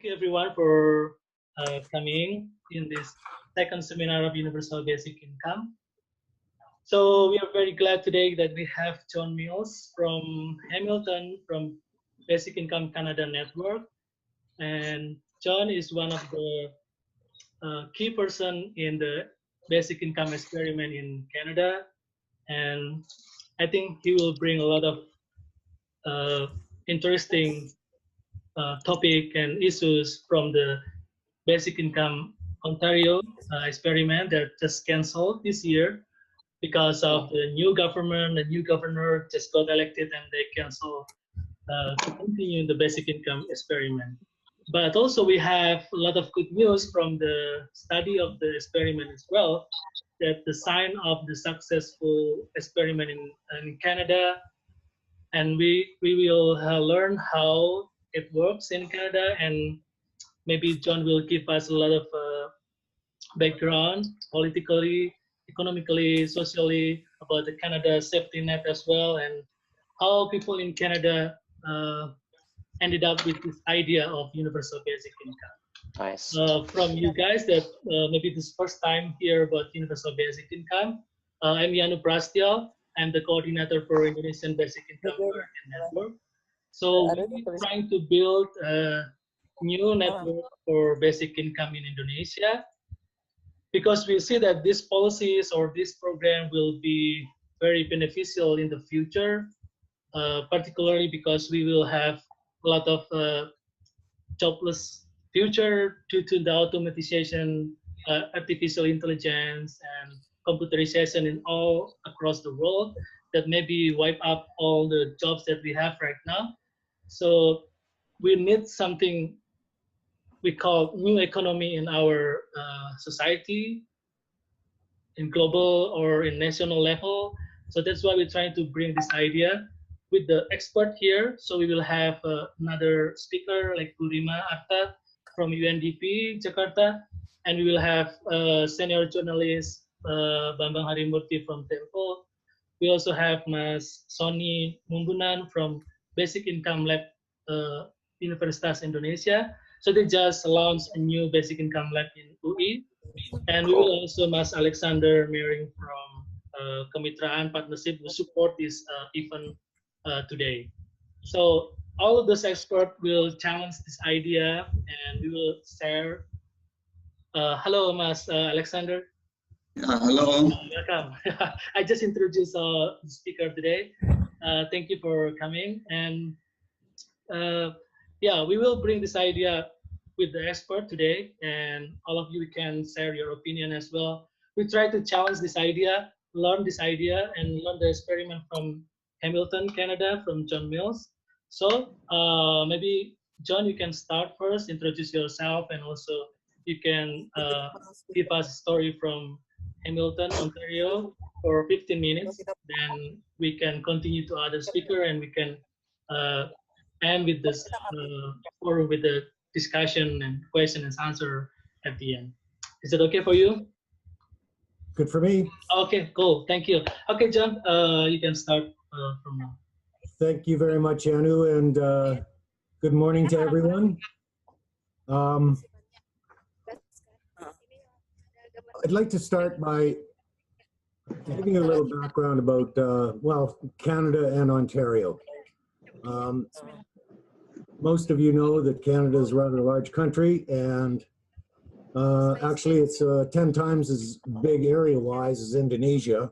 thank you everyone for coming in this second seminar of Universal Basic Income. So we are very glad today that we have John Mills from Hamilton from Basic Income Canada Network. And John is one of the key person in the Basic Income experiment in Canada. And I think he will bring a lot of interesting topic and issues from the Basic Income Ontario experiment that just canceled this year because of the new government. The new governor just got elected and they cancel to continue the Basic Income experiment. But also we have a lot of good news from the study of the experiment as well, that the sign of the successful experiment in Canada, and we will learn how it works in Canada, and maybe John will give us a lot of background politically, economically, socially about the Canada safety net as well, and how people in Canada ended up with this idea of universal basic income. Nice. From you guys that maybe this first time hear about universal basic income, I'm Yanu Prastyo. I'm the coordinator for Indonesian Basic Income Network. So we're trying to build a new network for basic income in Indonesia, because we see that these policies or this program will be very beneficial in the future, particularly because we will have a lot of jobless future due to the automatization, artificial intelligence, and computerization in all across the world that maybe wipe up all the jobs that we have right now. So we need something we call new economy in our society, in global or in national level. So that's why we're trying to bring this idea with the expert here. So we will have another speaker like Bu Rima Arta from UNDP Jakarta, and we will have senior journalist Bambang Harimurti from Tempo. We also have Mas Sony Mumbunan from Basic Income Lab Universitas Indonesia. So they just launched a new Basic Income Lab in UI. And we will also Mas Alexander Mering from Kemitraan Partnership who support this event today. So all of those experts will challenge this idea, and we will share. Hello, Mas Alexander. Hello. Welcome. I just introduced the speaker today. Thank you for coming. And yeah, we will bring this idea with the expert today, and all of you can share your opinion as well. We try to challenge this idea, learn this idea, and learn the experiment from Hamilton, Canada, from John Mills. So maybe John, you can start first, introduce yourself, and also you can give us a story from Hamilton, Ontario for 15 minutes. Then we can continue to other speaker, and we can end with this forum with the discussion and question and answer at the end. Is that okay for you? Good for me. Okay, cool. Thank you. Okay, John, you can start from now. Thank you very much, Anu, and good morning to everyone. I'd like to start by giving you a little background about, well, Canada and Ontario. Most of you know that Canada is a rather large country, and actually it's 10 times as big area-wise as Indonesia.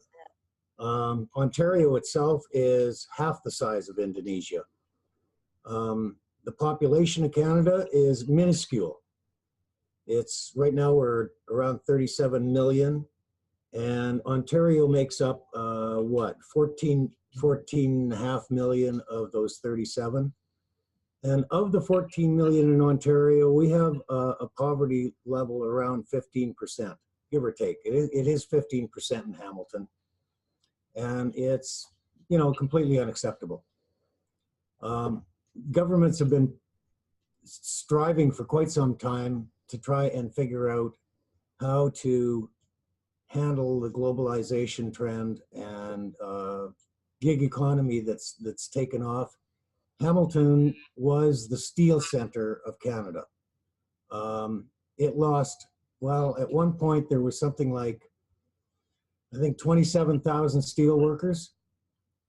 Ontario itself is half the size of Indonesia. The population of Canada is minuscule. It's right now we're around 37 million, and Ontario makes up what, 14.5 million of those 37. And of the 14 million in Ontario, we have a poverty level around 15%, give or take. It is 15% in Hamilton. And it's, you know, completely unacceptable. Governments have been striving for quite some time to try and figure out how to handle the globalization trend and gig economy that's taken off. Hamilton was the steel center of Canada. It lost, well, at one point there was something like, I think 27,000 steel workers.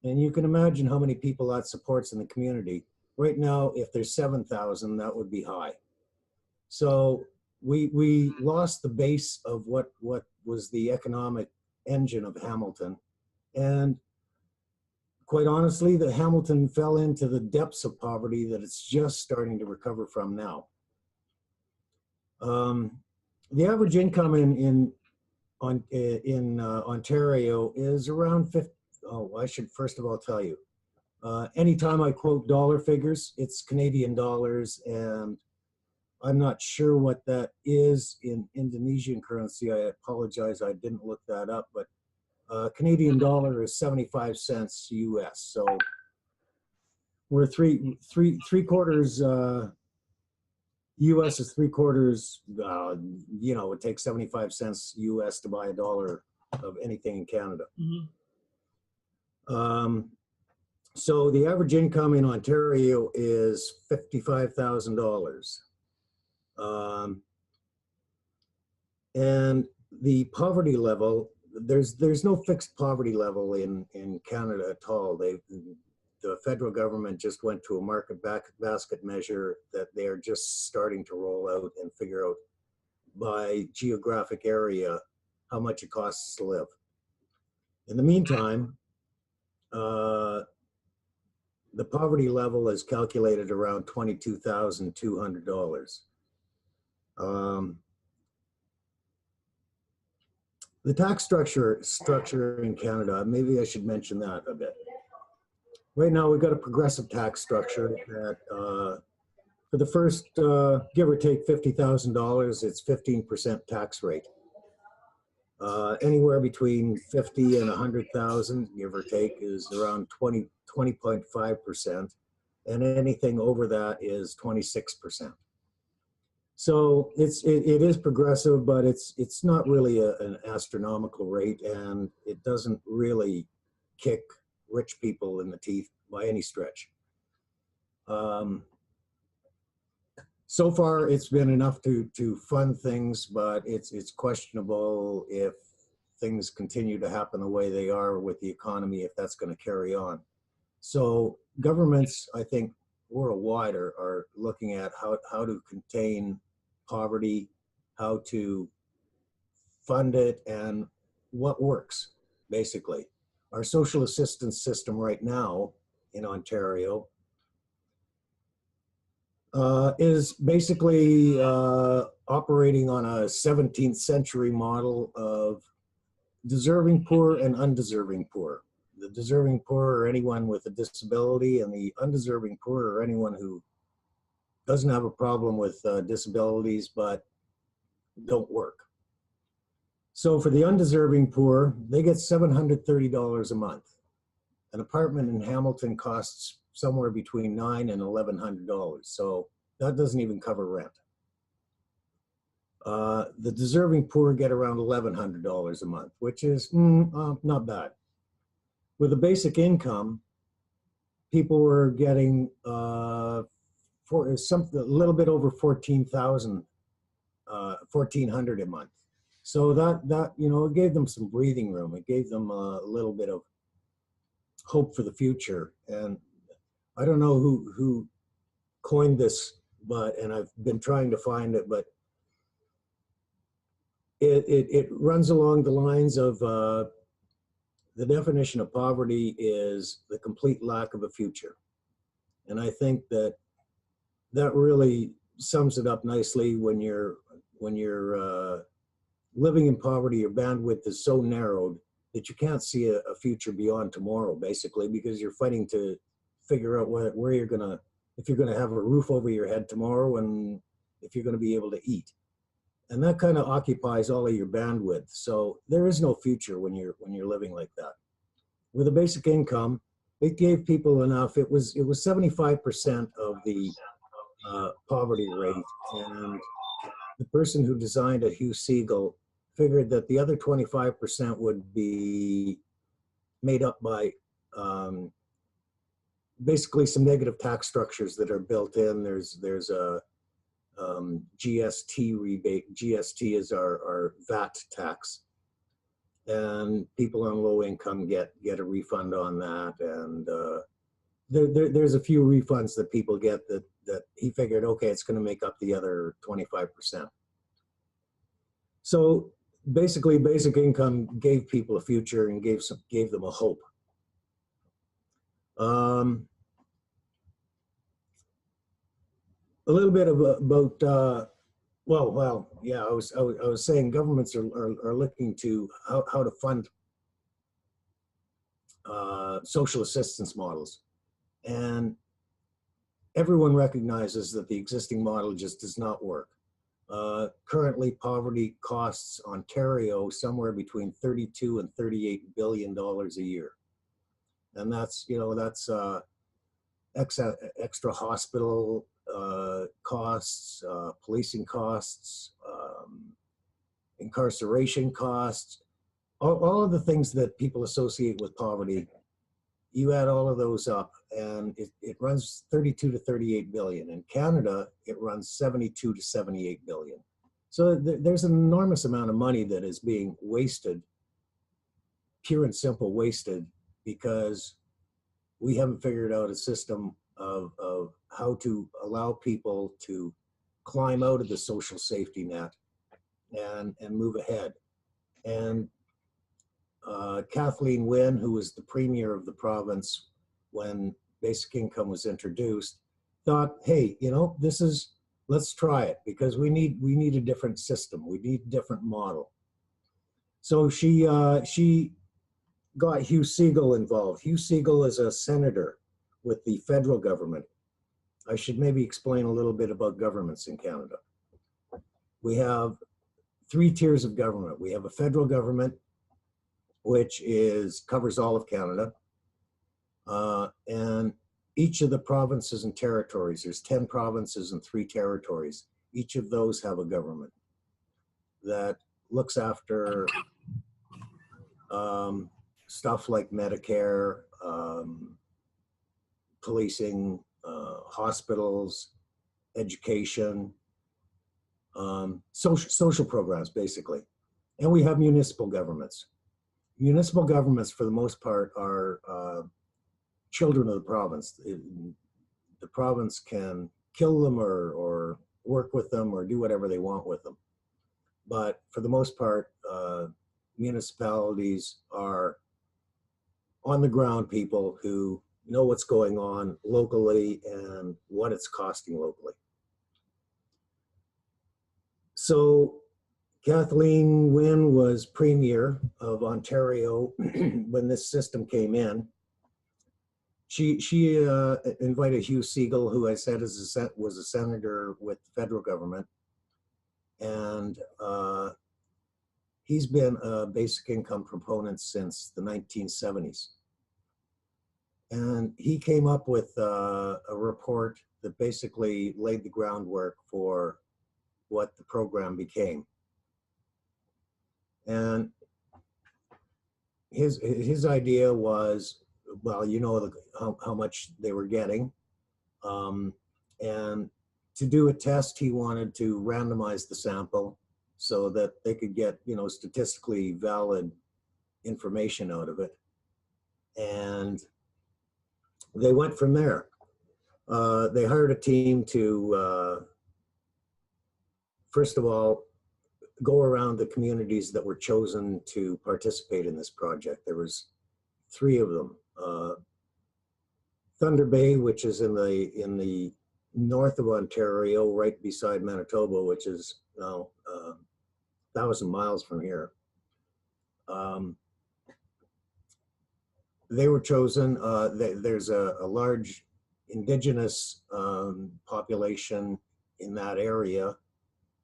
And you can imagine how many people that supports in the community. Right now, if there's 7,000, that would be high. So we lost the base of what was the economic engine of Hamilton. And quite honestly, the Hamilton fell into the depths of poverty that it's just starting to recover from now. The average income in Ontario is around 50. Oh, I should first of all tell you, anytime I quote dollar figures, it's Canadian dollars, and I'm not sure what that is in Indonesian currency. I apologize, I didn't look that up, but Canadian dollar is 75 cents US. So we're three quarters. US is 3/4. You know, it takes 75 cents US to buy a dollar of anything in Canada. So the average income in Ontario is $55,000. And the poverty level, there's no fixed poverty level in Canada at all. The federal government just went to a market basket measure that they're just starting to roll out and figure out by geographic area how much it costs to live. In the meantime, the poverty level is calculated around $22,200. The tax structure in Canada, maybe I should mention that a bit. Right now, we've got a progressive tax structure that for the first, give or take $50,000, it's 15% tax rate. Anywhere between 50 and 100,000, give or take, is around 20.5%, and anything over that is 26%. So it is progressive, but it's not really an astronomical rate, and it doesn't really kick rich people in the teeth by any stretch. So far, it's been enough to fund things, but it's questionable if things continue to happen the way they are with the economy, if that's going to carry on. So governments, I think, worldwide are looking at how to contain poverty, how to fund it, and what works, basically. Our social assistance system right now in Ontario is basically operating on a 17th century model of deserving poor and undeserving poor. The deserving poor are anyone with a disability, and the undeserving poor are anyone who doesn't have a problem with disabilities but don't work. So for the undeserving poor, they get $730 a month. An apartment in Hamilton costs somewhere between $900 and $1,100. So that doesn't even cover rent. The deserving poor get around $1,100 a month, which is not bad. With a basic income, people were getting a little bit over $1,400 a month. So that it gave them some breathing room. It gave them a little bit of hope for the future. And I don't know who coined this, and I've been trying to find it, but it runs along the lines of the definition of poverty is the complete lack of a future. And I think that really sums it up nicely. When you're living in poverty, your bandwidth is so narrowed that you can't see a future beyond tomorrow, basically, because you're fighting to figure out where you're gonna, if you're gonna have a roof over your head tomorrow, and if you're gonna be able to eat. And that kind of occupies all of your bandwidth. So there is no future when you're living like that. With a basic income, it gave people enough. It was 75% of the poverty rate, and the person who designed it, Hugh Siegel, figured that the other 25% would be made up by basically some negative tax structures that are built in. There's a GST rebate. GST is our VAT tax, and people on low income get a refund on that. And there's a few refunds that people get that he figured, okay, it's going to make up the other 25%. So basically, basic income gave people a future and gave them a hope. A little bit about yeah, I was saying governments are looking to how to fund social assistance models, and everyone recognizes that the existing model just does not work. Currently, poverty costs Ontario somewhere between 32 and 38 billion dollars a year, and that's extra hospital costs, policing costs, incarceration costs, all of the things that people associate with poverty. You add all of those up, and it runs 32 to 38 billion. In Canada, it runs 72 to 78 billion. So there's an enormous amount of money that is being wasted, pure and simple wasted, because we haven't figured out a system of how to allow people to climb out of the social safety net and move ahead. And Kathleen Wynne, who was the premier of the province when basic income was introduced, thought, hey, let's try it, because we need a different system. We need a different model. So she got Hugh Segal involved. Hugh Segal is a senator with the federal government. I should maybe explain a little bit about governments in Canada. We have 3 tiers of government. We have a federal government, which covers all of Canada, and each of the provinces and territories, there's 10 provinces and 3 territories. Each of those have a government that looks after stuff like Medicare, policing, hospitals, education, social programs, basically. And we have municipal governments. Municipal governments, for the most part, are children of the province. The province can kill them or work with them or do whatever they want with them. But for the most part, municipalities are on the ground people who know what's going on locally and what it's costing locally. So Kathleen Wynne was premier of Ontario when this system came in. She invited Hugh Segal, who I said was a senator with the federal government, and he's been a basic income proponent since the 1970s. And he came up with a report that basically laid the groundwork for what the program became. And his idea was, well, how much they were getting. And to do a test, he wanted to randomize the sample so that they could get, statistically valid information out of it. And they went from there. They hired a team to, first of all, go around the communities that were chosen to participate in this project. There was 3 of them. Thunder Bay, which is in the north of Ontario, right beside Manitoba, which is now 1,000 miles from here. They were chosen. There's a large indigenous population in that area.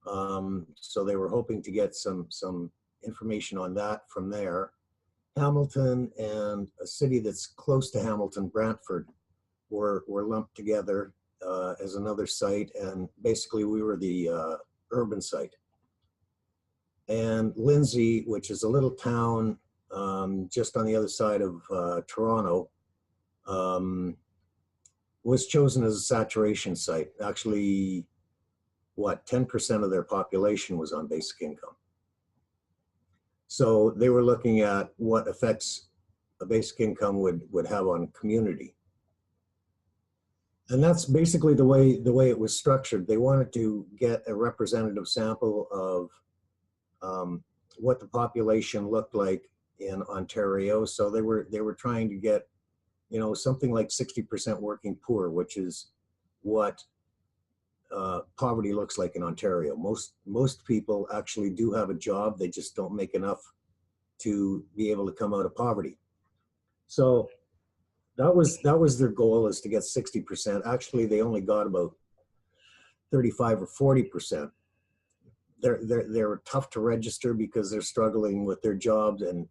So they were hoping to get some information on that from there. Hamilton and a city that's close to Hamilton, Brantford, were lumped together as another site, and basically we were the urban site. And Lindsay, which is a little town just on the other side of Toronto, was chosen as a saturation site. Actually, what, 10% of their population was on basic income. So they were looking at what effects a basic income would have on community. And that's basically the way it was structured. They wanted to get a representative sample of what the population looked like in Ontario. So they were trying to get, you know, something like 60% working poor, which is what poverty looks like in Ontario. Most people actually do have a job. They just don't make enough to be able to come out of poverty. So that was their goal, is to get 60%. Actually, they only got about 35 or 40%. They're tough to register because they're struggling with their jobs and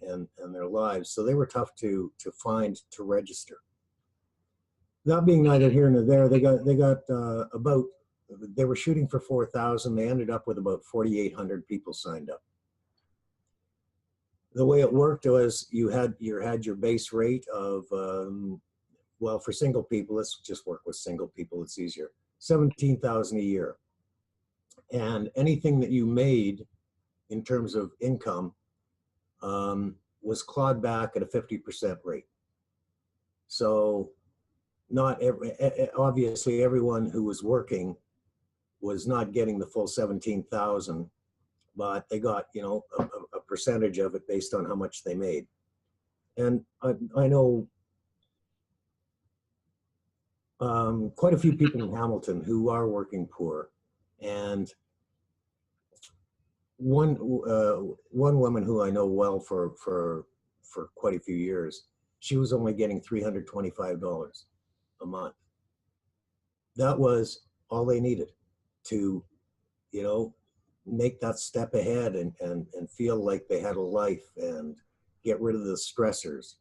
their lives. So they were tough to find to register. That being neither here nor there, they were shooting for 4,000. They ended up with about 4,800 people signed up. The way it worked was you had your base rate of, well, for single people, let's just work with single people, it's easier, 17,000 a year. And anything that you made in terms of income was clawed back at a 50% rate. So obviously everyone who was working was not getting the full 17,000, but they got, you know, a percentage of it based on how much they made. And I know quite a few people in Hamilton who are working poor, and one woman who I know well for quite a few years, she was only getting $325 a month. That was all they needed to, you know, make that step ahead and feel like they had a life and get rid of the stressors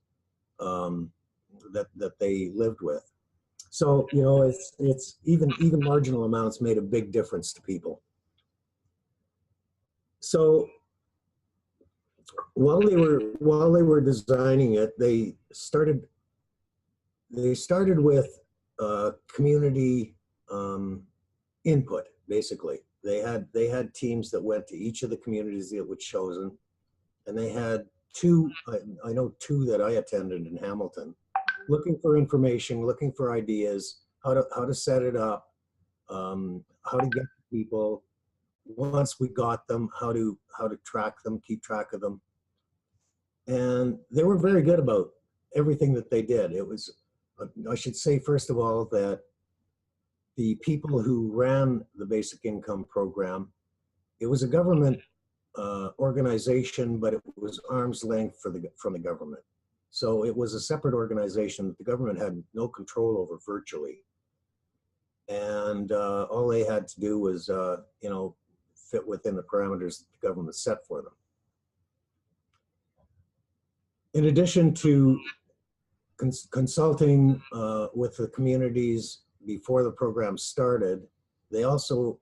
that they lived with. So, you know, it's even marginal amounts made a big difference to people. So while they were designing it, they started with community input. Basically, they had teams that went to each of the communities that were chosen, and they had two. I know two that I attended in Hamilton, looking for information, looking for ideas, how to set it up, how to get people. Once we got them, how to track them, keep track of them. And they were very good about everything that they did. It was, I should say, first of all, that the people who ran the basic income program, it was a government organization, but it was arm's length from the government. So it was a separate organization that the government had no control over virtually. And all they had to do was, you know, fit within the parameters that the government set for them. In addition to consulting with the communities before the program started, they also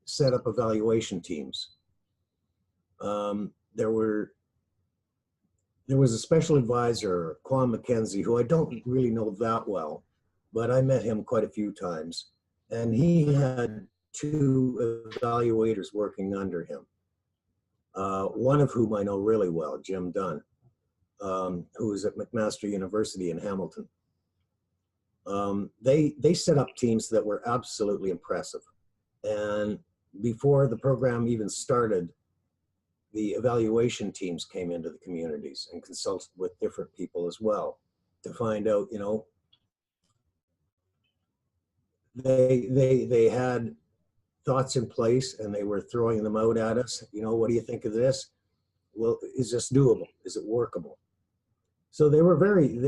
set up evaluation teams. There was a special advisor, Quan McKenzie, who I don't really know that well, but I met him quite a few times, and he had two evaluators working under him. One of whom I know really well, Jim Dunn, who is at McMaster University in Hamilton. They set up teams that were absolutely impressive. And before the program even started, the evaluation teams came into the communities and consulted with different people as well to find out, you know, they had thoughts in place and they were throwing them out at us. You know, what do you think of this? Well, is this doable? Is it workable? So they were very,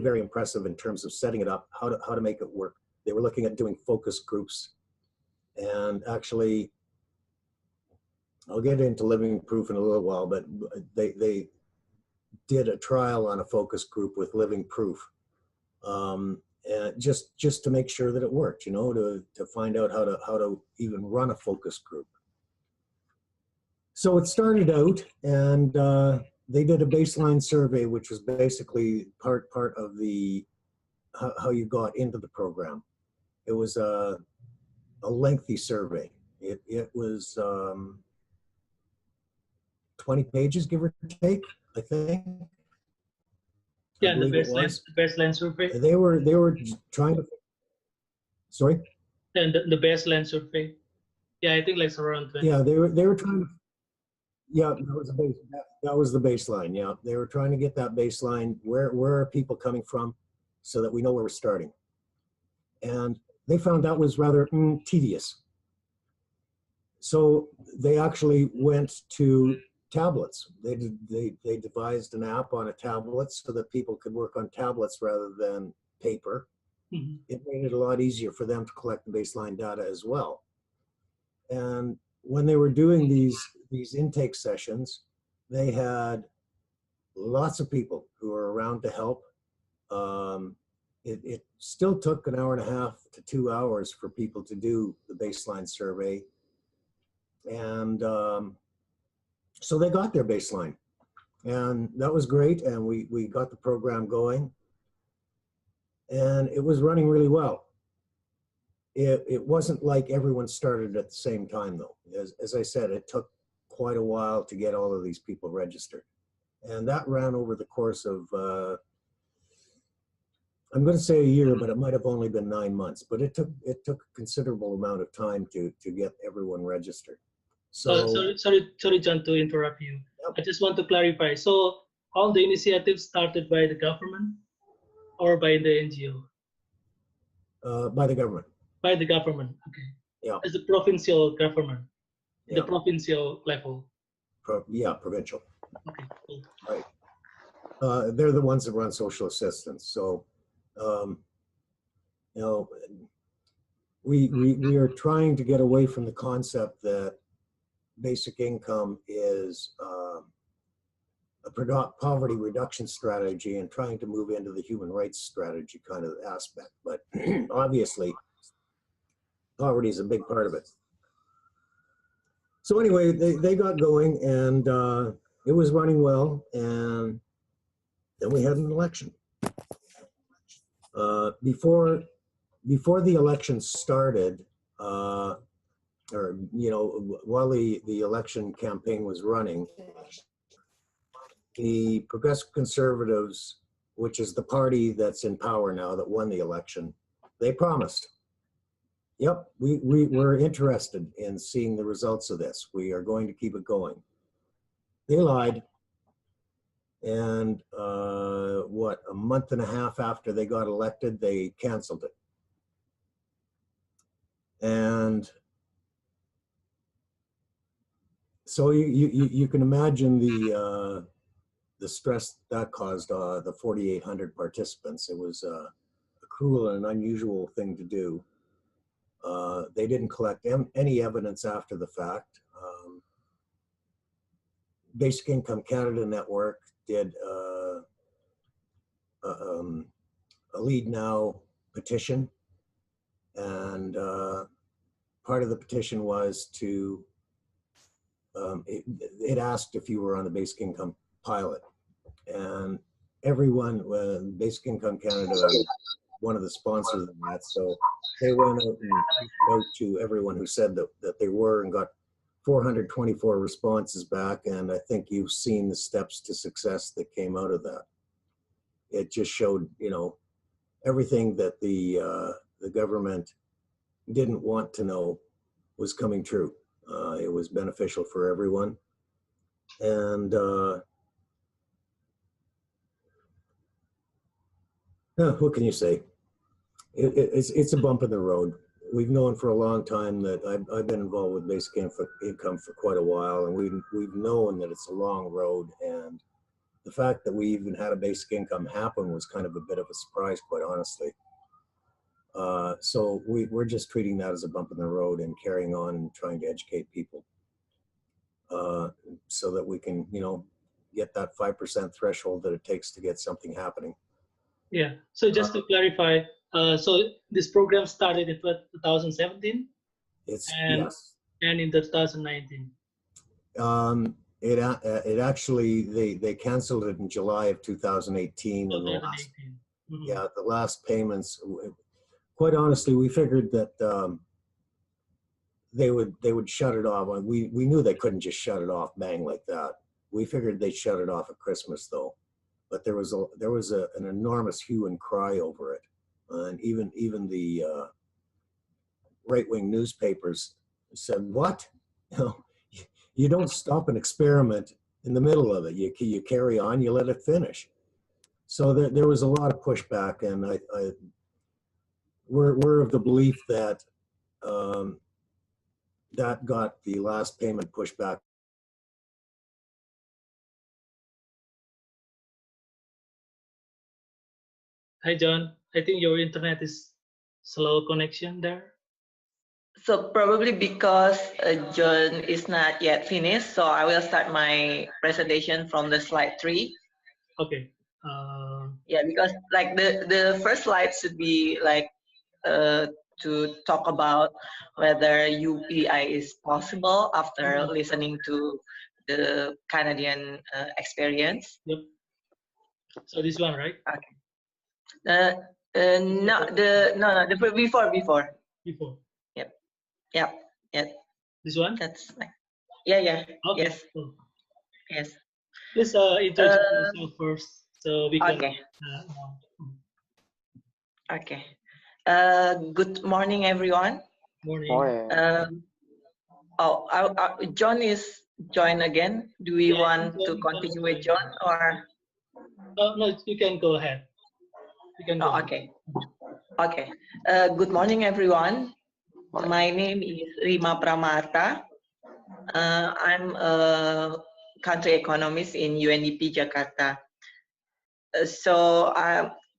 very impressive in terms of setting it up, how to make it work. They were looking at doing focus groups, and actually, I'll get into living proof in a little while, but they did a trial on a focus group with living proof, and just to make sure that it worked, you know, to find out how to even run a focus group. So it started out, and they did a baseline survey, which was basically part of the how you got into the program. It was a lengthy survey. It was 20 pages, give or take, I think. I Yeah, believe it was. the baseline survey. They were trying to. Sorry. And the baseline survey. Yeah, I think like it's around 20. Yeah, they were trying to. Yeah, that was the base. That was the baseline. Yeah, they were trying to get that baseline. Where are people coming from, so that we know where we're starting. And they found that was rather tedious. So they actually went to tablets. They devised an app on a tablet so that people could work on tablets rather than paper. Mm-hmm. It made it a lot easier for them to collect the baseline data as well. And when they were doing these intake sessions, they had lots of people who were around to help. It still took an hour and a half to 2 hours for people to do the baseline survey. And so they got their baseline. And that was great. And we got the program going. And it was running really well. It wasn't like everyone started at the same time, though. As I said, it took quite a while to get all of these people registered. And that ran over the course of, I'm going to say a year, but it might have only been 9 months. But it took a considerable amount of time to get everyone registered. So sorry, John, to interrupt you. Yep. I just want to clarify. So all the initiatives started by the government or by the NGO? By the government. By the government, okay. Yeah. As the provincial government, Yeah. the provincial level. Provincial. Okay, cool. Right. They're the ones that run social assistance. So, you know, we are trying to get away from the concept that basic income is a poverty reduction strategy and trying to move into the human rights strategy kind of aspect. But obviously, poverty is a big part of it. So anyway, they got going and it was running well. And then we had an election. Before the election started, or while the election campaign was running, the Progressive Conservatives, which is the party that's in power now that won the election, they promised, yep, we're interested in seeing the results of this. We are going to keep it going. They lied. And a month and a half after they got elected, they canceled it. And so you can imagine the stress that caused the 4,800 participants. It was a cruel and unusual thing to do. They didn't collect any evidence after the fact. Basic Income Canada Network did a Lead Now petition, and part of the petition was to it asked if you were on the basic income pilot, and everyone, Basic Income Canada, one of the sponsors of that, so they went out and reached out to everyone who said that they were, and got 424 responses back. And I think you've seen the steps to success that came out of that. It just showed, everything that the government didn't want to know was coming true. It was beneficial for everyone. And what can you say? It's a bump in the road. We've known for a long time that I've been involved with basic income for quite a while, and we've known that it's a long road. And the fact that we even had a basic income happen was kind of a bit of a surprise, quite honestly. So we're just treating that as a bump in the road and carrying on and trying to educate people so that we can, get that 5% threshold that it takes to get something happening. Yeah. So just to clarify, so this program started in 2017. Yes. And in 2019. It actually they canceled it in July of 2018. And the last payments. Quite honestly, we figured that they would shut it off. We knew they couldn't just shut it off bang like that. We figured they'd shut it off at Christmas though, but there was an enormous hue and cry over it, and even the right-wing newspapers said, "What? You don't stop an experiment in the middle of it. You carry on. You let it finish." So there was a lot of pushback, and we're of the belief that that got the last payment pushed back. Hi, John. I think your internet is slow connection there. So probably because John is not yet finished, so I will start my presentation from the slide 3. Okay. Yeah, because like the first slide should be like to talk about whether UPI is possible after listening to the Canadian experience. Yep. So this one, right? Okay. No, the before. Before. Yep. This one? That's like, yeah. Okay. Yes. Cool. Yes. Please introduce yourself first, so we can. Okay. Okay. Good morning, everyone. Morning. John is joined again. Do we want to continue with John or? No, you can go ahead. You can go. Okay. Okay. Good morning, everyone. My name is Rima Pramarta. I'm a country economist in UNDP Jakarta.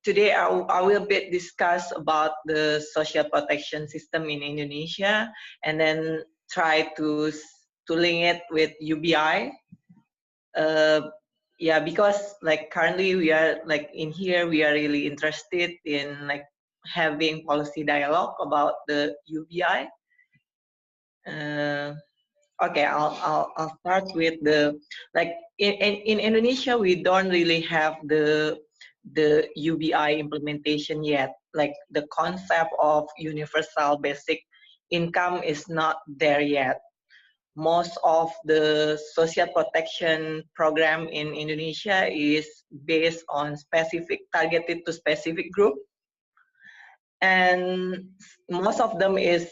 Today I will discuss about the social protection system in Indonesia, and then try to link it with UBI. Yeah, because like currently we are like in here we are really interested in like having policy dialogue about the UBI. Okay, I'll start with the like in Indonesia we don't really have the UBI implementation yet. Like the concept of universal basic income is not there yet. Most of the social protection program in Indonesia is based on targeted to specific group, and most of them is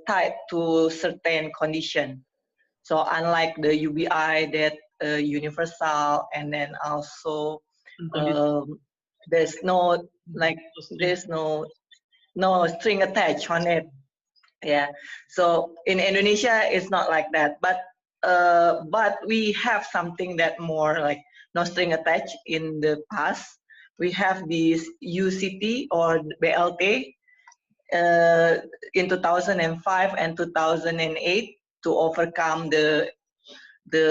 tied to certain condition. So unlike the UBI that universal, and then also there's no string attached on it. Yeah. So in Indonesia it's not like that, but we have something that more like no string attached in the past. We have this UCT or BLT in 2005 and 2008 to overcome the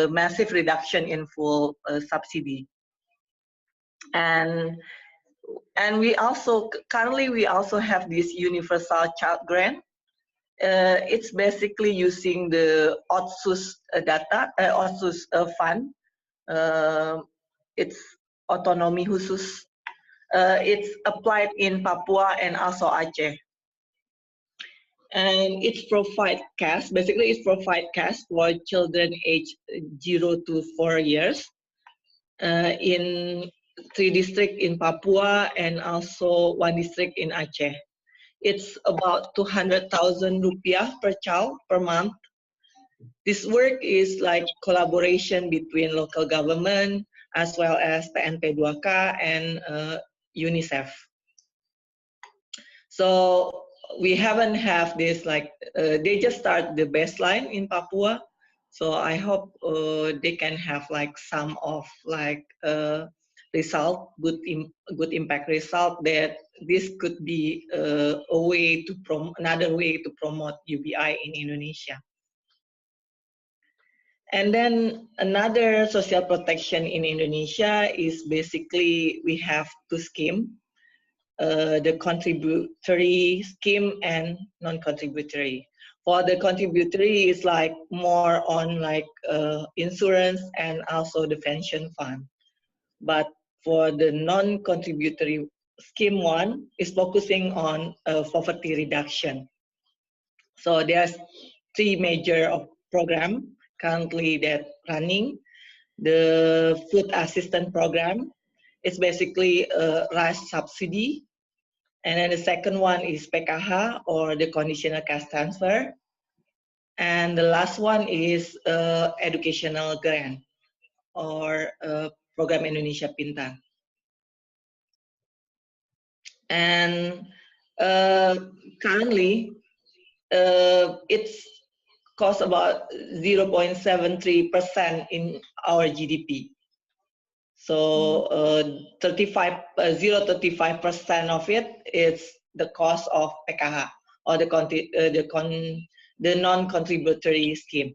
massive reduction in full subsidy. And we also currently we also have this universal child grant. It's basically using the Otsus Otsus fund. It's otonomi khusus. It's applied in Papua and also Aceh. And it's provide cash. Basically, it's provide cash for children aged 0 to 4 years in 3 districts in Papua and also 1 district in Aceh. It's about 200,000 rupiah per child per month. This work is like collaboration between local government as well as PNP2K and UNICEF. So we haven't have this like they just start the baseline in Papua. So I hope they can have like some of like result, good impact result, that this could be a way to another way to promote UBI in Indonesia. And then another social protection in Indonesia is basically we have 2 schemes, the contributory scheme and non-contributory. For the contributory is like more on like insurance and also the pension fund. But for the non-contributory scheme 1 is focusing on poverty reduction. So there's three major program currently that running. The food assistance program is basically a rice subsidy. And then the second one is PKH, or the conditional cash transfer. And the last one is educational grant, or program Indonesia Pintar. And currently, it's cost about 0.73% in our GDP. So 0.35% of it is the cost of PKH, or the non-contributory scheme.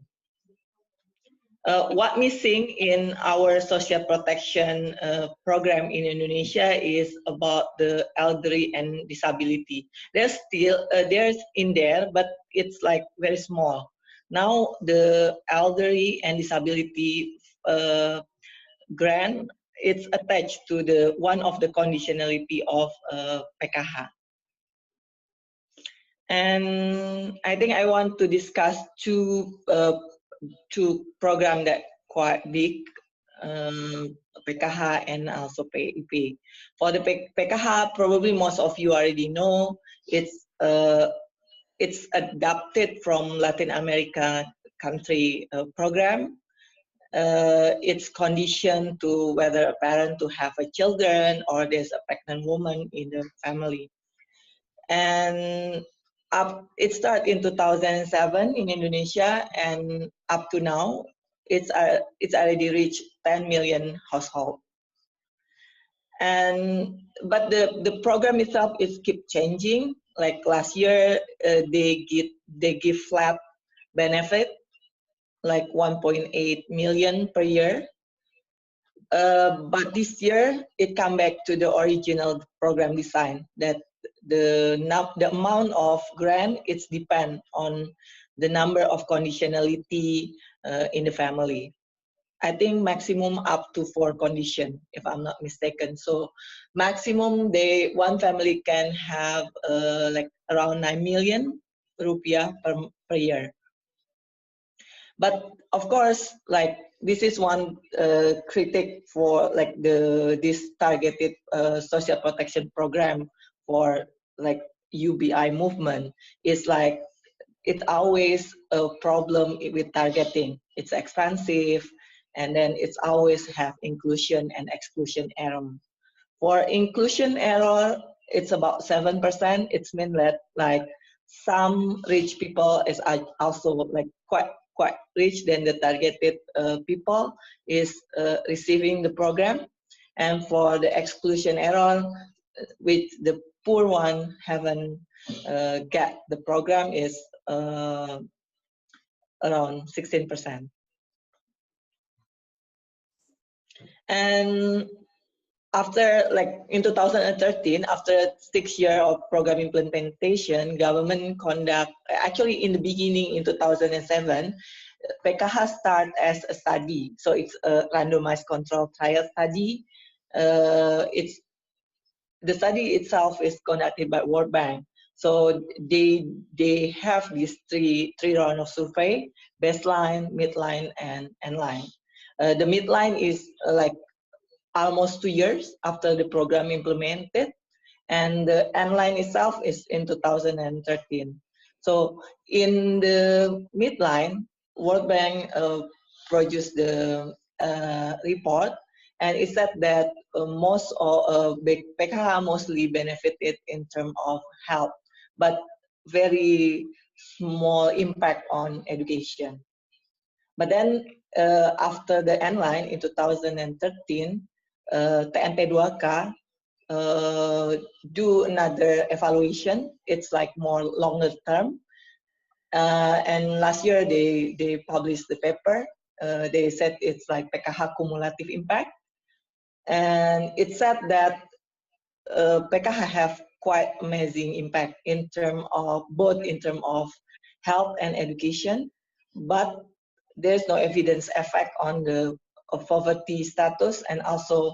What missing in our social protection program in Indonesia is about the elderly and disability. There's still there's in there, but it's like very small. Now the elderly and disability grant, it's attached to the one of the conditionality of PKH. And I think I want to discuss two programs that quite big, PKH and also PIP. For the PKH, probably most of you already know, it's adapted from Latin America country program. It's conditioned to whether a parent to have a children or there's a pregnant woman in the family. And it started in 2007 in Indonesia, and up to now, it's already reached 10 million households. But the program itself is keep changing. Like last year, they give flat benefit, like 1.8 million per year. But this year, it come back to the original program design, that the amount of grant, it's depend on the number of conditionality in the family. I think maximum up to 4 condition, if I'm not mistaken. So maximum one family can have like around 9 million rupiah per year. But of course, like this is one critic for like this targeted social protection program for like UBI movement is like it's always a problem with targeting. It's expensive, and then it's always have inclusion and exclusion error. For inclusion error, it's about 7%. It's mean that like some rich people is also like quite rich than the targeted people is receiving the program. And for the exclusion error, with the poor one haven't get the program is around 16%. And after like in 2013, after 6 years of program implementation, government conduct, actually in the beginning in 2007, PKH start as a study. So it's a randomized control trial study. The study itself is conducted by World Bank. So they have these three rounds of survey: baseline, midline, and endline. The midline is like almost 2 years after the program implemented, and the endline itself is in 2013. So in the midline, World Bank produced the report, and it said that most of PKH mostly benefited in terms of health, but very small impact on education. But then after the endline in 2013, TNP2K do another evaluation. It's like more longer term. And last year they published the paper. They said it's like PKH cumulative impact. And it said that PKH have quite amazing impact in terms of both in terms of health and education, but there's no evidence effect on the poverty status and also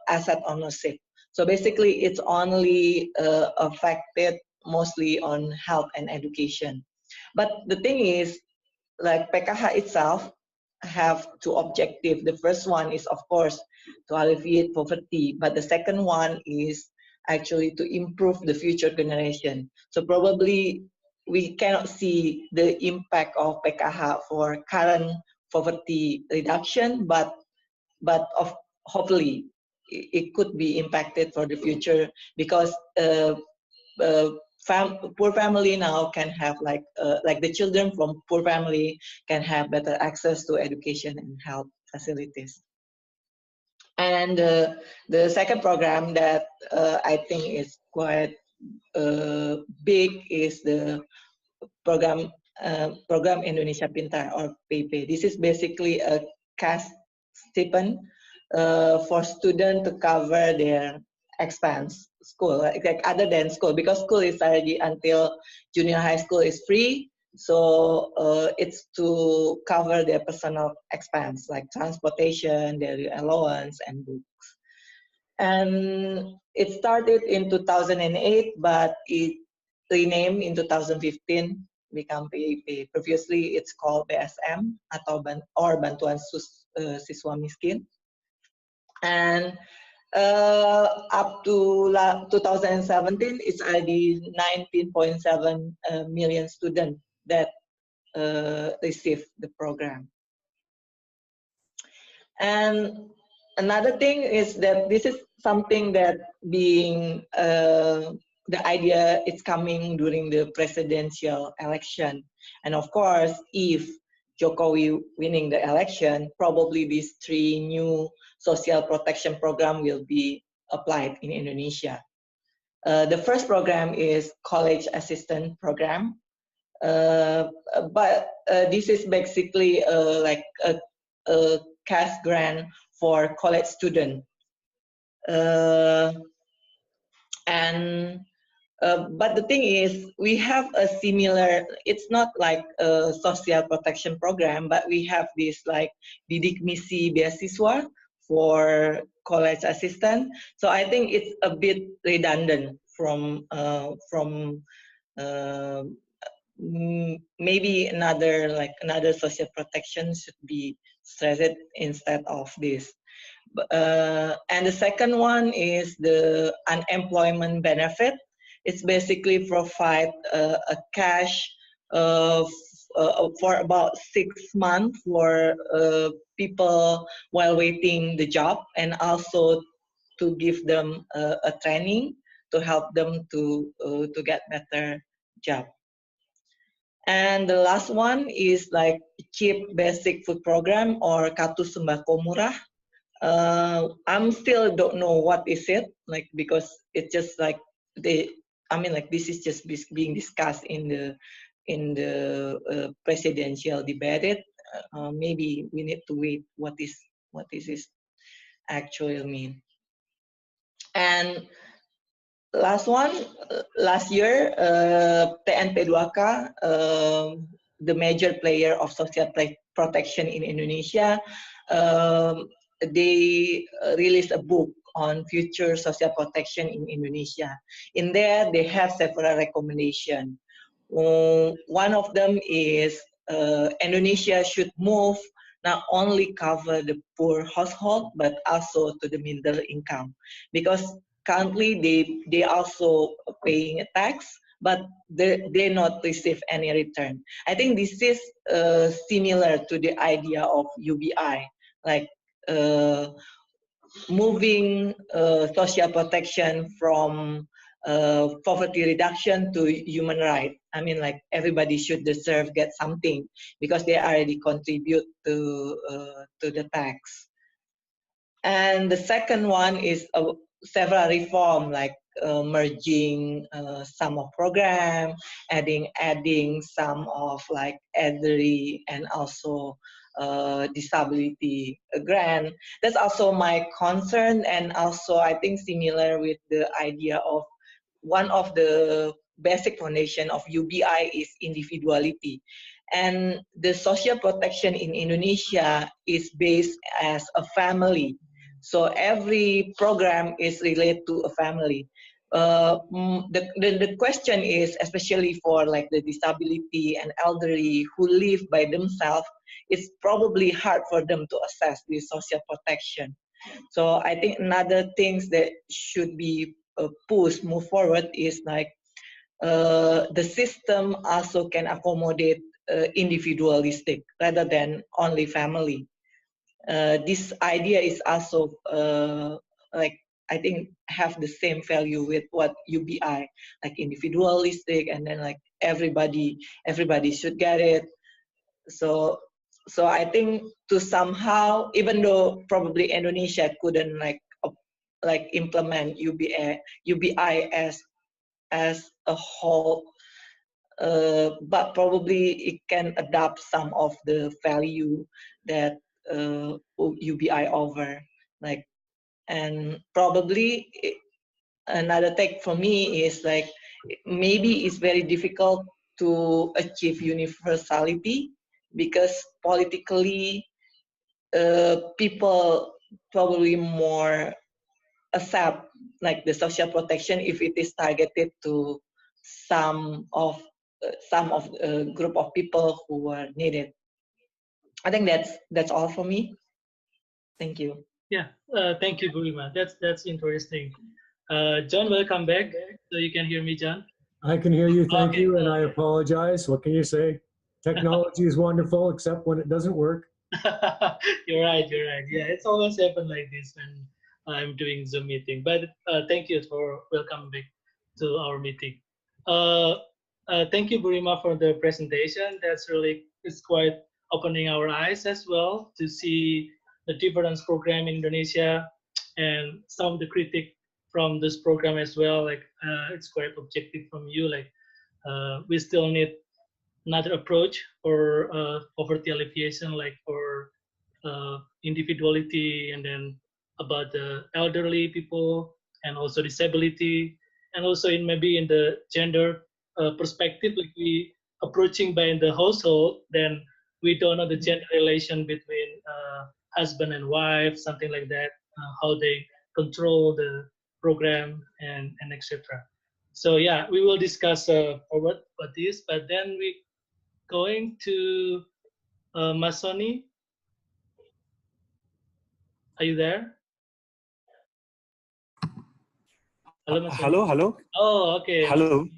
asset ownership. So basically, it's only affected mostly on health and education. But the thing is, like PKH itself have two objectives. The first one is, of course, to alleviate poverty, but the second one is actually to improve the future generation. So probably we cannot see the impact of PKH for current poverty reduction, but hopefully it could be impacted for the future, because uh, poor family now can have like the children from poor family can have better access to education and health facilities. And the second program that I think is quite big is the program Indonesia Pintar, or PP. This is basically a cash stipend for students to cover their expense school, like other than school, because school is already until junior high school is free. So it's to cover their personal expense like transportation, their allowance, and books. And it started in 2008, but it renamed in 2015, become PIP. Previously, it's called BSM or Bantuan Siswa Miskin. And up to 2017, it's already 19.7 million students that receive the program. And another thing is that this is something that being the idea is coming during the presidential election. And of course, if Jokowi winning the election, probably these three new social protection program will be applied in Indonesia. The first program is college assistant program. But this is basically like a cash grant for college students. But the thing is, we have a similar, it's not like a social protection program, but we have this like bidik misi beasiswa for college assistant. So I think it's a bit redundant from maybe another social protection should be stressed instead of this. And the second one is the unemployment benefit. It's basically provide a cash for about 6 months for people while waiting the job, and also to give them a training to help them to get better job. And the last one is like cheap basic food program, or Kartu Sembako Murah. I'm still don't know what is it, like, because it's just like this is just being discussed in the presidential debate. Maybe we need to wait what is it actually mean. And last one, last year, TNP2K, the major player of social protection in Indonesia, they released a book on future social protection in Indonesia. In there, they have several recommendations. One of them is Indonesia should move not only cover the poor household, but also to the middle income, because currently they also paying a tax, but they not receive any return. I think this is similar to the idea of UBI, like moving social protection from poverty reduction to human right. I mean, like, everybody should deserve get something because they already contribute to the tax. And the second one is several reform, like merging some of program, adding some of like elderly and also disability grant. That's also my concern, and also I think similar with the idea of one of the basic foundation of UBI is individuality. And the social protection in Indonesia is based as a family. So every program is related to a family. the question is, especially for like the disability and elderly who live by themselves, it's probably hard for them to access the social protection. So I think another things that should be pushed, move forward, is like the system also can accommodate individualistic rather than only family. This idea is also like, I think, have the same value with what UBI, like individualistic, and then like everybody should get it. So I think to somehow, even though probably Indonesia couldn't like implement UBI as a whole, but probably it can adopt some of the value that UBI over, like, and probably another take for me is like, maybe it's very difficult to achieve universality because politically people probably more accept like the social protection if it is targeted to some of a group of people who are needed. I think that's all for me. Thank you. Yeah, thank you, Burima. That's interesting. John, welcome back. So you can hear me, John? I can hear you, thank Okay, you, and I okay. apologize. What can you say? Technology is wonderful, except when it doesn't work. You're right. You're right. Yeah, it's always happened like this when I'm doing Zoom meeting. But thank you for welcoming back to our meeting. Uh, Thank you, Burima, for the presentation. That's really, it's quite opening our eyes as well to see the difference program in Indonesia and some of the critique from this program as well. Like it's quite objective from you. Like we still need another approach for poverty alleviation, like for individuality, and then about the elderly people and also disability, and also in maybe in the gender perspective, like we approaching by in the household, then we don't know the gender relation between husband and wife, something like that, how they control the program and etc. So yeah, we will discuss forward about this, but then we going to Masoni. Are you there? Hello, Masoni. Hello. Oh, okay. Hello.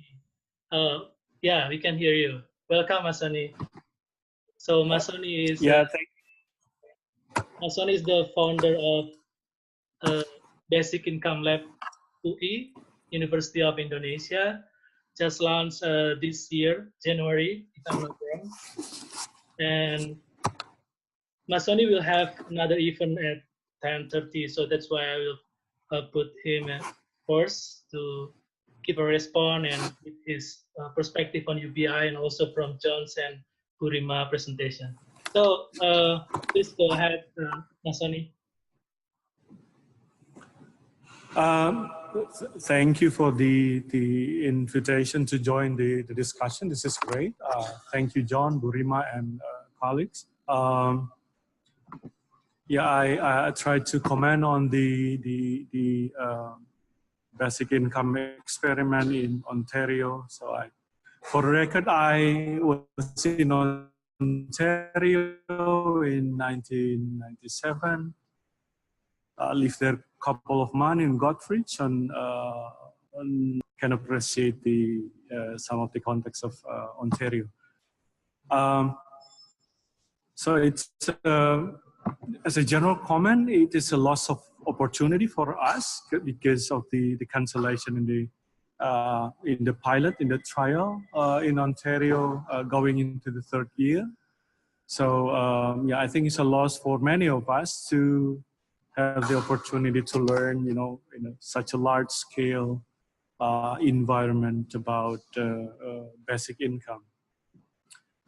Yeah, we can hear you. Welcome, Masoni. So Masoni is Yeah, Masoni is the founder of Basic Income Lab UI, University of Indonesia. Just launched this year, January, if I'm not wrong. And Masoni will have another event at 10:30, so that's why I will put him first to give a response and give his perspective on UBI, and also from John's and Burima presentation. So please go ahead, Masoni. Thank you for the invitation to join the discussion. This is great. Thank you, John, Burima, and colleagues. Yeah, I tried to comment on the basic income experiment in Ontario. So for the record, I was in Ontario in 1997. Lived there a couple of months in Godrich, and can appreciate the some of the context of Ontario. So it's as a general comment, it is a loss of opportunity for us because of the cancellation in the pilot, in the trial in Ontario, going into the third year. So yeah, I think it's a loss for many of us to have the opportunity to learn, in such a large scale environment about basic income.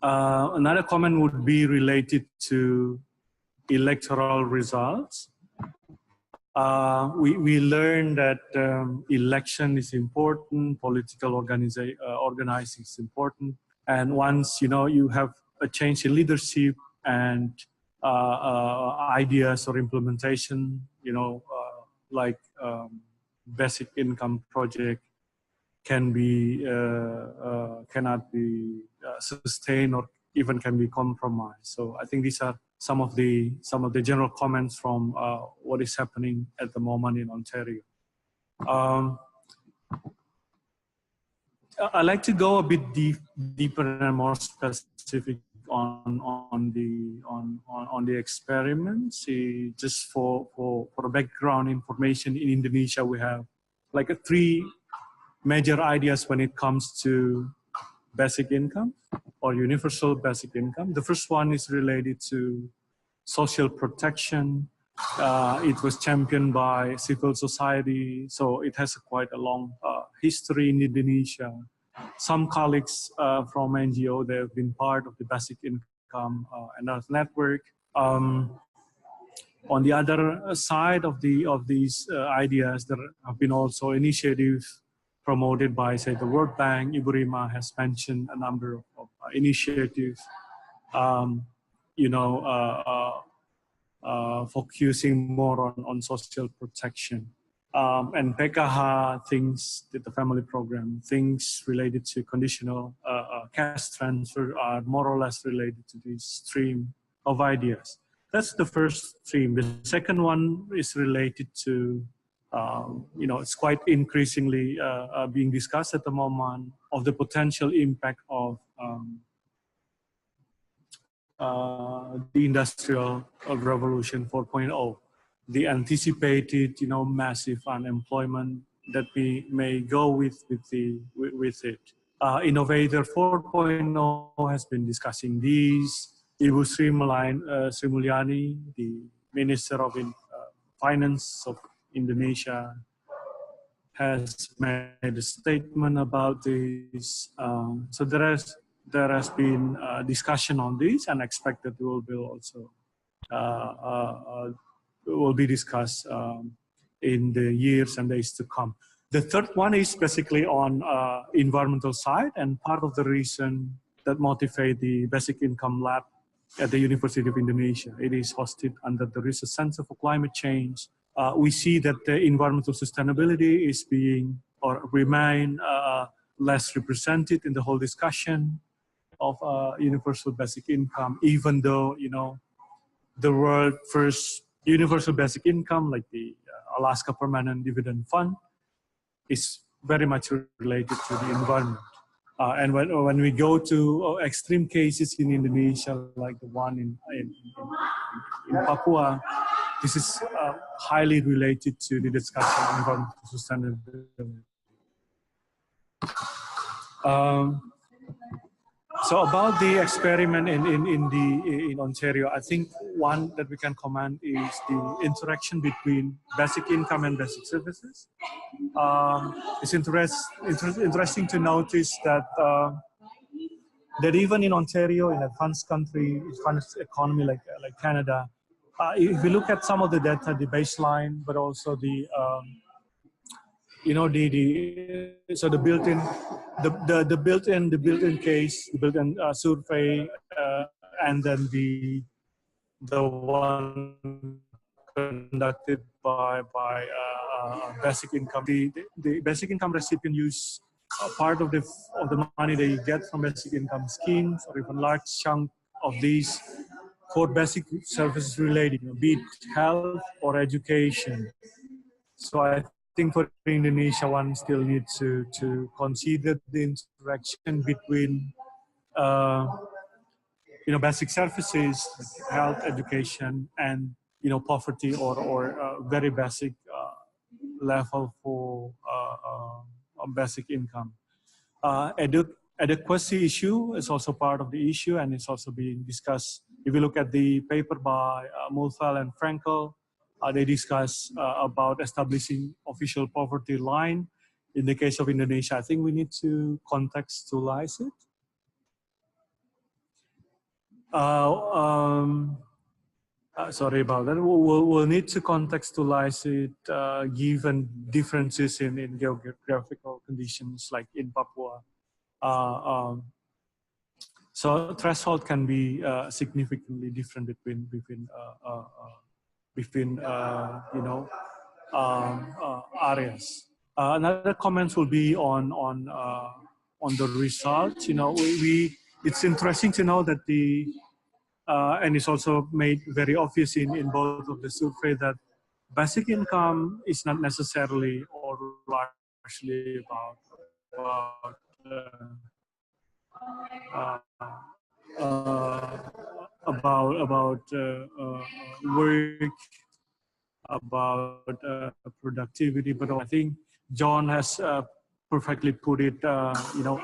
Another comment would be related to electoral results. We learned that election is important, political organizing is important, and once you have a change in leadership and ideas or implementation, like basic income project can be cannot be sustained or even can be compromised. So I think these are some of the general comments from what is happening at the moment in Ontario. I like to go a bit deeper and more specific on the experiments. Just for background information, in Indonesia we have like three major ideas when it comes to basic income or universal basic income. The first one is related to social protection. It was championed by civil society, so it has quite a long history in Indonesia. Some colleagues from NGO, they have been part of the basic income network. On the other side of these ideas, there have been also initiatives promoted by, say, the World Bank. Ibu Rima has mentioned a number of initiatives, focusing more on social protection. And PKH, things that the family program, things related to conditional cash transfer are more or less related to this stream of ideas. That's the first stream. The second one is related to, it's quite increasingly being discussed at the moment of the potential impact of the Industrial Revolution 4.0, the anticipated, massive unemployment that may go with it. Innovator 4.0 has been discussing these. Ibu Sri Mulyani, the Minister of Finance of Indonesia, has made a statement about this. So there has been discussion on this, and expect that will be also will be discussed in the years and days to come. The third one is basically on environmental side, and part of the reason that motivate the Basic Income Lab at the University of Indonesia. It is hosted under the Research Center for Climate Change. We see that the environmental sustainability is being or remain less represented in the whole discussion of universal basic income, even though, the world first universal basic income, like the Alaska Permanent Dividend Fund, is very much related to the environment. And when we go to extreme cases in Indonesia, like the one in Papua, this is highly related to the discussion on environmental sustainability. So about the experiment in Ontario, I think one that we can comment is the interaction between basic income and basic services. It's interesting to notice that that even in Ontario, in advanced country, advanced economy like Canada, if you look at some of the data, the baseline, but also the so the built-in case, the built-in survey, and then the one conducted by basic income. The basic income recipient use part of the money they get from basic income schemes, or even large chunk of these for basic services related, be it health or education. So I think for Indonesia, one still needs to consider the interaction between basic services, like health, education, and poverty or very basic level for basic income. Adequacy issue is also part of the issue, and it's also being discussed. If you look at the paper by Mulfeld and Frankel, they discuss about establishing official poverty line. In the case of Indonesia, I think we need to contextualize it. Sorry about that. We'll need to contextualize it given differences in geographical conditions, like in Papua. So threshold can be significantly different between areas. Another comments will be on the results. You know, it's interesting to know that and it's also made very obvious in both of the survey that basic income is not necessarily or largely uh, uh, about work, about productivity, but I think John has perfectly put it. You know,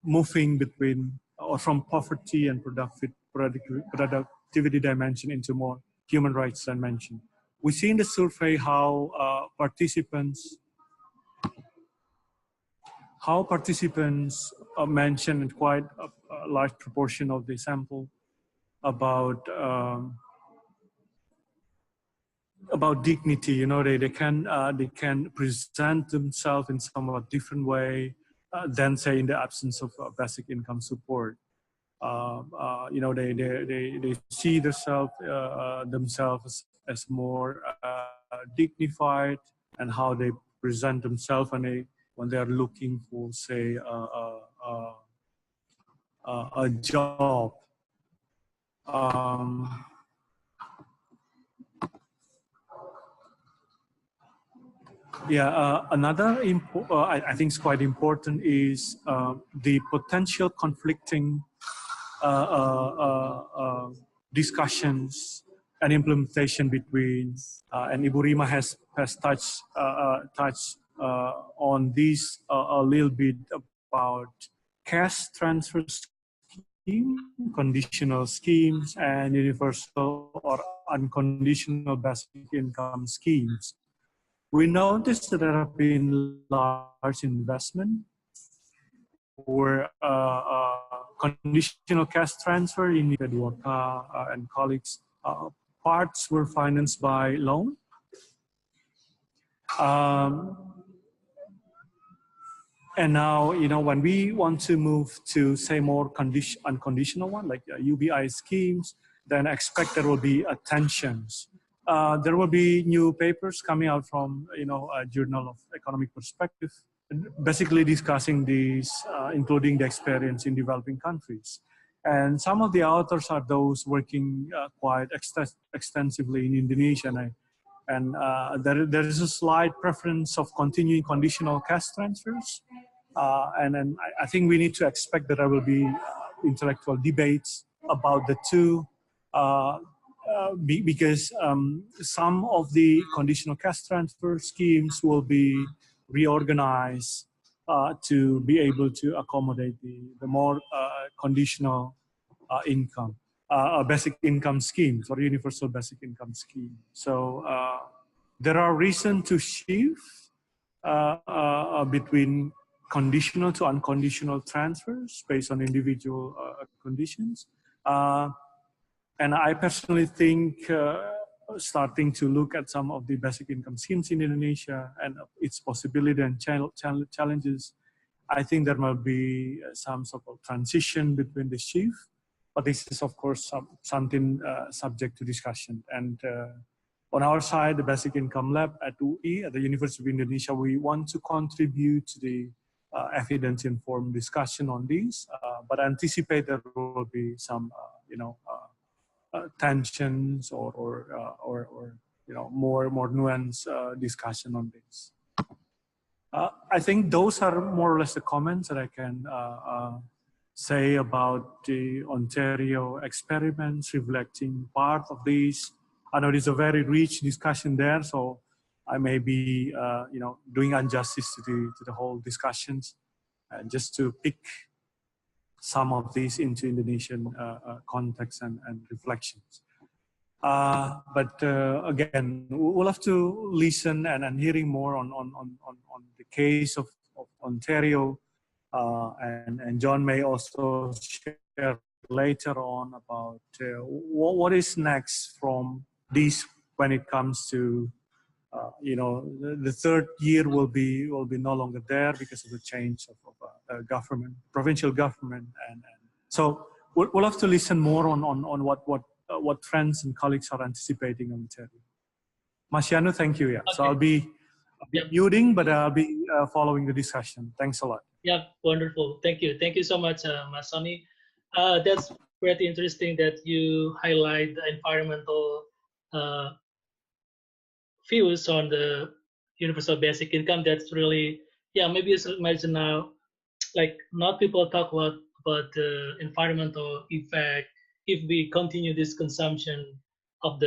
moving between or from poverty and productivity dimension into more human rights dimension. We see in the survey how participants mentioned in quite a large proportion of the sample about dignity. You know, they can present themselves in somewhat different way than say in the absence of basic income support. You know, they see themselves as more dignified, and how they present themselves when they are looking for, say, a job. Yeah, another I think is quite important is the potential conflicting discussions and implementation between, and Ibu Rima has touched on this a little bit about cash transfer scheme, conditional schemes, and universal or unconditional basic income schemes. We noticed that there have been large investment for conditional cash transfer in Edwarka and colleagues. Parts were financed by loan. And now, you know, when we want to move to, say, more unconditional one, like UBI schemes, then expect there will be tensions. There will be new papers coming out from, you know, a Journal of Economic Perspective, basically discussing these, including the experience in developing countries. And some of the authors are those working quite extensively in Indonesia. And there is a slight preference of continuing conditional cash transfers. And then I think we need to expect that there will be intellectual debates about the two, because some of the conditional cash transfer schemes will be reorganized to be able to accommodate the more conditional income, basic income schemes or universal basic income scheme. So there are reasons to shift between conditional to unconditional transfers based on individual conditions. And I personally think starting to look at some of the basic income schemes in Indonesia and its possibility and challenges, I think there might be some sort of transition between the shift. But this is, of course, something subject to discussion. And on our side, the Basic Income Lab at UI, at the University of Indonesia, we want to contribute to the evidence-informed discussion on these, but anticipate there will be some, tensions or more nuanced discussion on this. I think those are more or less the comments that I can say about the Ontario experiments, reflecting part of these. I know there's a very rich discussion there, so I may be, doing injustice to the whole discussions, just to pick some of these into Indonesian context and reflections. But again, we'll have to listen and hearing more on the case of Ontario, and John may also share later on about what is next from this when it comes to the third year will be no longer there because of the change of government, provincial government, and so we'll have to listen more on what friends and colleagues are anticipating on Ontario. Mas Yanu, thank you. Yeah. Okay. So I'll be Yep. muting, but I'll be following the discussion. Thanks a lot. Yeah, wonderful. Thank you. Thank you so much, Mas Soni. That's pretty interesting that you highlight the environmental views on the universal basic income. That's really, yeah, maybe it's imagine now, like not people talk a lot about the environmental effect if we continue this consumption of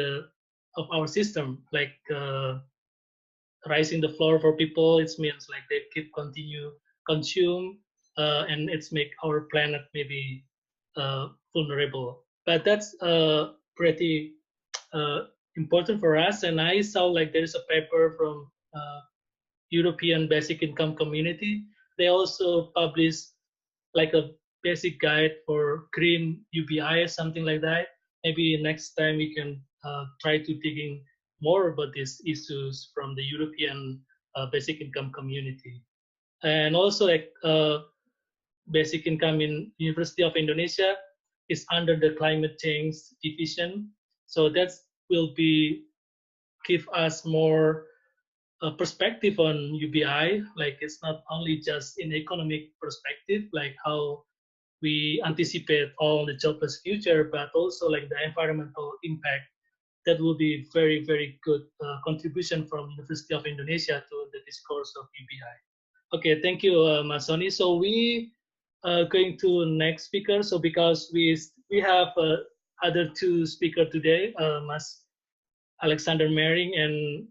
our system, like rising the floor for people. It means like they keep continue consume, and it's make our planet maybe vulnerable. But that's pretty important for us. And I saw like there's a paper from European Basic Income Community. They also published like a basic guide for green UBI, something like that. Maybe next time we can try to digging more about these issues from the European basic income community. And also like basic income in University of Indonesia is under the climate change division. So that will be give us more perspective on UBI. Like it's not only just in economic perspective, like how we anticipate all the jobless future, but also like the environmental impact. That will be very, very good contribution from University of Indonesia to the discourse of UBI. Okay, thank you, Mas Soni. So we are going to next speaker. So because we have other two speaker today, Mas Alexander Mering and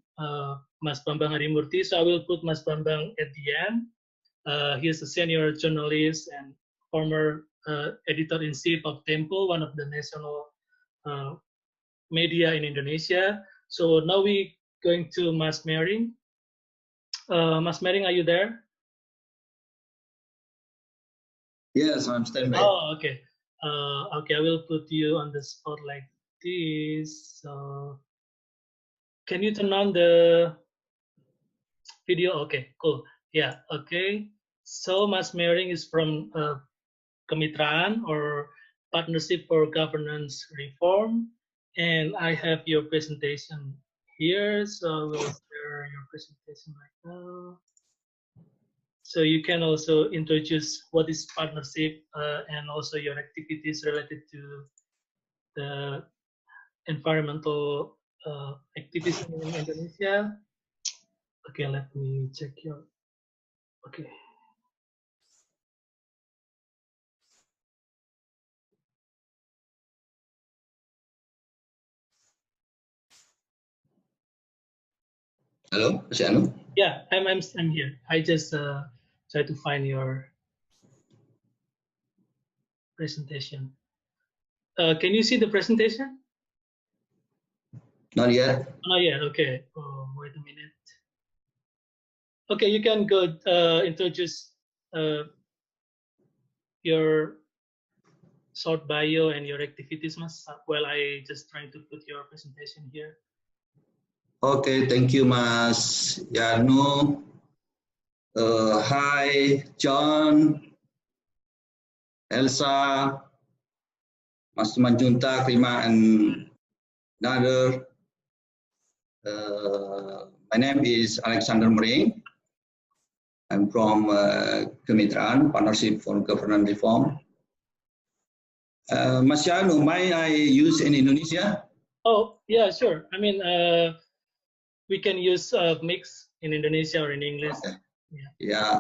Mas Bambang Harimurti. So I will put Mas Bambang at the end. He is a senior journalist and former editor-in-chief of Tempo, one of the national media in Indonesia. So now we going to Mas Mering. Mas Mering, are you there? Yes, I'm standing by. Oh, okay. Okay, I will put you on the spot like this. So can you turn on the video? Okay, cool. Yeah, okay. So Mas Mering is from Kemitraan or Partnership for Governance Reform. And I have your presentation here. So I will share your presentation right now. So you can also introduce what is partnership and also your activities related to the environmental activism in Indonesia. Okay, let me check your, okay. Hello, Mas Anu? Yeah, I'm here. I just try to find your presentation. Can you see the presentation? Not yet. Oh yeah, okay. Oh, wait a minute. Okay, you can go introduce your short bio and your activities, Mas, while I just trying to put your presentation here. Okay, thank you, Mas Yanu. Hi, John, Elsa, Mas Manjunta, Krima, and Nader. My name is Alexander Mering. I'm from Kemitraan, Partnership for Governance Reform. Mas Yanu, may I use in Indonesia? Oh, yeah, sure. I mean, we can use mix in Indonesia or in English. Okay. Yeah. Yeah.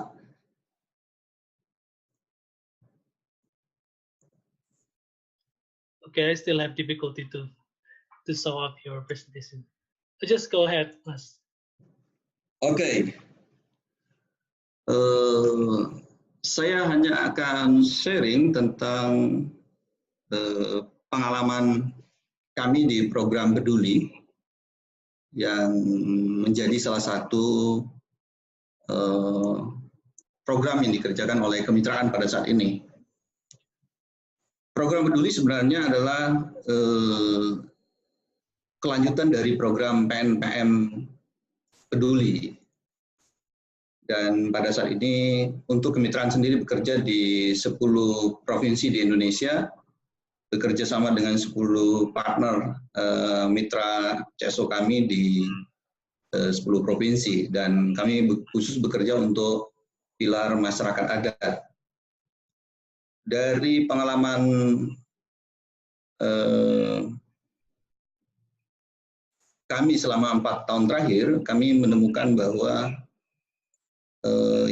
Okay, I still have difficulty to show up your presentation. Just go ahead, Mas. Okay. Saya hanya akan sharing tentang pengalaman kami di program Peduli yang menjadi salah satu program yang dikerjakan oleh kemitraan pada saat ini. Program Peduli sebenarnya adalah kelanjutan dari program PNPM Peduli. Dan pada saat ini untuk kemitraan sendiri bekerja di 10 provinsi di Indonesia, bekerja sama dengan 10 partner mitra CSO kami di 10 provinsi, dan kami khusus bekerja untuk pilar masyarakat adat. Dari pengalaman kami selama 4 tahun terakhir, kami menemukan bahwa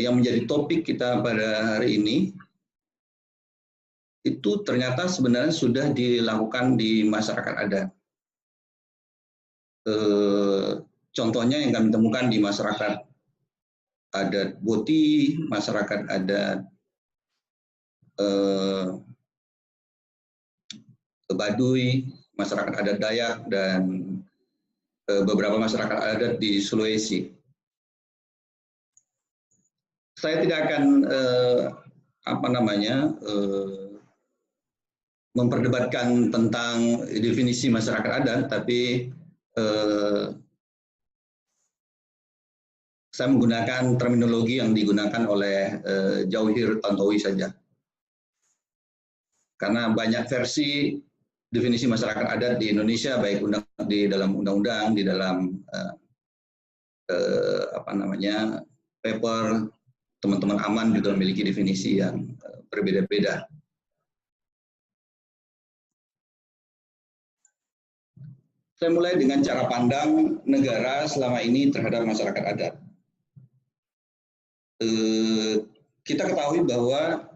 yang menjadi topik kita pada hari ini itu ternyata sebenarnya sudah dilakukan di masyarakat adat. Contohnya yang kami temukan di masyarakat adat Boti, masyarakat adat Baduy, masyarakat adat Dayak, dan beberapa masyarakat adat di Sulawesi. Saya tidak akan memperdebatkan tentang definisi masyarakat adat, tapi saya menggunakan terminologi yang digunakan oleh Jauhir Tantowi saja. Karena banyak versi definisi masyarakat adat di Indonesia, baik di dalam undang-undang, di dalam paper, teman-teman aman juga memiliki definisi yang berbeda-beda. Saya mulai dengan cara pandang negara selama ini terhadap masyarakat adat. Kita ketahui bahwa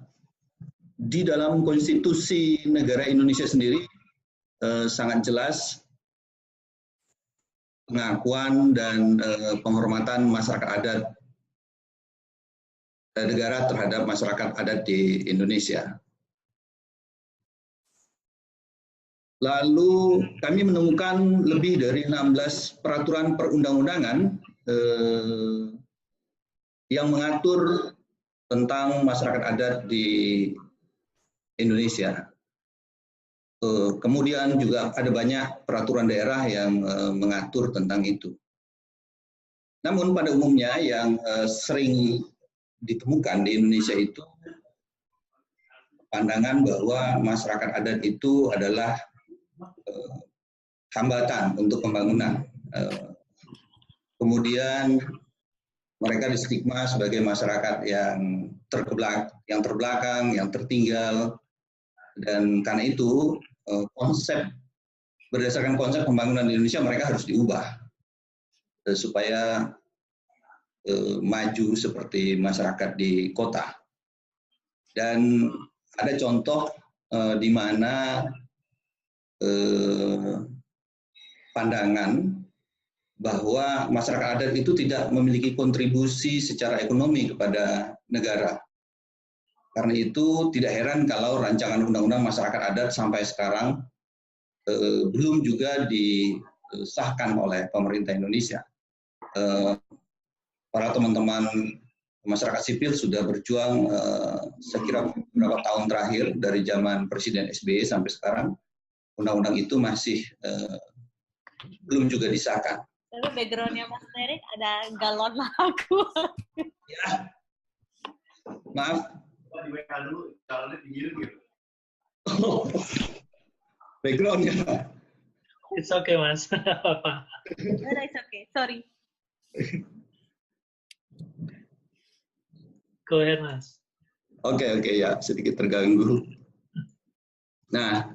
di dalam konstitusi negara Indonesia sendiri sangat jelas pengakuan dan penghormatan masyarakat adat negara terhadap masyarakat adat di Indonesia. Lalu kami menemukan lebih dari 16 peraturan perundang-undangan yang mengatur tentang masyarakat adat di Indonesia. Kemudian juga ada banyak peraturan daerah yang mengatur tentang itu. Namun pada umumnya yang sering ditemukan di Indonesia itu pandangan bahwa masyarakat adat itu adalah hambatan untuk pembangunan. Kemudian mereka distigma sebagai masyarakat yang terbelakang, yang tertinggal, dan karena itu berdasarkan konsep pembangunan di Indonesia mereka harus diubah supaya maju seperti masyarakat di kota. Dan ada contoh di mana pandangan bahwa masyarakat adat itu tidak memiliki kontribusi secara ekonomi kepada negara. Karena itu tidak heran kalau rancangan undang-undang masyarakat adat sampai sekarang belum juga disahkan oleh pemerintah Indonesia. Para teman-teman masyarakat sipil sudah berjuang saya kira beberapa tahun terakhir dari zaman Presiden SBY sampai sekarang. Undang-undang itu masih belum juga disahkan. Tapi background-nya Mas Erik ada galon lagu. Ya, maaf. Oh, background-nya. It's okay, Mas. Apa? No, it's okay. Sorry. Go ahead, Mas. Oke, ya, sedikit terganggu. Nah,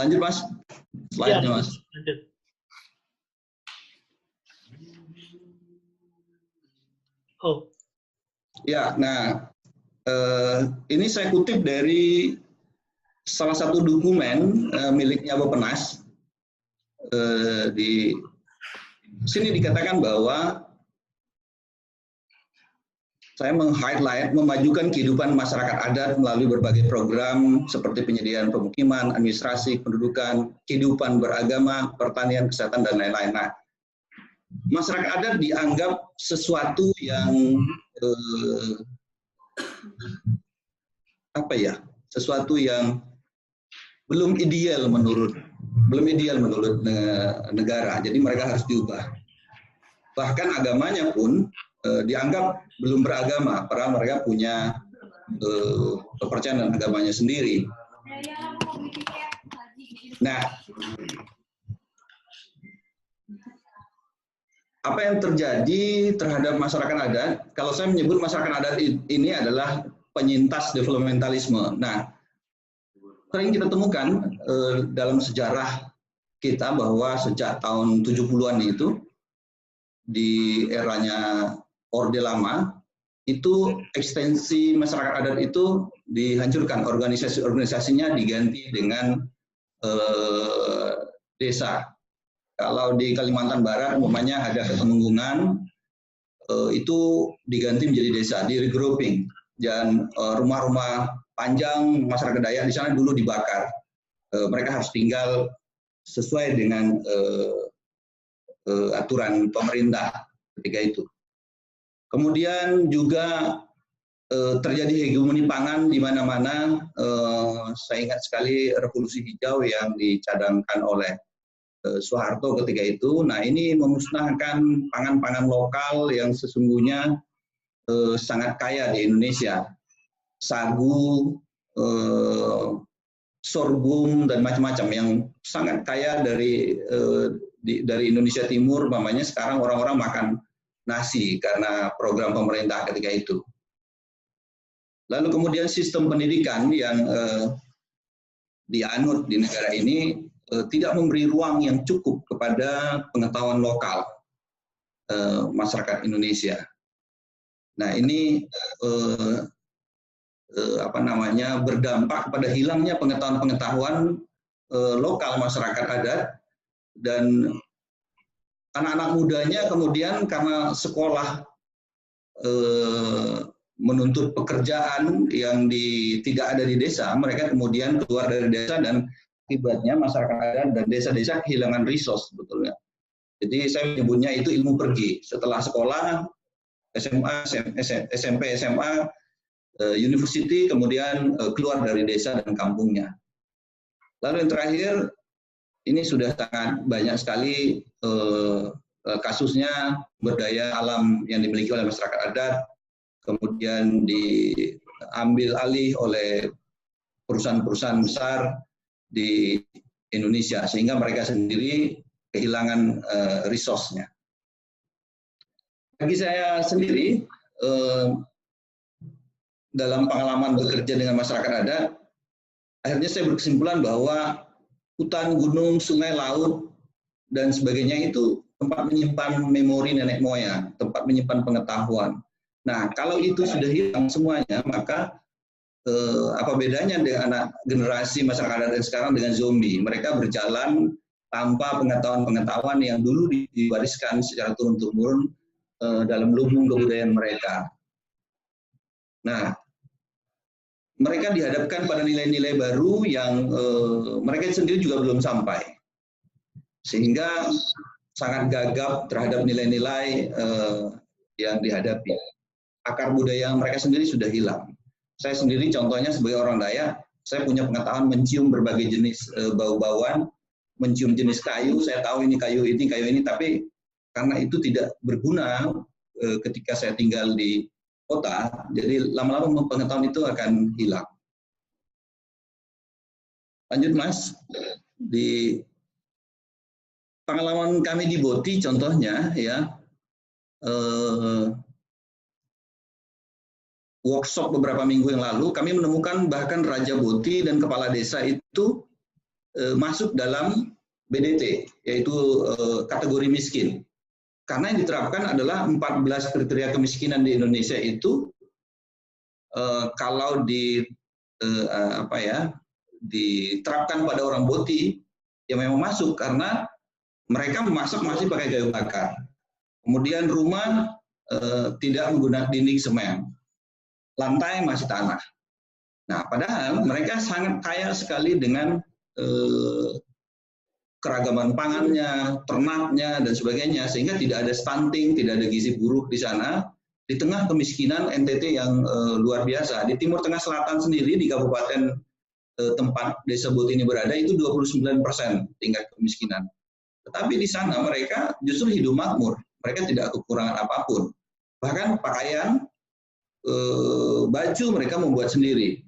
lanjut Mas, slide-nya Mas. Lanjut. Oh. Ya, nah ini saya kutip dari salah satu dokumen miliknya Bappenas. Di sini dikatakan bahwa saya meng-highlight memajukan kehidupan masyarakat adat melalui berbagai program seperti penyediaan pemukiman, administrasi, pendudukan, kehidupan beragama, pertanian, kesehatan, dan lain-lain. Nah, masyarakat adat dianggap sesuatu yang sesuatu yang belum ideal menurut negara. Jadi mereka harus diubah. Bahkan agamanya pun dianggap belum beragama, padahal mereka punya kepercayaan agamanya sendiri. Nah, apa yang terjadi terhadap masyarakat adat? Kalau saya menyebut masyarakat adat ini adalah penyintas developmentalisme. Nah, sering kita temukan dalam sejarah kita bahwa sejak tahun 70-an itu, di eranya Orde Lama, itu ekstensi masyarakat adat itu dihancurkan, organisasi-organisasinya diganti dengan desa. Kalau di Kalimantan Barat, umpamanya ada ketemenggungan, itu diganti menjadi desa, di regrouping. Dan rumah-rumah panjang masyarakat Dayak di sana dulu dibakar. Mereka harus tinggal sesuai dengan aturan pemerintah ketika itu. Kemudian juga terjadi hegemoni pangan di mana-mana. Saya ingat sekali revolusi hijau yang dicadangkan oleh Soeharto ketika itu. Nah, ini memusnahkan pangan-pangan lokal yang sesungguhnya sangat kaya di Indonesia. Sagu, sorghum, dan macam-macam yang sangat kaya dari Indonesia Timur. Umpamanya sekarang orang-orang makan nasi karena program pemerintah ketika itu. Lalu kemudian sistem pendidikan yang dianut di negara ini tidak memberi ruang yang cukup kepada pengetahuan lokal masyarakat Indonesia. Nah, ini berdampak pada hilangnya pengetahuan-pengetahuan lokal masyarakat adat, dan anak-anak mudanya kemudian karena sekolah menuntut pekerjaan yang tidak ada di desa, mereka kemudian keluar dari desa, dan akibatnya masyarakat adat dan desa-desa kehilangan resource sebetulnya. Jadi saya menyebutnya itu ilmu pergi. Setelah sekolah, SMA, SMP, SMA, university, kemudian keluar dari desa dan kampungnya. Lalu yang terakhir, ini sudah sangat banyak sekali kasusnya, berdaya alam yang dimiliki oleh masyarakat adat, kemudian diambil alih oleh perusahaan-perusahaan besar di Indonesia, sehingga mereka sendiri kehilangan resource-nya. Bagi saya sendiri, dalam pengalaman bekerja dengan masyarakat adat, akhirnya saya berkesimpulan bahwa hutan, gunung, sungai, laut, dan sebagainya itu tempat menyimpan memori nenek moyang, tempat menyimpan pengetahuan. Nah, kalau itu sudah hilang semuanya, maka apa bedanya dengan anak generasi masyarakat adat sekarang dengan zombie? Mereka berjalan tanpa pengetahuan-pengetahuan yang dulu diwariskan secara turun-temurun dalam lumbung kebudayaan mereka. Nah, mereka dihadapkan pada nilai-nilai baru yang mereka sendiri juga belum sampai, sehingga sangat gagap terhadap nilai-nilai yang dihadapi. Akar budaya mereka sendiri sudah hilang. Saya sendiri contohnya sebagai orang Dayak, saya punya pengetahuan mencium berbagai jenis bau-bauan, mencium jenis kayu, saya tahu ini kayu ini, tapi karena itu tidak berguna ketika saya tinggal di kota, jadi lama-lama pengetahuan itu akan hilang. Lanjut Mas, di pengalaman kami di Boti contohnya ya, workshop beberapa minggu yang lalu, kami menemukan bahkan Raja Boti dan Kepala Desa itu masuk dalam BDT, yaitu kategori miskin. Karena yang diterapkan adalah 14 kriteria kemiskinan di Indonesia itu, kalau diterapkan pada orang Boti, ya memang masuk, karena mereka memasak masih pakai kayu bakar. Kemudian rumah tidak menggunakan dinding semen. Lantai masih tanah. Nah, padahal mereka sangat kaya sekali dengan keragaman pangannya, ternaknya, dan sebagainya, sehingga tidak ada stunting, tidak ada gizi buruk di sana, di tengah kemiskinan NTT yang luar biasa. Di Timur Tengah Selatan sendiri, di kabupaten tempat desa Boti ini berada, itu 29% tingkat kemiskinan. Tetapi di sana mereka justru hidup makmur, mereka tidak kekurangan apapun. Bahkan pakaian, baju mereka membuat sendiri,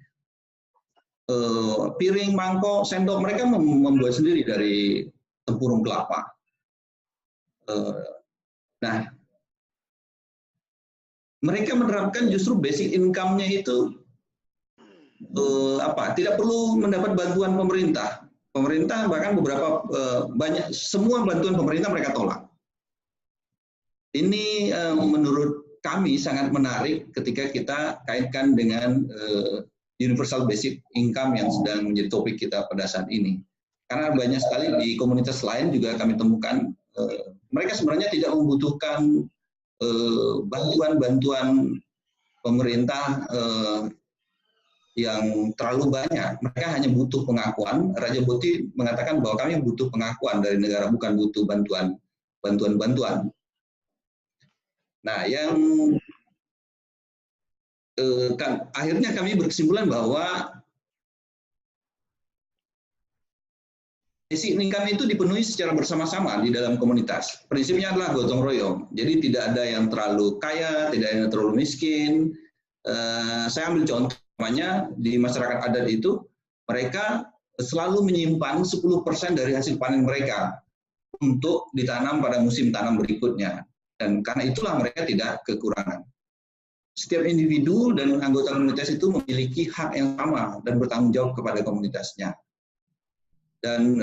piring, mangkok, sendok mereka membuat sendiri dari tempurung kelapa. Nah, mereka menerapkan justru basic income-nya itu tidak perlu mendapat bantuan pemerintah. Pemerintah bahkan beberapa banyak semua bantuan pemerintah mereka tolak. Ini menurut kami sangat menarik ketika kita kaitkan dengan universal basic income yang sedang menjadi topik kita pada saat ini. Karena banyak sekali di komunitas lain juga kami temukan mereka sebenarnya tidak membutuhkan bantuan-bantuan pemerintah yang terlalu banyak. Mereka hanya butuh pengakuan. Raja Boti mengatakan bahwa kami butuh pengakuan dari negara, bukan butuh bantuan. Nah, yang akhirnya kami berkesimpulan bahwa basic income itu dipenuhi secara bersama-sama di dalam komunitas. Prinsipnya adalah gotong royong. Jadi tidak ada yang terlalu kaya, tidak ada yang terlalu miskin. Saya ambil contoh, namanya di masyarakat adat itu mereka selalu menyimpan 10% dari hasil panen mereka untuk ditanam pada musim tanam berikutnya. Dan karena itulah mereka tidak kekurangan. Setiap individu dan anggota komunitas itu memiliki hak yang sama dan bertanggung jawab kepada komunitasnya. Dan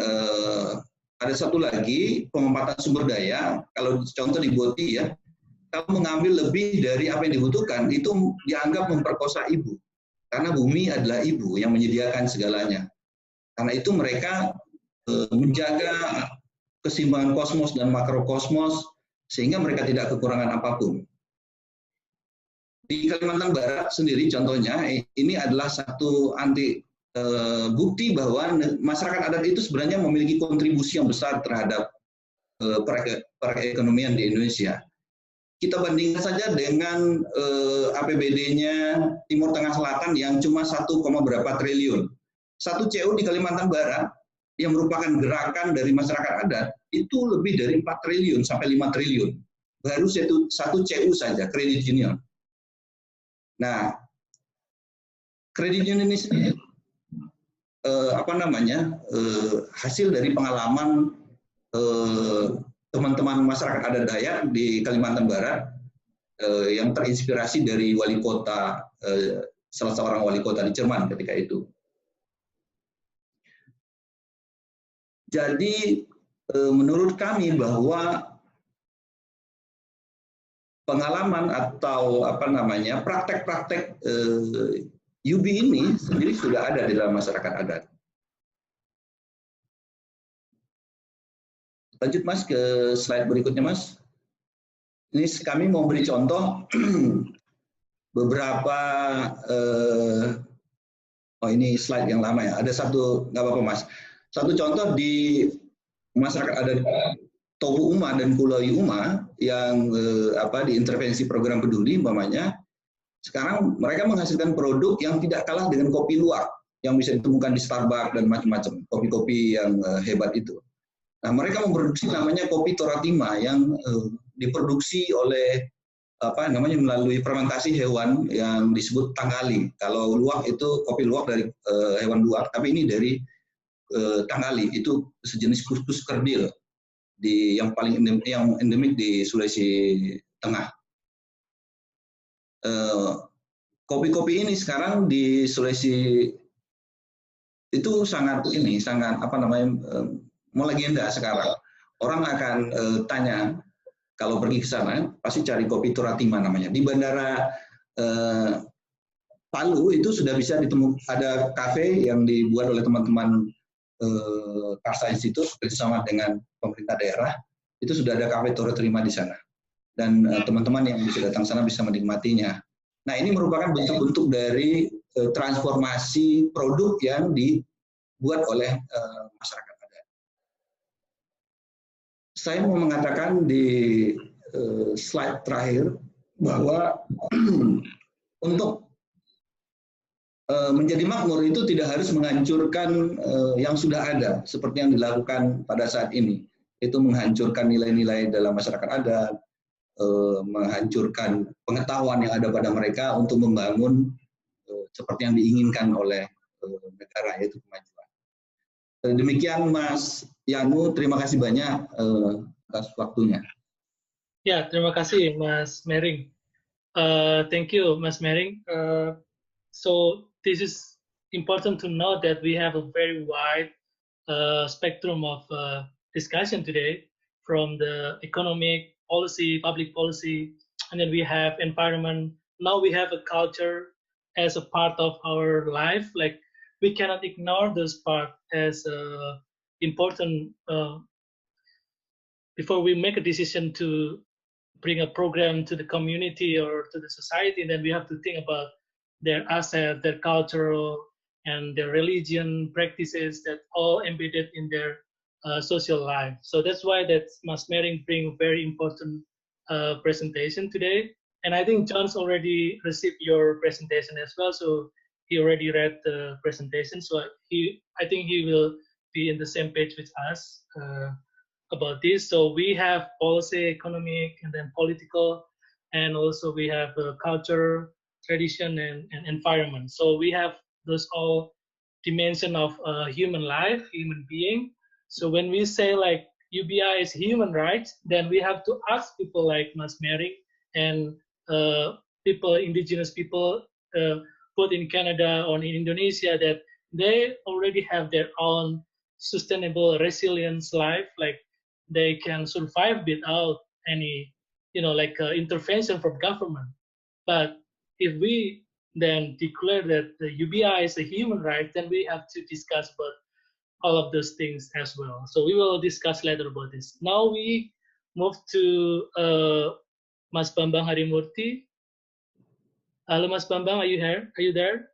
ada satu lagi, pengempatan sumber daya. Kalau contoh di Boti ya, kalau mengambil lebih dari apa yang dibutuhkan, itu dianggap memperkosa ibu. Karena bumi adalah ibu yang menyediakan segalanya. Karena itu mereka menjaga keseimbangan kosmos dan makrokosmos, sehingga mereka tidak kekurangan apapun. Di Kalimantan Barat sendiri contohnya, ini adalah satu bukti bahwa masyarakat adat itu sebenarnya memiliki kontribusi yang besar terhadap perekonomian di Indonesia. Kita bandingkan saja dengan APBD-nya Timur Tengah Selatan yang cuma 1, berapa triliun. Satu CU di Kalimantan Barat yang merupakan gerakan dari masyarakat adat itu lebih dari 4 triliun sampai 5 triliun. Baru satu CU saja, kredit union. Nah, kredit union ini sendiri hasil dari pengalaman teman-teman masyarakat adat Dayak di Kalimantan Barat yang terinspirasi dari wali kota, salah seorang wali kota di Jerman ketika itu. Jadi menurut kami bahwa pengalaman atau praktek-praktek UB ini sendiri sudah ada di dalam masyarakat adat. Lanjut Mas ke slide berikutnya Mas. Ini kami mau beri contoh beberapa, ini slide yang lama ya. Ada satu, nggak apa-apa Mas. Satu contoh di masyarakat adat Tobu Uma dan Kulai Uma yang diintervensi program peduli umpamanya, sekarang mereka menghasilkan produk yang tidak kalah dengan kopi luwak yang bisa ditemukan di Starbucks dan macam-macam, kopi-kopi yang hebat itu. Nah, mereka memproduksi namanya kopi Toratima yang diproduksi oleh melalui fermentasi hewan yang disebut tanggali. Kalau luwak itu kopi luwak dari hewan luwak, tapi ini dari tanggali, itu sejenis kus-kus kerdil yang paling endemik di Sulawesi Tengah. Kopi-kopi ini sekarang di Sulawesi itu sangat melegenda sekarang. Orang akan tanya kalau pergi ke sana pasti cari kopi Toratima namanya. Di bandara Palu itu sudah bisa ditemukan, ada kafe yang dibuat oleh teman-teman Karsa Institute bersama dengan pemerintah daerah. Itu sudah ada kafe Toratima di sana. Dan teman-teman yang bisa datang sana bisa menikmatinya. Nah, ini merupakan bentuk-bentuk dari transformasi produk yang dibuat oleh masyarakat. Saya mau mengatakan di slide terakhir bahwa untuk menjadi makmur itu tidak harus menghancurkan yang sudah ada seperti yang dilakukan pada saat ini. Itu menghancurkan nilai-nilai dalam masyarakat adat, menghancurkan pengetahuan yang ada pada mereka untuk membangun seperti yang diinginkan oleh negara, yaitu kemajuan. Demikian Mas Yanu, terima kasih banyak atas waktunya. Ya, terima kasih Mas Mering. Thank you, Mas Mering. So this is important to note that we have a very wide spectrum of discussion today, from the economic policy, public policy, and then we have environment. Now we have a culture as a part of our life. Like, we cannot ignore this part as important before we make a decision to bring a program to the community or to the society. Then we have to think about their asset, their cultural and their religion practices that all embedded in their social life. So that's why that Mas Mering bring very important presentation today. And I think John's already received your presentation as well. So he already read the presentation. So I think he will be in the same page with us about this. So we have policy, economic, and then political, and also we have culture, tradition, and environment. So we have those all dimension of human life, human being. So when we say like UBI is human rights, then we have to ask people like Mas Mary and people, indigenous people, both in Canada or in Indonesia, that they already have their own sustainable resilience life, like they can survive without any, like intervention from government. But if we then declare that the UBI is a human right, then we have to discuss about all of those things as well. So we will discuss later about this. Now we move to Mas Bambang Harimurti. Hello, Mas Bambang, are you here? Are you there?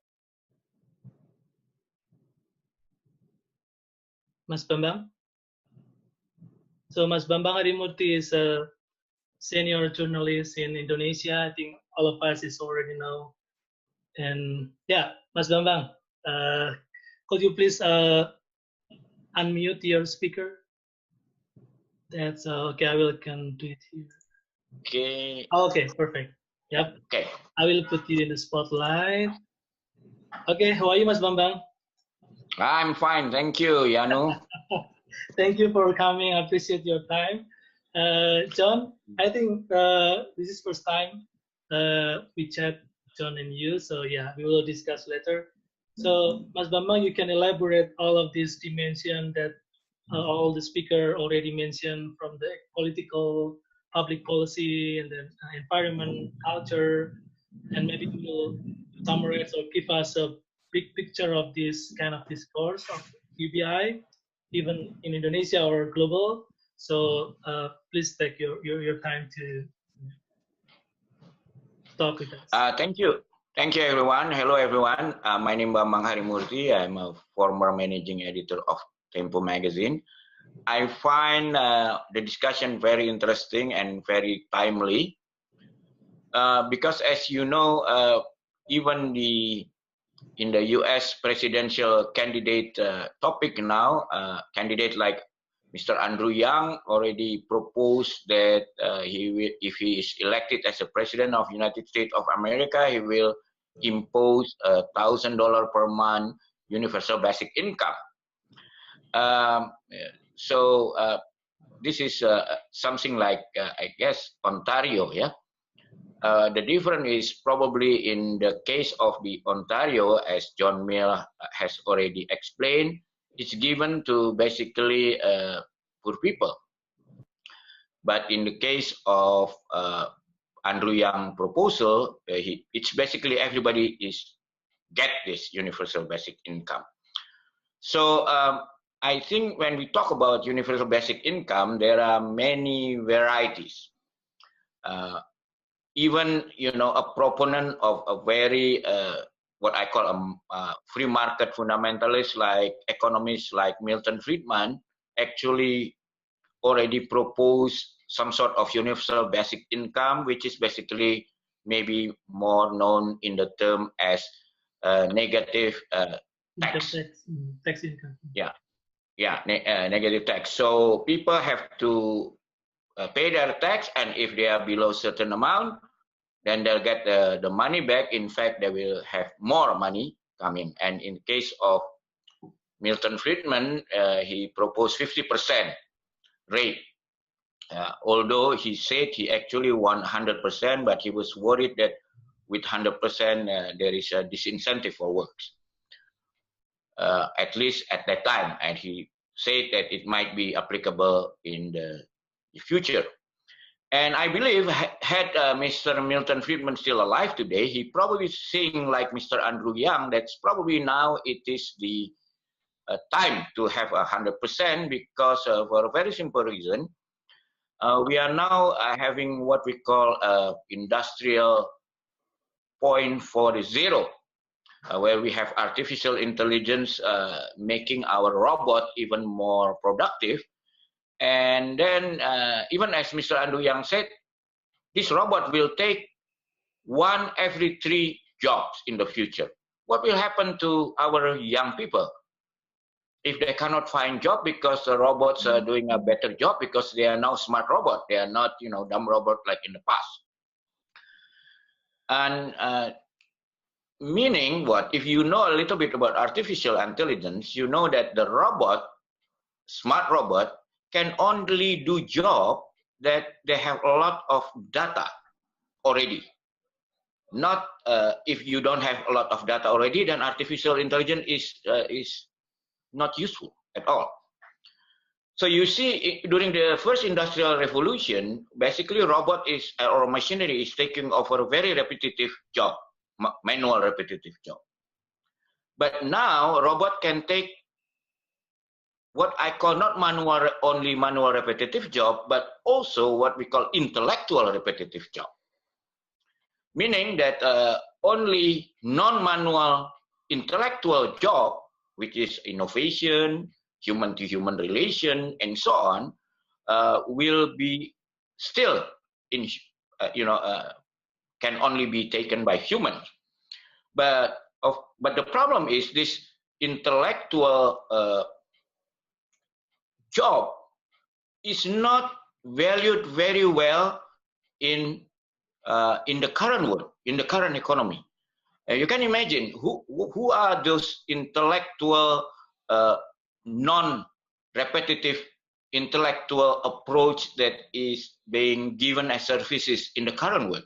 Mas Bambang? So Mas Bambang Harimurti is a senior journalist in Indonesia. I think all of us is already know. And yeah, Mas Bambang, could you please unmute your speaker? That's okay. I will can do it here. Okay. Okay, perfect. Yep. Okay. I will put you in the spotlight. Okay, how are you, Mas Bambang? I'm fine, thank you, Yanu. Thank you for coming. I appreciate your time. John, I think this is first time we chat, John and you. So yeah, we will discuss later. So Mas Bambang, you can elaborate all of these dimension that all the speaker already mentioned, from the political, public policy, and then environment, culture, and maybe you will summarize or give us a big picture of this kind of discourse of UBI, even in Indonesia or global. So please take your time to talk with us. Thank you. Thank you, everyone. Hello, everyone. My name is Bambang Harimurti. I'm a former managing editor of Tempo magazine. I find the discussion very interesting and very timely because, as you know, even in the U.S. presidential candidate topic now, candidate like Mr. Andrew Yang already proposed that if he is elected as a president of United States of America, he will impose $1,000 per month universal basic income. So this is something like, I guess, Ontario, yeah? The difference is probably in the case of the Ontario, as John Mill has already explained, it's given to basically poor people. But in the case of Andrew Yang proposal, it's basically everybody get this universal basic income. So I think when we talk about universal basic income, there are many varieties. Even, you know, a proponent of a very what I call a free market fundamentalist, like economists like Milton Friedman, actually already proposed some sort of universal basic income, which is basically maybe more known in the term as negative tax. Tax income. Yeah, negative tax. So people have to pay their tax, and if they are below certain amount, then they'll get the money back. In fact, they will have more money coming. And in case of Milton Friedman, he proposed 50% rate Although he said he actually won 100%, but he was worried that with 100% there is a disincentive for works. At least at that time, and he said that it might be applicable in the future. And I believe had Mr. Milton Friedman still alive today, he probably saying like Mr. Andrew Yang, that's probably now it is the time to have 100%, because for a very simple reason, we are now having what we call industrial 0.40, where we have artificial intelligence making our robot even more productive. And then, even as Mr. Andrew Yang said, this robot will take 1 every 3 jobs in the future. What will happen to our young people if they cannot find job because the robots are doing a better job because they are now smart robot? They are not, you know, dumb robot like in the past. And meaning what? If you know a little bit about artificial intelligence, you know that the robot, smart robot, can only do job that they have a lot of data already. Not if you don't have a lot of data already, then artificial intelligence is not useful at all. So you see, during the first industrial revolution, basically robot is or machinery is taking over a very repetitive job, manual repetitive job. But now robot can take what I call not only manual repetitive job, but also what we call intellectual repetitive job. Meaning that only non-manual intellectual job, which is innovation, human-to-human relation, and so on, will be still in, can only be taken by humans. But the problem is this intellectual job is not valued very well in the current world, in the current economy. You can imagine who are those intellectual, non-repetitive intellectual approach that is being given as services in the current world.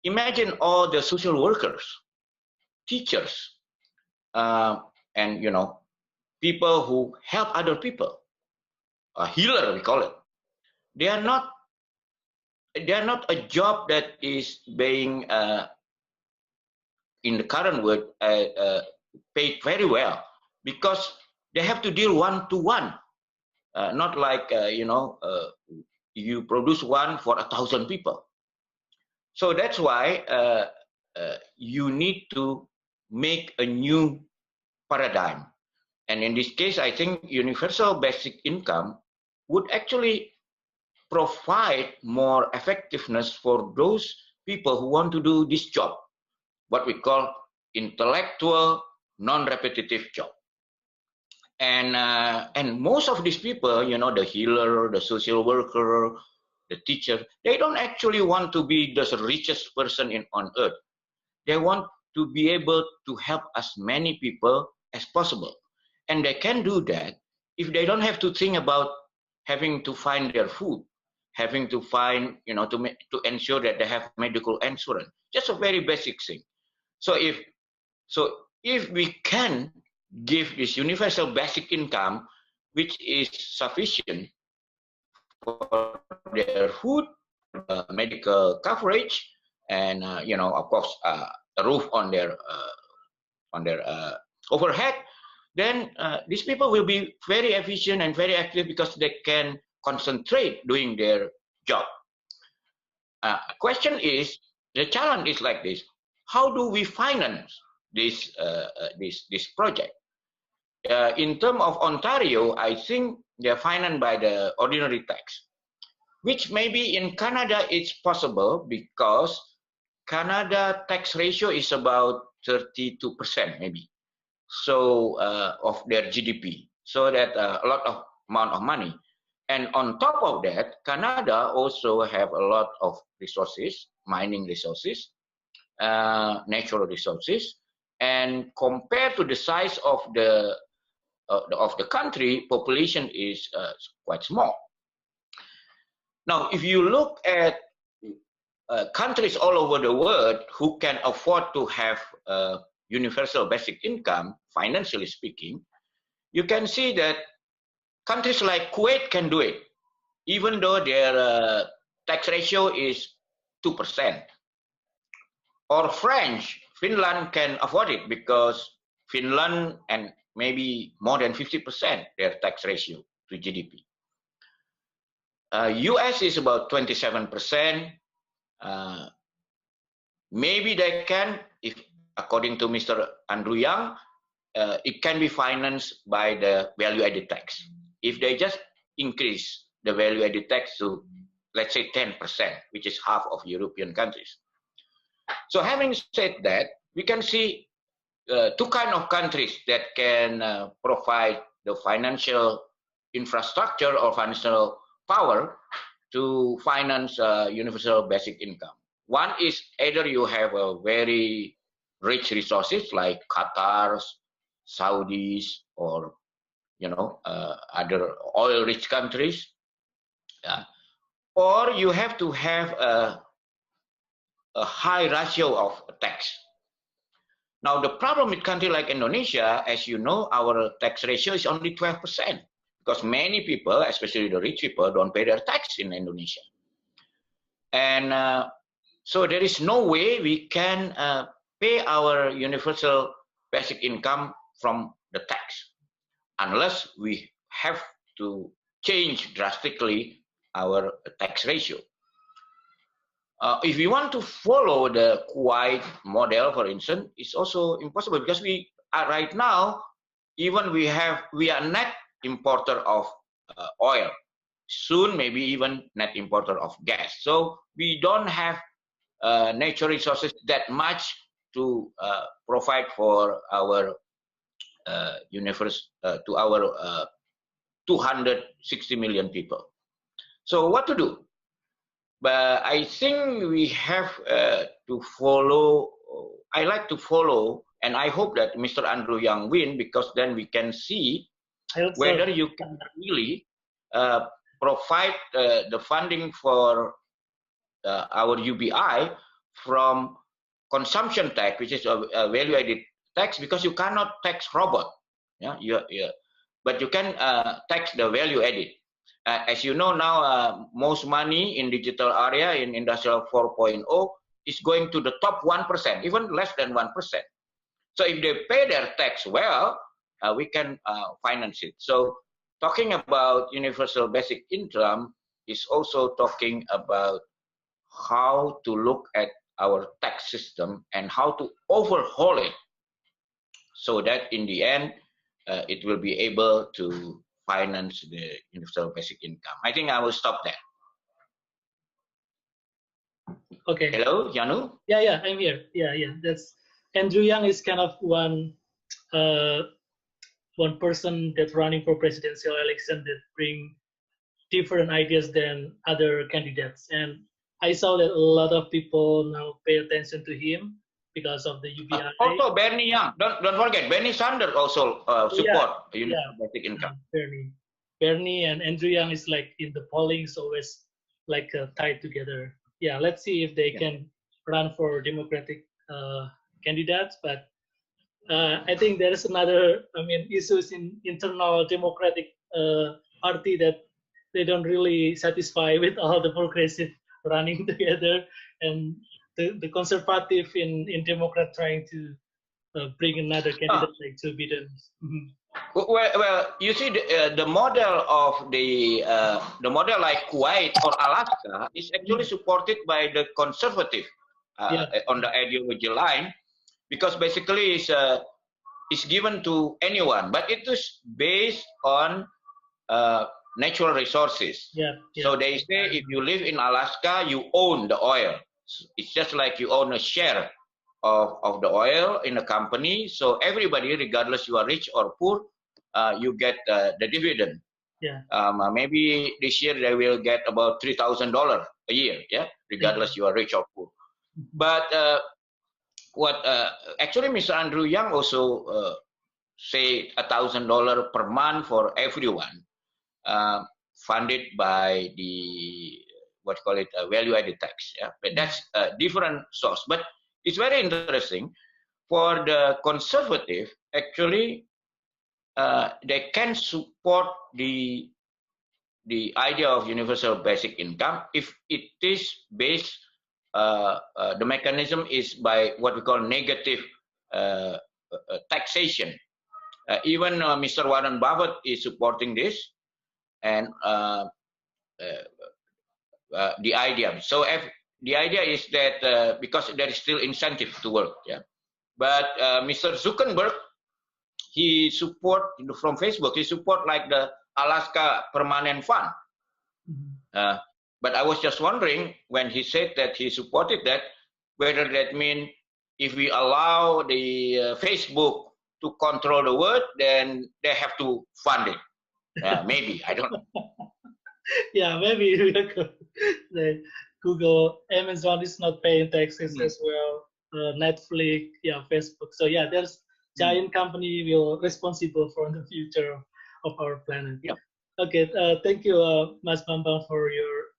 Imagine all the social workers, teachers, and people who help other people, a healer we call it. They are not a job that is being in the current world paid very well, because they have to deal one-to-one, not like you produce one for 1,000 people. So that's why you need to make a new paradigm. And in this case, I think universal basic income would actually provide more effectiveness for those people who want to do this job, what we call intellectual, non-repetitive job. And most of these people, the healer, the social worker, the teacher, they don't actually want to be the richest person on earth. They want to be able to help as many people as possible. And they can do that if they don't have to think about having to find their food, having to find, to ensure that they have medical insurance. Just a very basic thing. So if we can give this universal basic income, which is sufficient for their food, medical coverage, and of course a roof on their overhead, then these people will be very efficient and very active because they can concentrate doing their job. Question is, the challenge is like this: how do we finance this project? In terms of Ontario, I think they are financed by the ordinary tax, which maybe in Canada it's possible because Canada tax ratio is about 32% maybe, so of their GDP, so that a lot of amount of money. And on top of that, Canada also have a lot of resources, mining resources, natural resources, and compared to the size of the country, population is quite small. Now, if you look at countries all over the world who can afford to have universal basic income, financially speaking, you can see that countries like Kuwait can do it, even though their tax ratio is 2%. Or French, Finland can afford it because Finland and maybe more than 50% their tax ratio to GDP. US is about 27%. Maybe they can, if according to Mr. Andrew Yang, it can be financed by the value-added tax. If they just increase the value-added tax to, let's say, 10%, which is half of European countries. So having said that, we can see two kinds of countries that can provide the financial infrastructure or financial power to finance universal basic income. One is either you have a very rich resources like Qatar, Saudis, or other oil-rich countries, or you have to have a high ratio of tax. Now, the problem with country like Indonesia, as you know, our tax ratio is only 12%, because many people, especially the rich people, don't pay their tax in Indonesia. And so there is no way we can pay our universal basic income from the tax, unless we have to change drastically our tax ratio. If we want to follow the Kuwait model, for instance, it's also impossible because we are right now, even we are net importer of oil. Soon, maybe even net importer of gas. So we don't have natural resources that much to provide for our universe, to our 260 million people. So what to do? But I think we have to follow, I like to follow, and I hope that Mr. Andrew Yang win, because then we can see whether you can really provide the funding for our UBI from consumption tax, which is a value-added tax, because you cannot tax robot, but you can tax the value-added. As you know now, most money in digital area in Industrial 4.0 is going to the top 1%, even less than 1%. So if they pay their tax well, we can finance it. So talking about universal basic income is also talking about how to look at our tax system and how to overhaul it so that in the end, it will be able to finance the universal basic income. I think I will stop there. Okay. Hello, Janu? Yeah, I'm here. Yeah. That's Andrew Yang is kind of one person that's running for presidential election that bring different ideas than other candidates. And I saw that a lot of people now pay attention to him because of the UBI. Also, Bernie Yang. Don't forget, Bernie Sanders also support universal basic income. Bernie and Andrew Yang is like in the polling, so always like tied together. Yeah, let's see if they can run for Democratic candidates. But I think there is another, issues in internal Democratic party that they don't really satisfy with all the progressive running together, and the conservative in Democrat trying to bring another candidate like Joe Biden. Well, you see, the model of the model like Kuwait or Alaska is actually supported by the conservative on the ideology line, because basically it's given to anyone, but it is based on natural resources. So they say if you live in Alaska, you own the oil. It's just like you own a share of the oil in a company. So everybody, regardless you are rich or poor, you get the dividend. Maybe this year they will get about $3,000 a year, regardless you are rich or poor. But what actually Mr. Andrew Yang also say $1,000 per month for everyone, funded by the what you call it, value-added tax. Yeah, but that's a different source. But it's very interesting for the conservative. Actually, they can support the idea of universal basic income if it is based. The mechanism is by what we call negative taxation. Even Mr. Warren Buffett is supporting this, and the idea. So the idea is that because there is still incentive to work, yeah. But Mr. Zuckerberg, he support from Facebook. He support like the Alaska Permanent Fund. But I was just wondering when he said that he supported that, whether that mean if we allow the Facebook to control the world, then they have to fund it. Maybe, I don't know. Yeah, maybe the Google, Amazon is not paying taxes as well. Netflix, yeah, Facebook. So yeah, there's giant company will responsible for the future of our planet. Yep. Okay, thank you, Mas Bambang, for your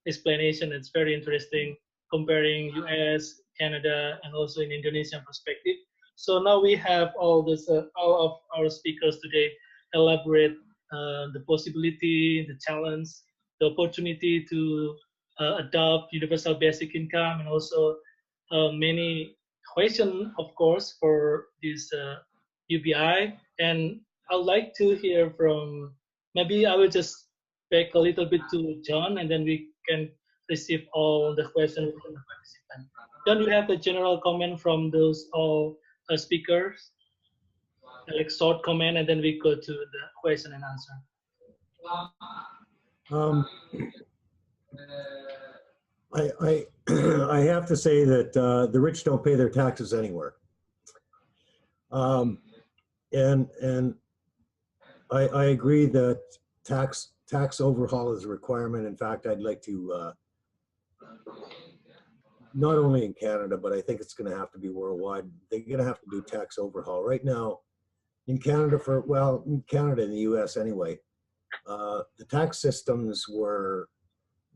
explanation. It's very interesting comparing US, Canada, and also in Indonesian perspective. So now we have all of our speakers today elaborate the possibility, the challenge, the opportunity to adopt universal basic income, and also many questions, of course, for this UBI. And I'd like to hear from, maybe I will just back a little bit to John, and then we can receive all the questions from the participants. John, you have a general comment from those all speakers? Like short comment, and then we go to the question and answer. I have to say that the rich don't pay their taxes anywhere, and I agree that tax overhaul is a requirement. In fact, I'd like to not only in Canada, but I think it's going to have to be worldwide. They're going to have to do tax overhaul right now. In Canada, in Canada and the US anyway, the tax systems were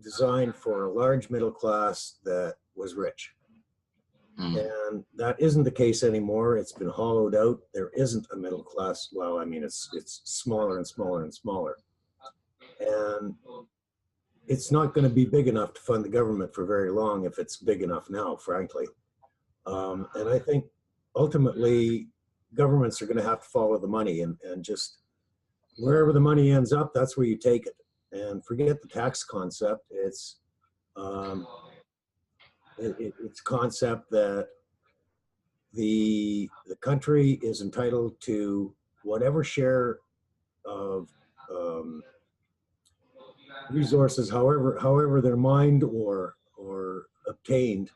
designed for a large middle class that was rich. And that isn't the case anymore. It's been hollowed out. There isn't a middle class. Well, I mean, it's smaller and smaller and smaller. And it's not going to be big enough to fund the government for very long if it's big enough now, frankly. And I think ultimately, governments are going to have to follow the money and just wherever the money ends up, that's where you take it. And forget the tax concept. It's concept that the country is entitled to whatever share of resources, however they're mined or obtained.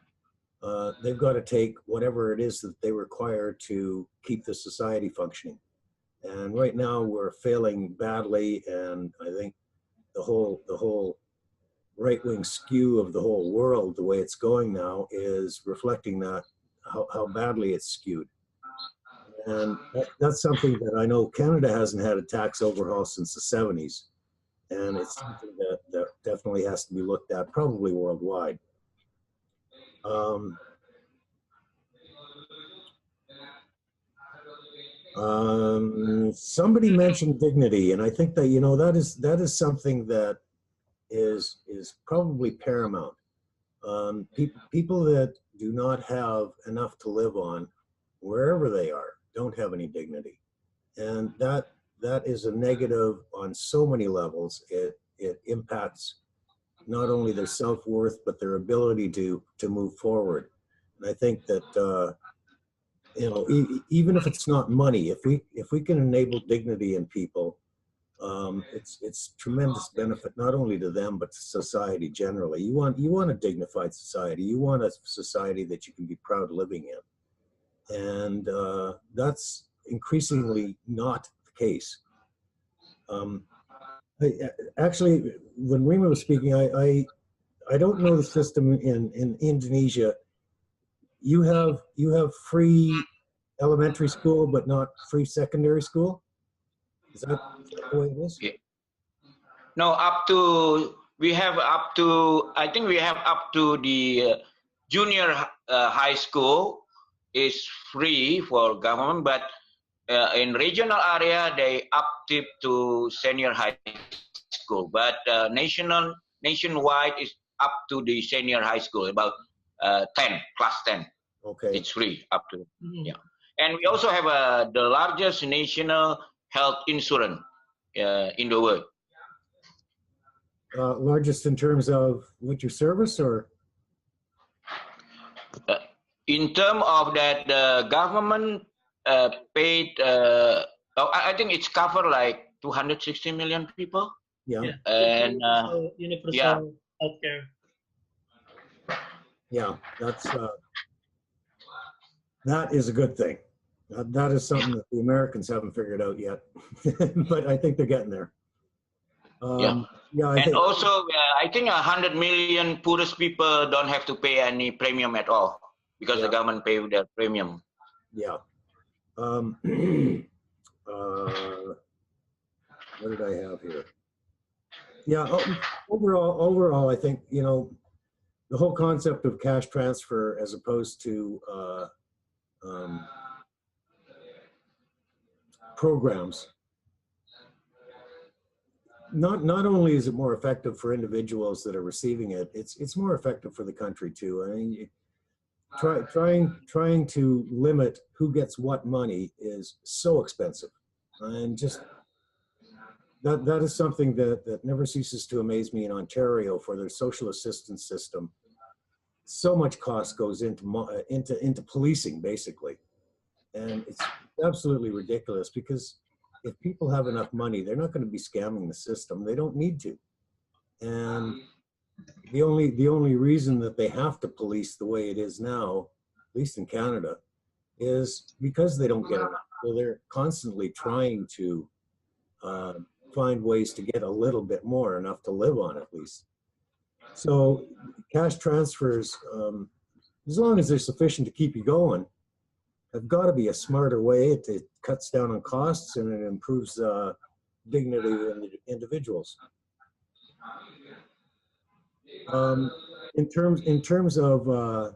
They've got to take whatever it is that they require to keep the society functioning. And right now we're failing badly, and I think the whole right-wing skew of the whole world, the way it's going now, is reflecting that, how badly it's skewed. And that's something that I know Canada hasn't had a tax overhaul since the 70s. And it's something that definitely has to be looked at, probably worldwide. Somebody mentioned dignity, and I think that, you know, that is something that is probably paramount. People that do not have enough to live on, wherever they are, don't have any dignity, and that is a negative on so many levels. It impacts not only their self-worth but their ability to move forward. And I think that you know, even if it's not money, if we can enable dignity in people, it's tremendous benefit not only to them but to society generally. You want a dignified society. You want a society that you can be proud living in, and that's increasingly not the case. Actually, when Rima was speaking, I don't know the system in Indonesia. You have free elementary school, but not free secondary school. Is that the way it is? No, up to we have up to, I think we have up to the junior high school is free for government, but in regional area they up it to senior high school. But nationwide is up to the senior high school, about 10, class 10. Okay. It's free up to, yeah. And we also have the largest national health insurance in the world. Largest in terms of what your service, or? In terms of that, the government paid, I think it's covered like 260 million people. Yeah. And universal healthcare. Yeah, that is a good thing. That is something that the Americans haven't figured out yet, but I think they're getting there. Yeah, I think also, I think 100 million poorest people don't have to pay any premium at all because the government pay their premium. Yeah. What did I have here? Yeah. Overall, I think, you know, the whole concept of cash transfer as opposed to programs. Not only is it more effective for individuals that are receiving it, it's more effective for the country too. I mean, trying to limit who gets what money is so expensive, and just that is something that never ceases to amaze me in Ontario for their social assistance system. So much cost goes into policing, basically, and it's absolutely ridiculous because if people have enough money, they're not going to be scamming the system. They don't need to. And the only reason that they have to police the way it is now, at least in Canada, is because they don't get enough. So they're constantly trying to find ways to get a little bit more, enough to live on at least. So cash transfers, as long as they're sufficient to keep you going, have got to be a smarter way. It cuts down on costs and it improves dignity in individuals. In terms of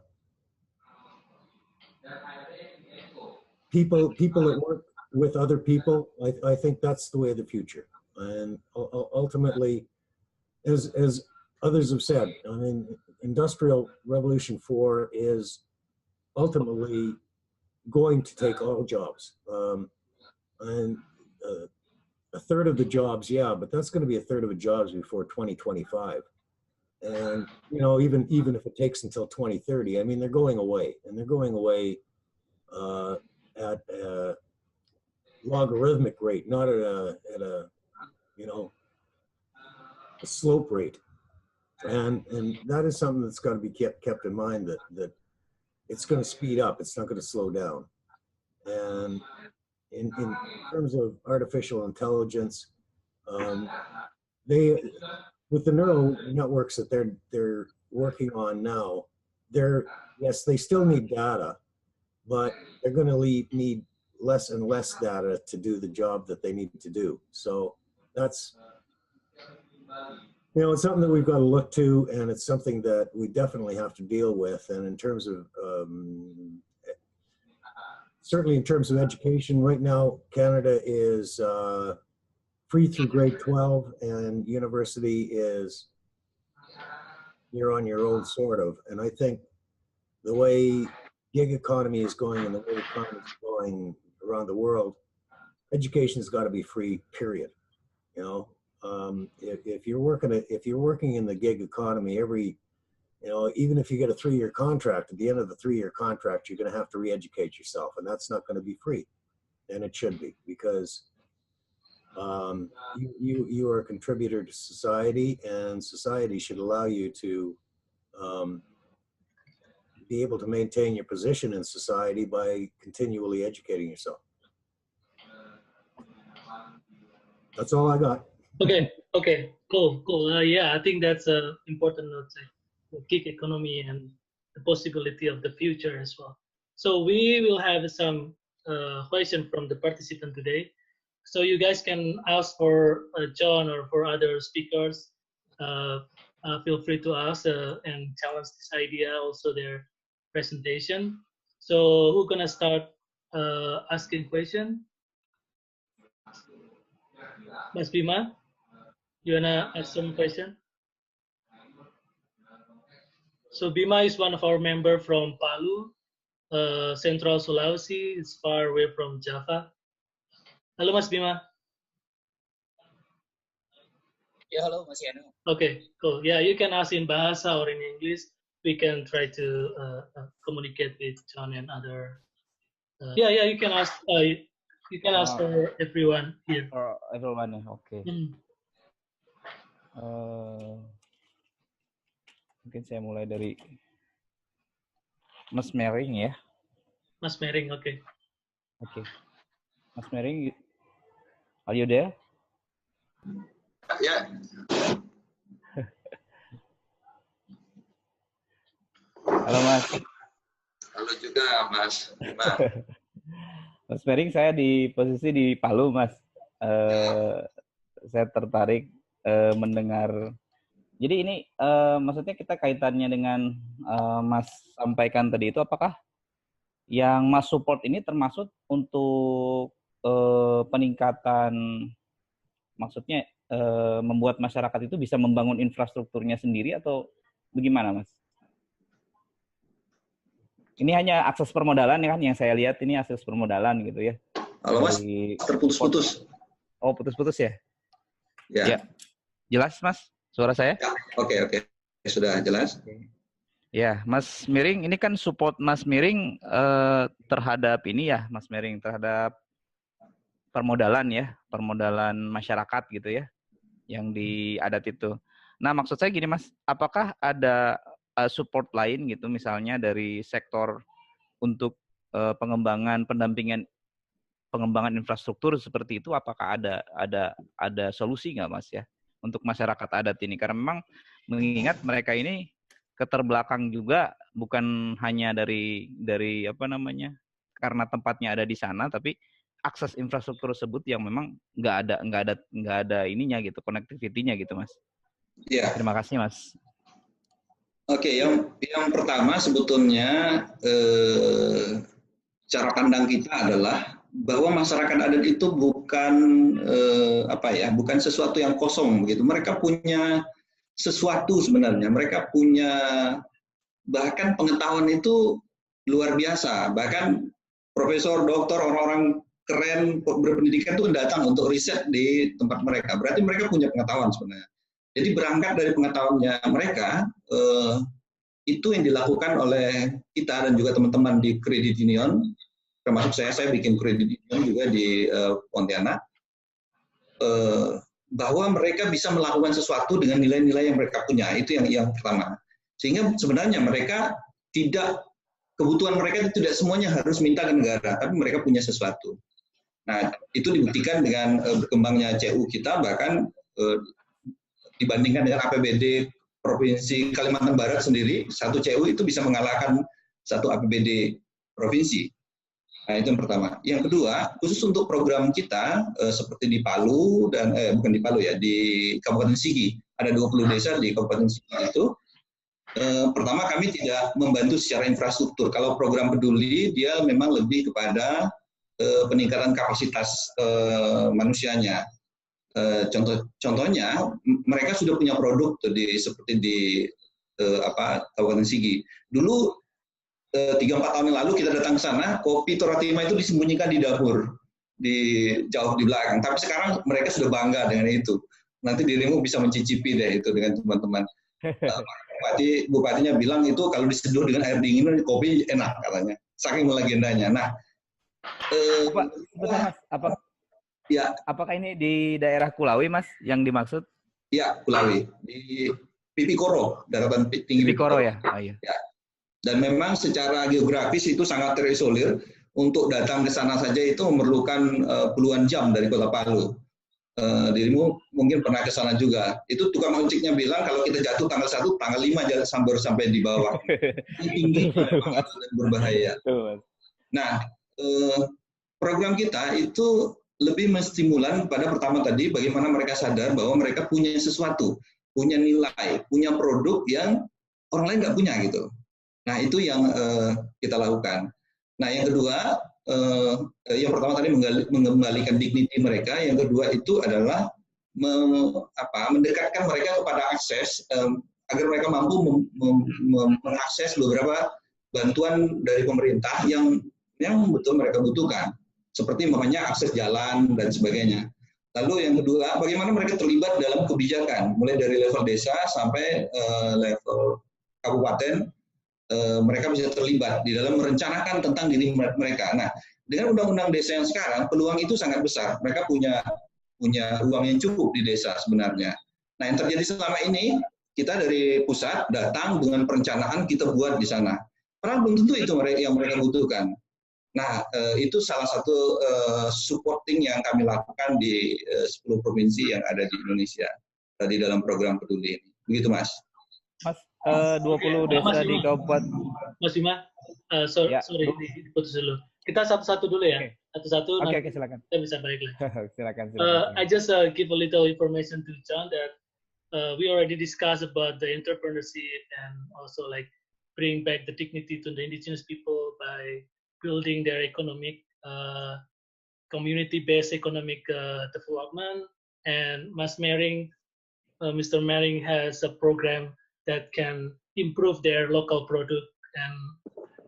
people that work with other people, I think that's the way of the future. And ultimately, as others have said, I mean, Industrial Revolution 4 is ultimately going to take all jobs, and a third of the jobs, yeah, but that's going to be a third of the jobs before 2025. And you know, even if it takes until 2030, I mean, they're going away, and they're going away at a logarithmic rate, not at a you know, a slope rate. And that is something that's got to be kept in mind, that it's going to speed up. It's not going to slow down. And in terms of artificial intelligence, with the neural networks that they're working on now, yes, they still need data, but they're going to need less and less data to do the job that they need to do. So that's, you know, it's something that we've got to look to, and it's something that we definitely have to deal with. And in terms of, certainly in terms of education, right now, Canada is free through grade 12, and university is you're on your own, sort of. And I think the way gig economy is going and the way the economy is going around the world, education's got to be free, period. You know, if you're working in the gig economy, you know, even if you get a 3-year contract, at the end of the 3-year contract, you're going to have to re-educate yourself, and that's not going to be free. And it should be, because you are a contributor to society, and society should allow you to be able to maintain your position in society by continually educating yourself. That's all I got. Okay, cool. Yeah, I think that's an important note, the gig economy and the possibility of the future as well. So we will have some question from the participant today. So you guys can ask for John or for other speakers feel free to ask and challenge this idea, also their presentation. So who's gonna start asking question? Mas Bima, you wanna ask some question? So Bima is one of our member from Palu, Central Sulawesi. It's far away from Java. Halo Mas Bima. Ya, halo Mas Yanu. Okay, cool. Yeah, you can ask in Bahasa or in English. We can try to communicate with John and other. Yeah, you can ask. You can ask for everyone here. For everyone, oke. Mungkin saya mulai dari Mas Mering ya. Mas Mering, oke. Oke. Mas Mering, are you there? Ya. Halo Mas. Halo juga Mas. Mas Mering, saya di posisi di Palu Mas. Saya tertarik mendengar. Jadi ini maksudnya kita kaitannya dengan Mas sampaikan tadi itu, apakah yang Mas support ini termasuk untuk peningkatan, maksudnya membuat masyarakat itu bisa membangun infrastrukturnya sendiri atau bagaimana Mas? Ini hanya akses permodalan ya kan yang saya lihat, ini akses permodalan gitu ya. Halo Mas, terputus-putus. Oh, putus-putus ya? Ya. Jelas Mas suara saya? Ya. Oke. Sudah jelas. Ya, Mas Miring, ini kan support Mas Miring terhadap ini ya, Mas Miring, terhadap permodalan ya, permodalan masyarakat gitu ya, yang di adat itu. Nah, maksud saya gini Mas, apakah ada support lain gitu, misalnya dari sektor untuk pengembangan, pendampingan, pengembangan infrastruktur seperti itu, apakah ada solusi nggak Mas ya untuk masyarakat adat ini? Karena memang mengingat mereka ini keterbelakang juga, bukan hanya dari apa namanya, karena tempatnya ada di sana, tapi akses infrastruktur tersebut yang memang nggak ada ininya gitu, connectivity-nya gitu Mas. Ya. Terima kasih Mas. Oke, yang pertama sebetulnya cara pandang kita adalah bahwa masyarakat adat itu bukan bukan sesuatu yang kosong begitu. Mereka punya sesuatu sebenarnya. Mereka punya bahkan pengetahuan itu luar biasa. Bahkan profesor, doktor, orang-orang keren berpendidikan itu datang untuk riset di tempat mereka. Berarti mereka punya pengetahuan sebenarnya. Jadi berangkat dari pengetahuannya mereka, itu yang dilakukan oleh kita dan juga teman-teman di Credit Union, termasuk saya bikin Credit Union juga di Pontianak, bahwa mereka bisa melakukan sesuatu dengan nilai-nilai yang mereka punya. Itu yang pertama. Sehingga sebenarnya mereka kebutuhan mereka tidak semuanya harus minta ke negara, tapi mereka punya sesuatu. Nah, itu dibuktikan dengan berkembangnya CU kita, bahkan dibandingkan dengan APBD Provinsi Kalimantan Barat sendiri, satu CU itu bisa mengalahkan satu APBD provinsi. Nah, itu yang pertama. Yang kedua, khusus untuk program kita, seperti di Palu, dan bukan di Palu ya, di Kabupaten Sigi, ada 20 desa di Kabupaten Sigi itu, pertama kami tidak membantu secara infrastruktur. Kalau program peduli, dia memang lebih kepada peningkatan kapasitas manusianya. Contohnya mereka sudah punya produk tuh seperti di Kabupaten Sigi. Dulu 3-4 tahun yang lalu kita datang ke sana, kopi Toratima itu disembunyikan di dapur, jauh di belakang. Tapi sekarang mereka sudah bangga dengan itu. Nanti dirimu bisa mencicipi deh itu dengan teman-teman. Bupatinya bilang itu kalau diseduh dengan air dingin kopi enak katanya. Saking legendanya. Nah, Mas, ya. Apakah ini di daerah Kulawi, Mas, yang dimaksud? Ya, Kulawi. Di Pipikoro, daratan tinggi Pipikoro ya? Oh, iya. Ya. Dan memang secara geografis itu sangat terisolir. Untuk datang ke sana saja itu memerlukan puluhan jam dari Kota Palu. Dirimu mungkin pernah ke sana juga. Itu tukang ojeknya bilang kalau kita jatuh tanggal 1, tanggal 5 baru sampai di bawah. Tinggi dan berbahaya. Nah, program kita itu lebih menstimulan pada pertama tadi bagaimana mereka sadar bahwa mereka punya sesuatu, punya nilai, punya produk yang orang lain nggak punya gitu. Nah itu yang kita lakukan. Nah yang kedua, yang pertama tadi mengembalikan dignity mereka. Yang kedua itu adalah mendekatkan mereka kepada akses agar mereka mampu mengakses beberapa bantuan dari pemerintah yang betul mereka butuhkan, seperti namanya akses jalan dan sebagainya. Lalu yang kedua, bagaimana mereka terlibat dalam kebijakan, mulai dari level desa sampai level kabupaten, mereka bisa terlibat di dalam merencanakan tentang diri mereka. Nah, dengan undang-undang desa yang sekarang, peluang itu sangat besar. Mereka punya ruang yang cukup di desa sebenarnya. Nah, yang terjadi selama ini, kita dari pusat datang dengan perencanaan kita buat di sana. Padahal belum tentu itu yang mereka butuhkan. Nah, itu salah satu supporting yang kami lakukan di 10 provinsi yang ada di Indonesia di dalam program peduli ini. Begitu, Mas. Mas, 20 desa di kabupaten. Mas Bima, sorry, diputus dulu. Kita satu-satu dulu ya. Satu-satu. Oke, silakan. Kita bisa balik lagi. silakan. I just give a little information to John that we already discussed about the entrepreneurship and also like bring back the dignity to the indigenous people by building their economic, community-based economic development. And Mr. Mering has a program that can improve their local product and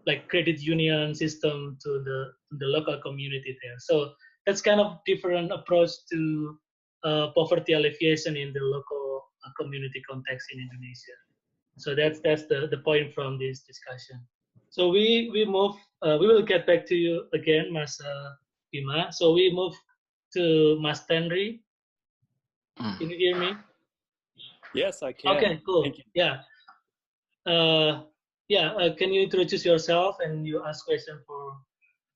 like credit union system to the local community there. So that's kind of different approach to poverty alleviation in the local community context in Indonesia. So that's the point from this discussion. So we will get back to you again, Mas Bima. So we move to Mas Tenri. Can you hear me? Yes, I can. Okay, cool. Thank you. Yeah. Can you introduce yourself and you ask question for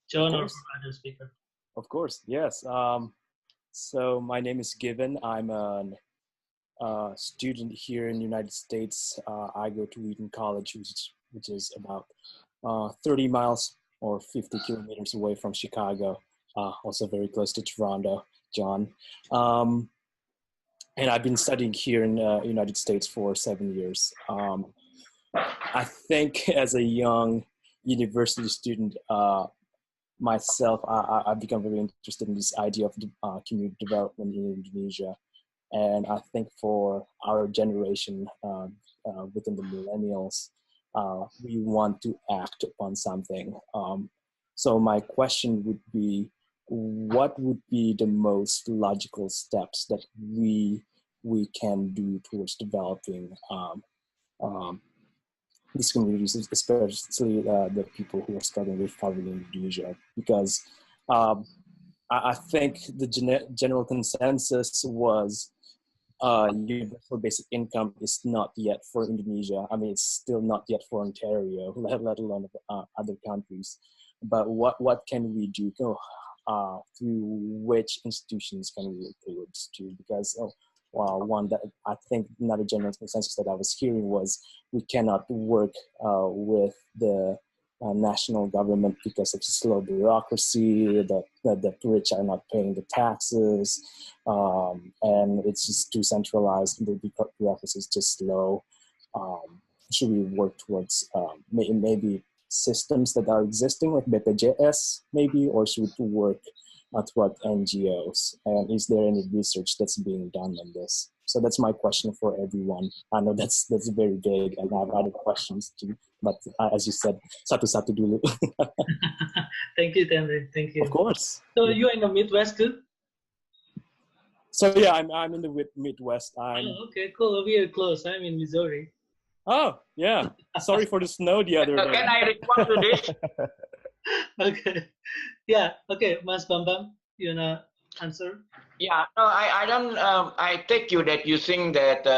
John or for other speaker? Of course, yes. So my name is Given. I'm a student here in the United States. I go to Wheaton College, which is about 30 miles or 50 kilometers away from Chicago, also very close to Toronto, John. And I've been studying here in the United States for 7 years. I think as a young university student myself, I've become very interested in this idea of community development in Indonesia. And I think for our generation within the millennials, we want to act upon something. So my question would be, what would be the most logical steps that we can do towards developing these communities, especially the people who are struggling with poverty in Indonesia? Because I think the general consensus was universal basic income is not yet for Indonesia. I mean, it's still not yet for Ontario, let alone other countries. But what can we do? Through which institutions can we look towards to? Because one that I think another general consensus that I was hearing was we cannot work with the national government because of slow bureaucracy, that the rich are not paying the taxes, and it's just too centralized, the bureaucracy is just slow. Should we work towards maybe systems that are existing like BPJS maybe, or should we work toward NGOs? And is there any research that's being done on this? So that's my question for everyone. I know that's very vague, and I have other questions too. But as you said, satu-satu dulu. Thank you, Tenri. Thank you. Of course. So you're in the Midwest too? So yeah, I'm in the Midwest. Okay, cool. We are close. I'm in Missouri. Oh yeah. Sorry for the snow the other day. Can I respond to this? Okay. Yeah. Okay, Mas Bambam, you wanna answer? Yeah, no, I don't. I take you that you think that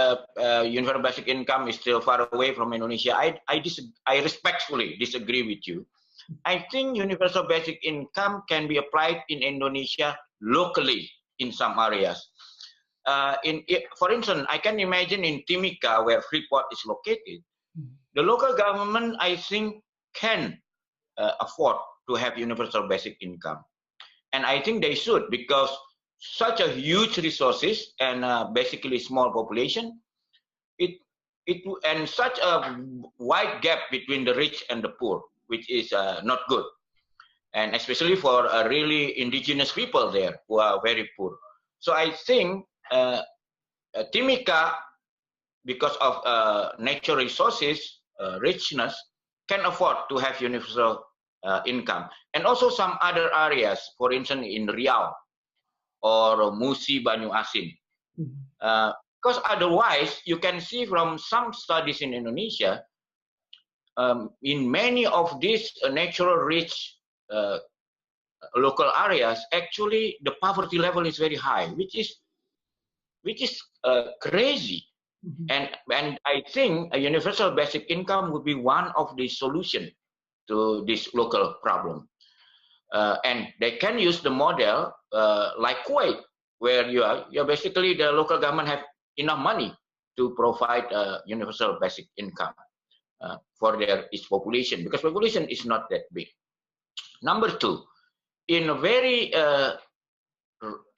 universal basic income is still far away from Indonesia. I respectfully disagree with you. I think universal basic income can be applied in Indonesia locally in some areas. For instance, I can imagine in Timika, where Freeport is located, the local government, I think, can afford to have universal basic income. And I think they should, because such a huge resources and basically small population, and such a wide gap between the rich and the poor, which is not good, and especially for really indigenous people there who are very poor. So I think Timika, because of natural resources richness, can afford to have universal income, and also some other areas, for instance in Riau or Musi Banyu Asin. Because otherwise, you can see from some studies in Indonesia, in many of these natural rich local areas, actually the poverty level is very high, which is crazy. And I think a universal basic income would be one of the solution to this local problem. And they can use the model like Kuwait, where you're basically the local government have enough money to provide universal basic income for its population, because population is not that big. Number two, in a very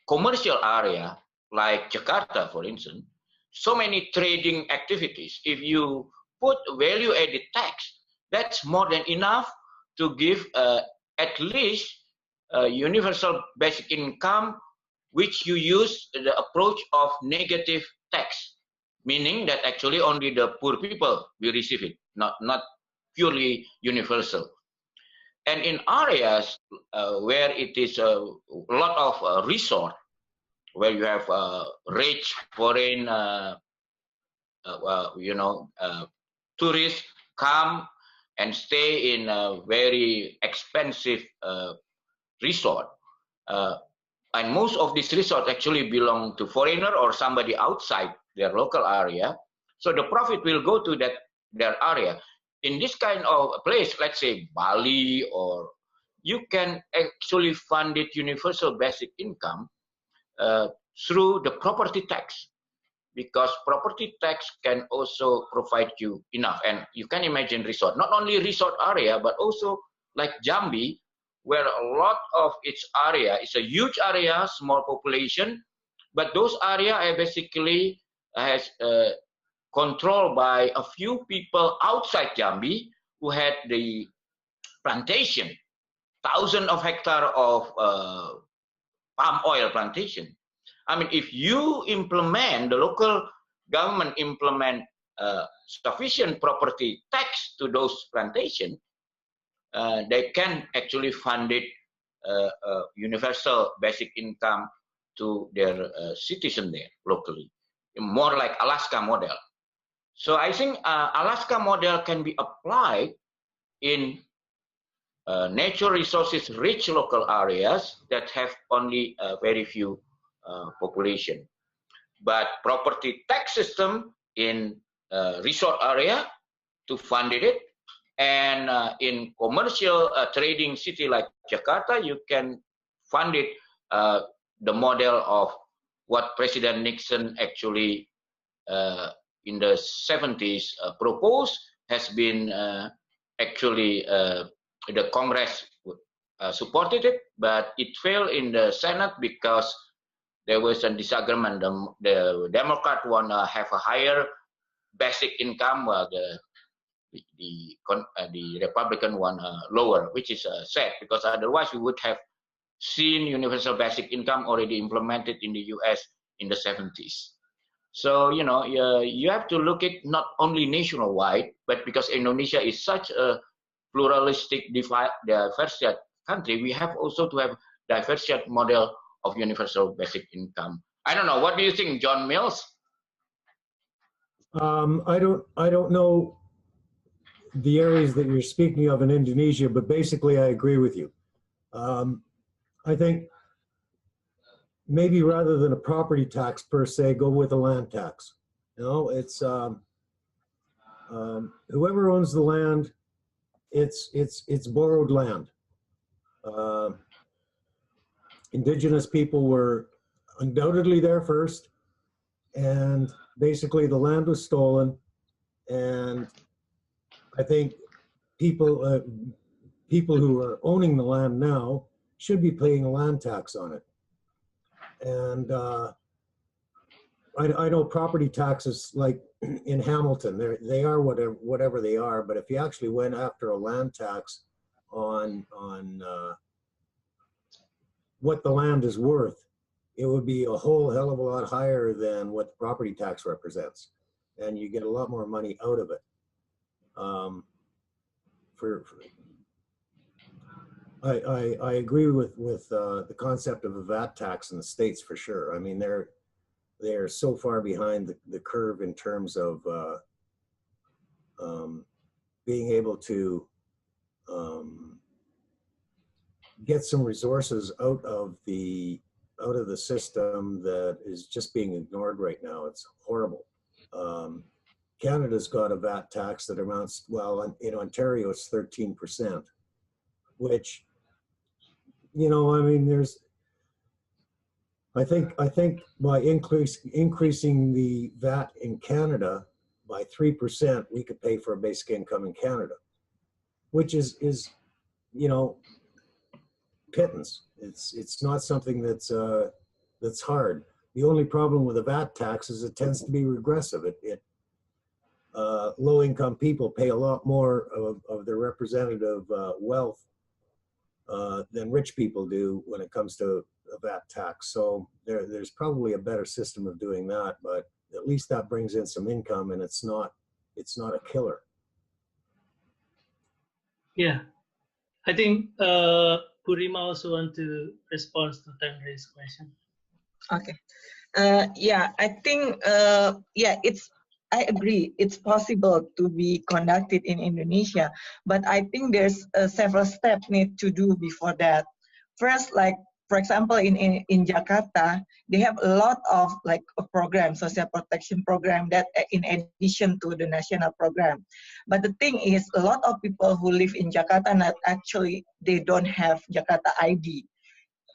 commercial area like Jakarta, for instance, so many trading activities. If you put value-added tax, that's more than enough to give at least universal basic income, which you use the approach of negative tax, meaning that actually only the poor people will receive it, not purely universal. And in areas where it is a lot of resort, where you have rich foreign tourists come and stay in a very expensive resort, and most of these resorts actually belong to foreigner or somebody outside their local area, so the profit will go to their area. In this kind of place, let's say Bali, or you can actually fund it universal basic income through the property tax, because property tax can also provide you enough. And you can imagine resort, not only resort area, but also like Jambi, where a lot of its area is a huge area, small population, but those area are basically has controlled by a few people outside Jambi who had the plantation, thousands of hectares of palm oil plantation. I mean, if you implement, the local government implement sufficient property tax to those plantations, they can actually fund it universal basic income to their citizen there locally, more like Alaska model. So I think Alaska model can be applied in natural resources rich local areas that have only very few population. But property tax system in resort area to fund it, and in commercial trading city like Jakarta, you can fund it the model of what President Nixon actually in the 70s proposed, has been actually the Congress supported it, but it failed in the Senate because there was a disagreement. The Democrat want to have a higher basic income, while the Republican want lower, which is sad, because otherwise we would have seen universal basic income already implemented in the US in the 70s. So, you have to look at not only nationwide, but because Indonesia is such a pluralistic, diverse country, we have also to have diverse model of universal basic income. I don't know. What do you think, John Mills? I don't know the areas that you're speaking of in Indonesia, but basically I agree with you. I think maybe rather than a property tax per se, go with a land tax. It's whoever owns the land, it's borrowed land. Indigenous people were undoubtedly there first, and basically the land was stolen, and I think people who are owning the land now should be paying a land tax on it. And I know property taxes, like in Hamilton, they are whatever they are. But if you actually went after a land tax on what the land is worth, it would be a whole hell of a lot higher than what the property tax represents, and you get a lot more money out of it. I agree with the concept of a VAT tax in the States for sure. I mean, they're so far behind the curve in terms of being able to get some resources out of the system that is just being ignored right now. It's horrible. Canada's got a VAT tax that amounts, well, in Ontario it's 13%, which, you know, I mean, I think by increasing the VAT in Canada by 3%, we could pay for a basic income in Canada, which is you know, pittance. It's not something that's hard. The only problem with a VAT tax is it tends to be regressive. Low-income people pay a lot more of their representative wealth than rich people do when it comes to a VAT tax. So there's probably a better system of doing that, but at least that brings in some income, and it's not a killer. Yeah, I think Purima also want to respond to Tanre's question. Okay. Yeah, I think yeah, I agree. It's possible to be conducted in Indonesia, but I think there's several steps need to do before that. First, like for example, in Jakarta, they have a lot of like a program, social protection program that in addition to the national program. But the thing is, a lot of people who live in Jakarta, they don't have Jakarta ID.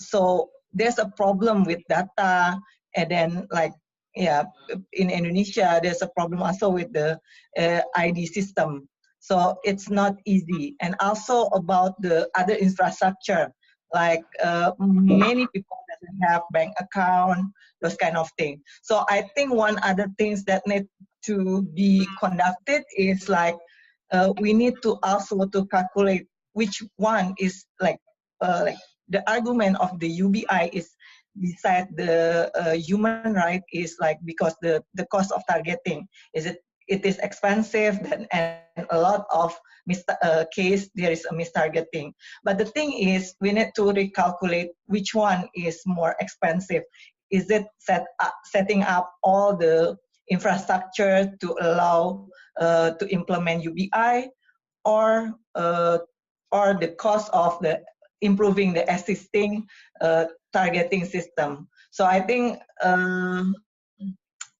So there's a problem with data, and then like, yeah, in Indonesia, there's a problem also with the ID system. So it's not easy. And also about the other infrastructure, like many people doesn't have bank account, those kind of things. So I think one other things that need to be conducted is like, we need to also to calculate which one is like the argument of the UBI is beside the human right is like, because the cost of targeting it is expensive, and a lot of case there is a mistargeting. But the thing is, we need to recalculate which one is more expensive. Is it setting up all the infrastructure to allow to implement UBI, or the cost of the improving the existing targeting system? So I think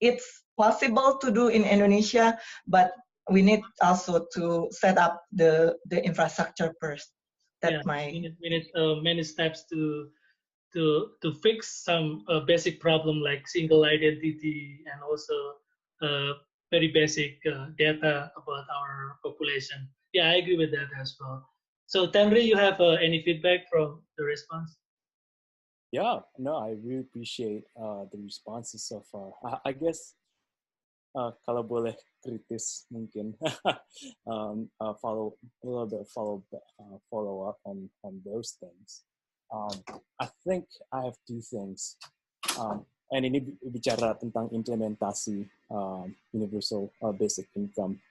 it's possible to do in Indonesia, but we need also to set up the infrastructure first. That's we need many steps to fix some basic problem like single identity, and also very basic data about our population. Yeah, I agree with that as well. So Tanre, you have any feedback from the response? Yeah, no, I really appreciate the responses so far. I guess kalau boleh kritis mungkin follow a little bit follow up on those things. I think I have two things. And ini bicara tentang implementasi universal basic income.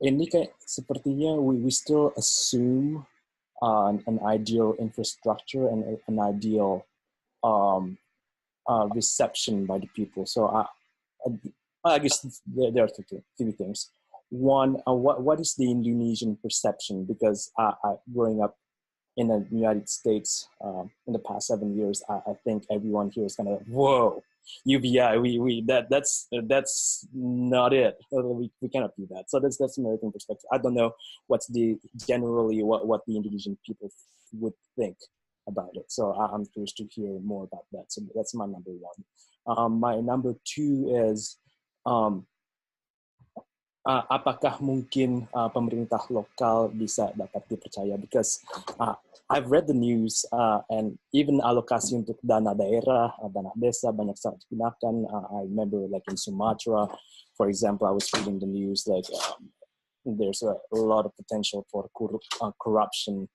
Ini kayak sepertinya we still assume an ideal infrastructure and an ideal reception by the people. So I guess there are three things. One, what is the Indonesian perception? Because growing up in the United States in the past 7 years, I think everyone here is kind of, whoa, UBI, that's not it. We cannot do that. So that's American perspective. I don't know what's generally what the Indonesian people would think about it. So I'm curious to hear more about that. So that's my number one. My number two is, apakah mungkin pemerintah lokal bisa dapat dipercaya? Because I've read the news and even alokasi untuk dana daerah, dana desa banyak sangat digunakan. I remember like in Sumatra, for example, I was reading the news like there's a lot of potential for corruption,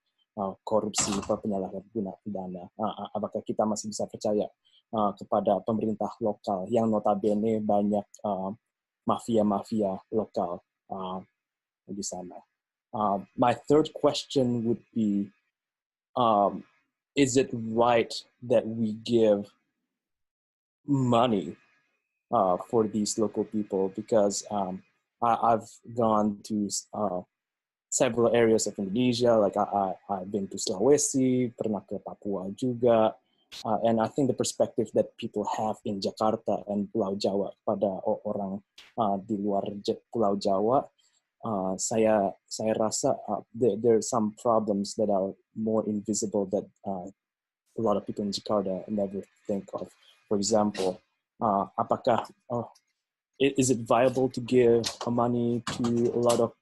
korupsi, penyalahgunaan dana. Apakah kita masih bisa percaya kepada pemerintah lokal yang notabene banyak mafia-mafia lokal di sana? My third question would be, is it right that we give money for these local people? Because I've gone to several areas of Indonesia, like I've been to Sulawesi, pernah ke Papua juga, and I think the perspective that people have in Jakarta and Pulau Jawa pada orang di luar Pulau Jawa, saya rasa there are some problems that are more invisible that a lot of people in Jakarta never think of. For example, apakah is it viable to give money to a lot of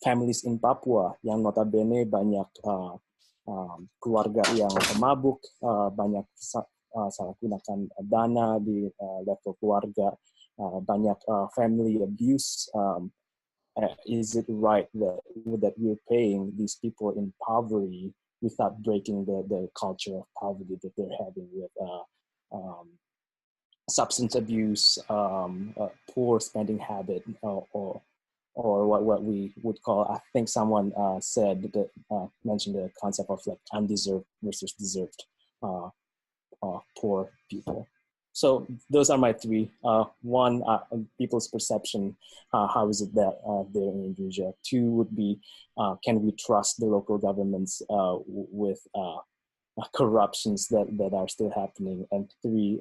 families in Papua yang notabene banyak keluarga yang mabuk, banyak salah gunakan dana di level keluarga, banyak family abuse? Is it right that we're paying these people in poverty without breaking the culture of poverty that they're having with substance abuse, poor spending habit, or what we would call, I think someone said that mentioned the concept of like undeserved versus deserved poor people. So those are my three. One, people's perception, how is it that they're in Indonesia? Two would be, can we trust the local governments with corruptions that are still happening? And three,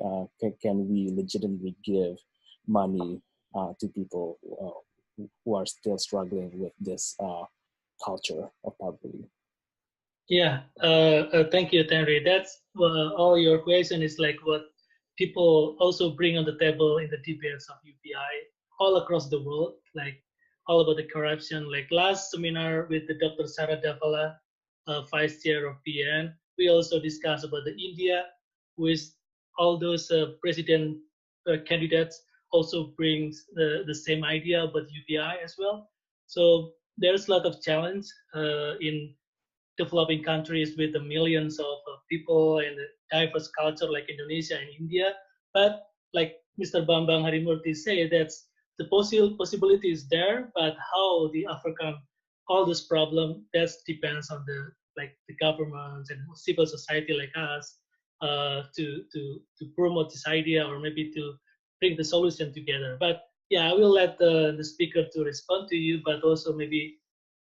can we legitimately give money to people who are still struggling with this culture of poverty? Yeah, thank you, Henry. That's all your question is like what people also bring on the table in the debates of UPI all across the world, like all about the corruption. Like last seminar with the Dr. Sarah Davala, Vice Chair of PN, we also discussed about the India, with all those president candidates also brings the same idea about UPI as well. So there's a lot of challenge in developing countries with the millions of people and diverse culture like Indonesia and India. But like Mr. Bambang Harimurti said, that's the possibility is there, but how they overcome all this problem, that depends on the governments and civil society like us to promote this idea or maybe to bring the solution together. But yeah, I will let the speaker to respond to you, but also maybe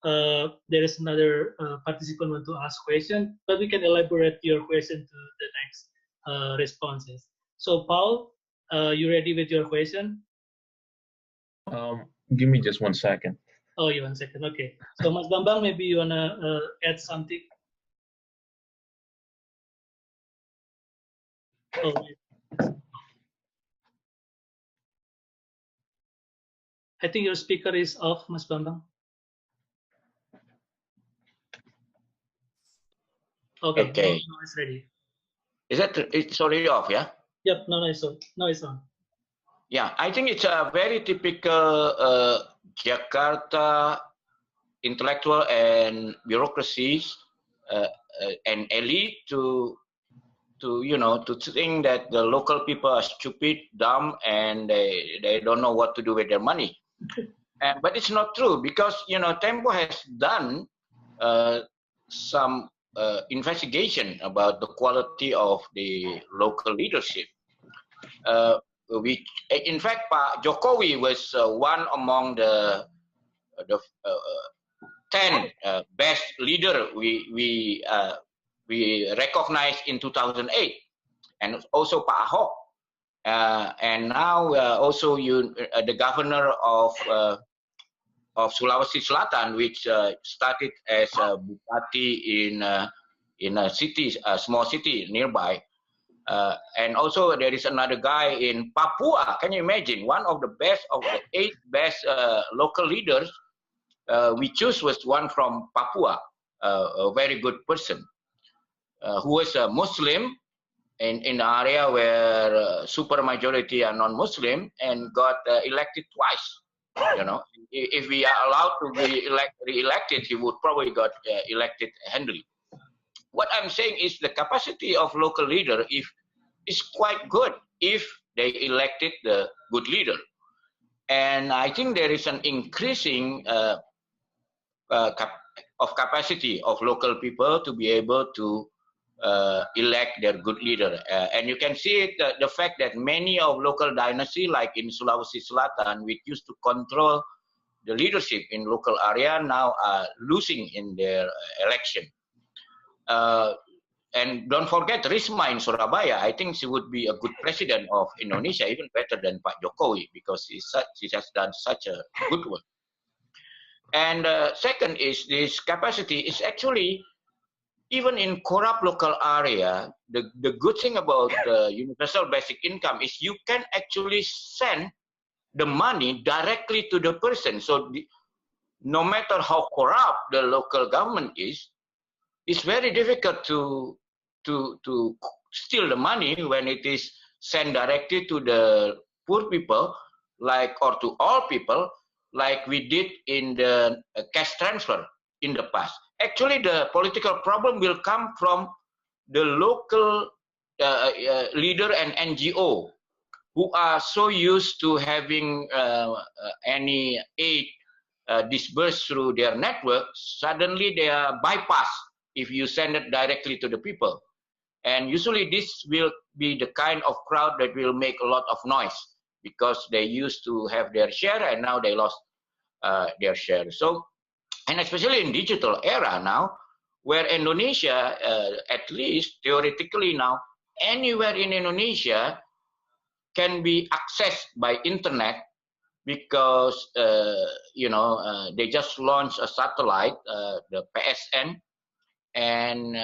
there is another participant want to ask question, but we can elaborate your question to the next responses. So Paul, you ready with your question? Give me just 1 second. Oh, you 1 second. Okay. So Mas Bambang, maybe you wanna add something? Oh, I think your speaker is off, Mas Bambang. Okay. Okay. No, it's ready. It's already off, yeah? Yep. No, it's on. No, it's on. Yeah, I think it's a very typical Jakarta intellectual and bureaucracies and elite to think that the local people are stupid, dumb, and they don't know what to do with their money. But it's not true, because Tempo has done some investigation about the quality of the local leadership. In fact, Pak Jokowi was one among the 10 best leader we recognized in 2008, and also Pak Ahok, and now also the governor of Sulawesi Selatan, which started as a bupati in a city, a small city nearby. And also there is another guy in Papua. Can you imagine? One of the 8 best local leaders we choose was one from Papua, a very good person. who was a Muslim in an area where super majority are non-Muslim and got elected twice. You know, if we are allowed to be re-elected, he would probably got elected handily. What I'm saying is the capacity of local leader is quite good if they elected the good leader. And I think there is an increasing capacity of local people to be able to elect their good leader. And you can see it, the fact that many of local dynasty, like in Sulawesi Selatan, which used to control the leadership in local area, now are losing in their election. And don't forget Risma in Surabaya. I think she would be a good president of Indonesia, even better than Pak Jokowi, because she has done such a good work. And second is this capacity is actually, even in corrupt local area, the good thing about the universal basic income is you can actually send the money directly to the person. So no matter how corrupt the local government is, it's very difficult to steal the money when it is sent directly to the poor people, like, or to all people, like we did in the cash transfer in the past. Actually, the political problem will come from the local leader and NGO who are so used to having any aid disbursed through their network. Suddenly they are bypassed if you send it directly to the people. And usually this will be the kind of crowd that will make a lot of noise because they used to have their share and now they lost their share. So, and especially in digital era now, where Indonesia, at least theoretically now, anywhere in Indonesia can be accessed by internet because, you know, they just launched a satellite, the PSN, and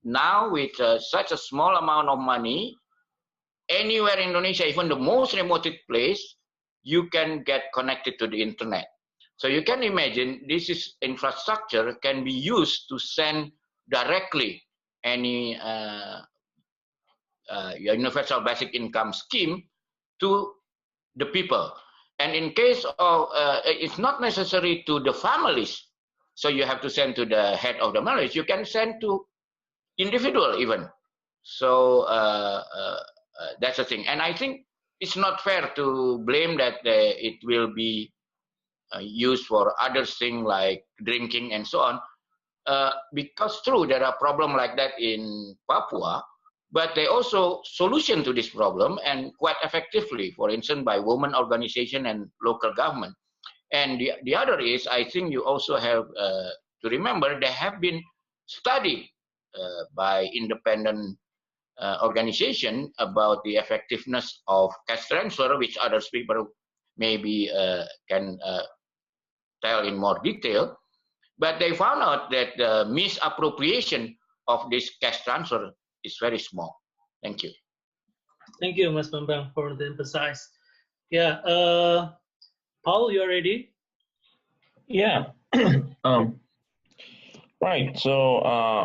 now with such a small amount of money, anywhere in Indonesia, even the most remote place, you can get connected to the internet. So you can imagine this is infrastructure can be used to send directly any universal basic income scheme to the people. And in case of, it's not necessary to the families. So you have to send to the head of the marriage. You can send to individual even. So that's the thing. And I think it's not fair to blame that it will be used for other things like drinking and so on. Because true, there are problems like that in Papua, but they also solution to this problem and quite effectively, for instance, by women organization and local government. And the other is, I think you also have to remember, they have been studied by independent organization about the effectiveness of cash transfer, which other people maybe can tell in more detail. But they found out that the misappropriation of this cash transfer is very small. Thank you. Thank you, Mas Bambang, for the emphasize. Yeah, Paul, you are ready? Yeah. Right. So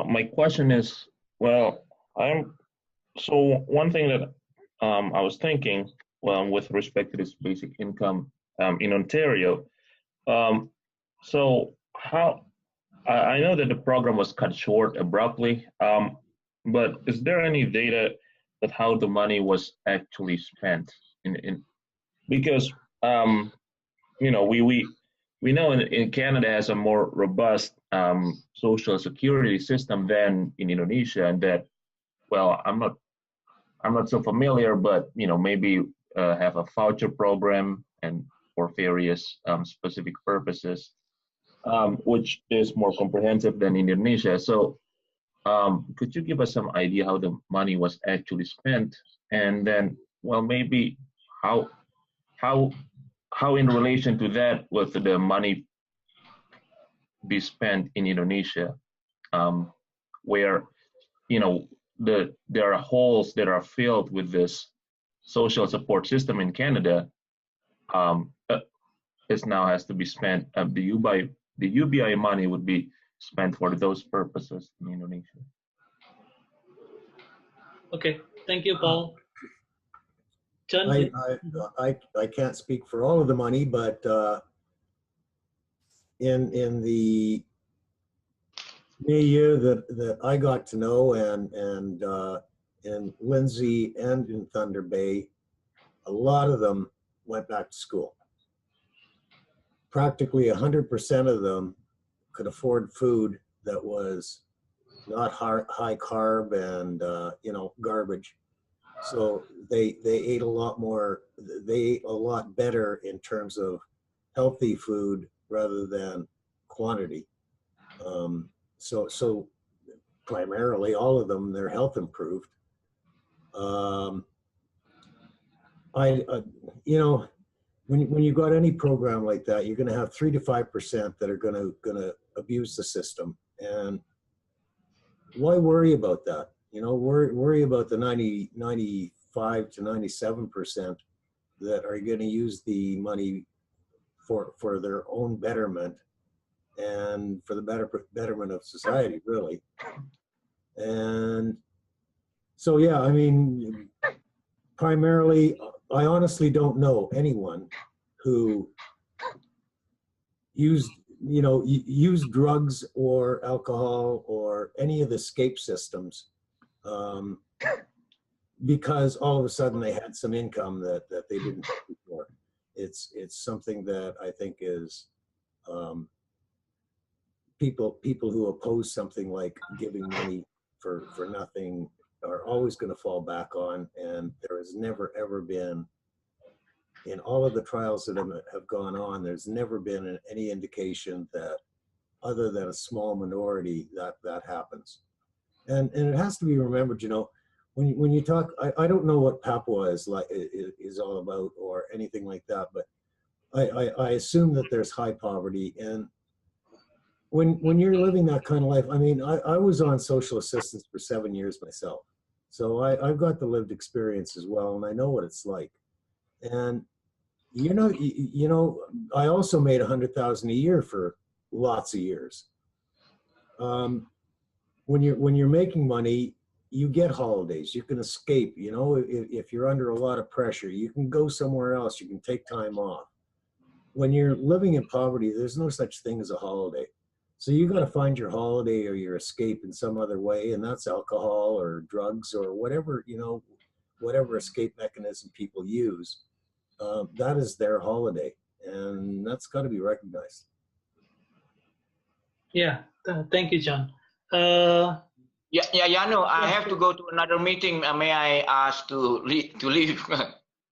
my question is, well, one thing that I was thinking, with respect to this basic income in Ontario. So how I know that the program was cut short abruptly, but is there any data that how the money was actually spent in because you know we know in Canada has a more robust social security system than in Indonesia, and that, well, I'm not so familiar, but you know, maybe have a voucher program and for various specific purposes, which is more comprehensive than Indonesia. So could you give us some idea how the money was actually spent, and then, well, maybe how in relation to that with the money be spent in Indonesia, where, you know, there are holes that are filled with this social support system in Canada. This now has to be spent. The UBI money would be spent for those purposes in Indonesia. Okay, thank you, Paul. John, I can't speak for all of the money, but in the milieu that I got to know, and in Lindsay and in Thunder Bay, a lot of them went back to school. Practically 100% of them could afford food that was not high carb and garbage. So they ate a lot more. They ate a lot better in terms of healthy food rather than quantity. So primarily, all of them, their health improved. When you got any program like that, you're going to have 3 to 5% that are going to abuse the system, and why worry about that? Worry about the 95 to 97% that are going to use the money for their own betterment and for the betterment of society, really. And so, yeah, I mean, primarily, I honestly don't know anyone who used drugs or alcohol or any of the escape systems because all of a sudden they had some income that they didn't have before. It's something that I think is people who oppose something like giving money for nothing are always going to fall back on, and there has never ever been, in all of the trials that have gone on, there's never been any indication that, other than a small minority, that happens. And it has to be remembered, when you talk, I don't know what Papua is all about or anything like that, but I assume that there's high poverty. And when you're living that kind of life, I mean, I was on social assistance for 7 years myself. So I've got the lived experience as well, and I know what it's like. And I also made $100,000 a year for lots of years. When you're making money, you get holidays. You can escape. If you're under a lot of pressure, you can go somewhere else. You can take time off. When you're living in poverty, there's no such thing as a holiday. So you got to find your holiday or your escape in some other way, and that's alcohol or drugs or whatever whatever escape mechanism people use. That is their holiday, and that's got to be recognized. Yeah, thank you, John. Yano, I have to go to another meeting. May I ask to leave?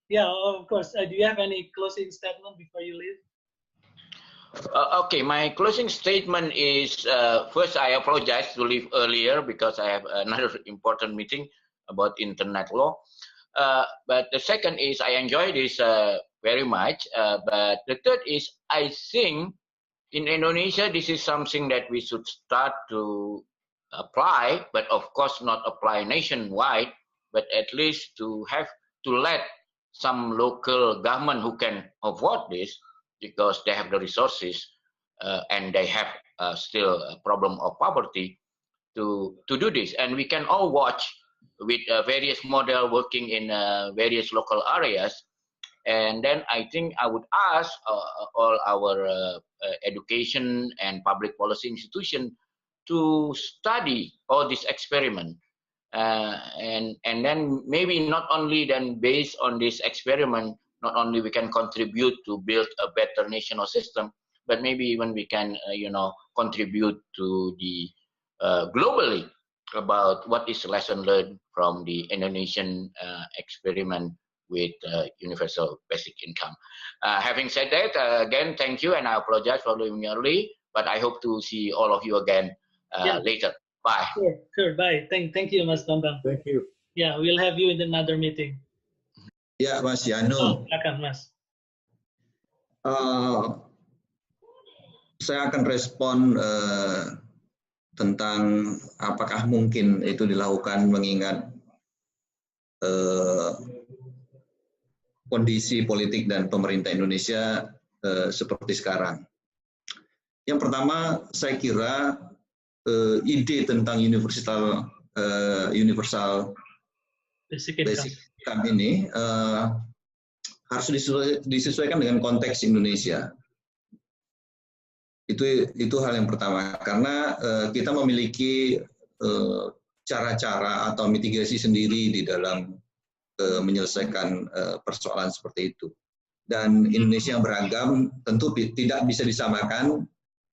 Yeah, of course. Do you have any closing statement before you leave? Okay, my closing statement is, first, I apologize to leave earlier because I have another important meeting about internet law. But the second is, I enjoy this very much. But the third is, I think in Indonesia, this is something that we should start to apply, but of course not apply nationwide, but at least to let some local government who can afford this, because they have the resources and they have still a problem of poverty, to do this. And we can all watch with various model working in various local areas. And then I think I would ask all our education and public policy institutions to study all this experiment. And then maybe not only then based on this experiment, not only we can contribute to build a better national system, but maybe even we can, contribute to the globally about what is lesson learned from the Indonesian experiment with universal basic income. Having said that, again, thank you, and I apologize for leaving early, but I hope to see all of you again later. Bye. Sure. Bye. Thank you, Mas Bambang. Thank you. Yeah, we'll have you in another meeting. Ya, Mas Yano. Silakan, Mas. Saya akan respon tentang apakah mungkin itu dilakukan mengingat kondisi politik dan pemerintah Indonesia seperti sekarang. Yang pertama, saya kira ide tentang universal basic income. basic income ini harus disesuaikan dengan konteks Indonesia. Itu hal yang pertama, karena kita memiliki cara-cara atau mitigasi sendiri di dalam menyelesaikan persoalan seperti itu. Dan Indonesia yang beragam tentu tidak bisa disamakan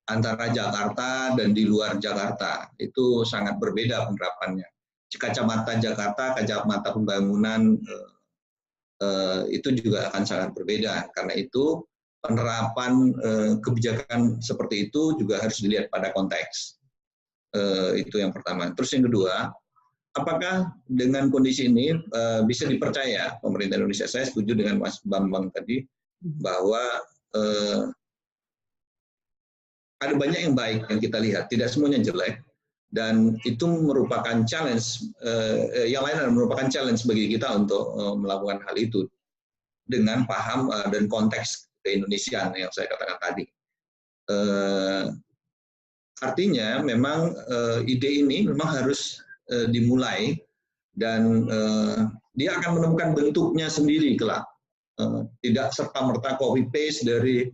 antara Jakarta dan di luar Jakarta. Itu sangat berbeda penerapannya. Kacamata Jakarta, kacamata pembangunan itu juga akan sangat berbeda. Karena itu penerapan kebijakan seperti itu juga harus dilihat pada konteks. Itu yang pertama. Terus yang kedua, apakah dengan kondisi ini bisa dipercaya pemerintah Indonesia? Saya setuju dengan Mas Bambang tadi bahwa ada banyak yang baik yang kita lihat, tidak semuanya jelek, dan itu merupakan challenge. Yang lain adalah merupakan challenge bagi kita untuk melakukan hal itu dengan paham dan konteks keindonesiaan yang saya katakan tadi. Artinya memang ide ini memang harus dimulai dan dia akan menemukan bentuknya sendiri kelak. Tidak serta-merta copy paste dari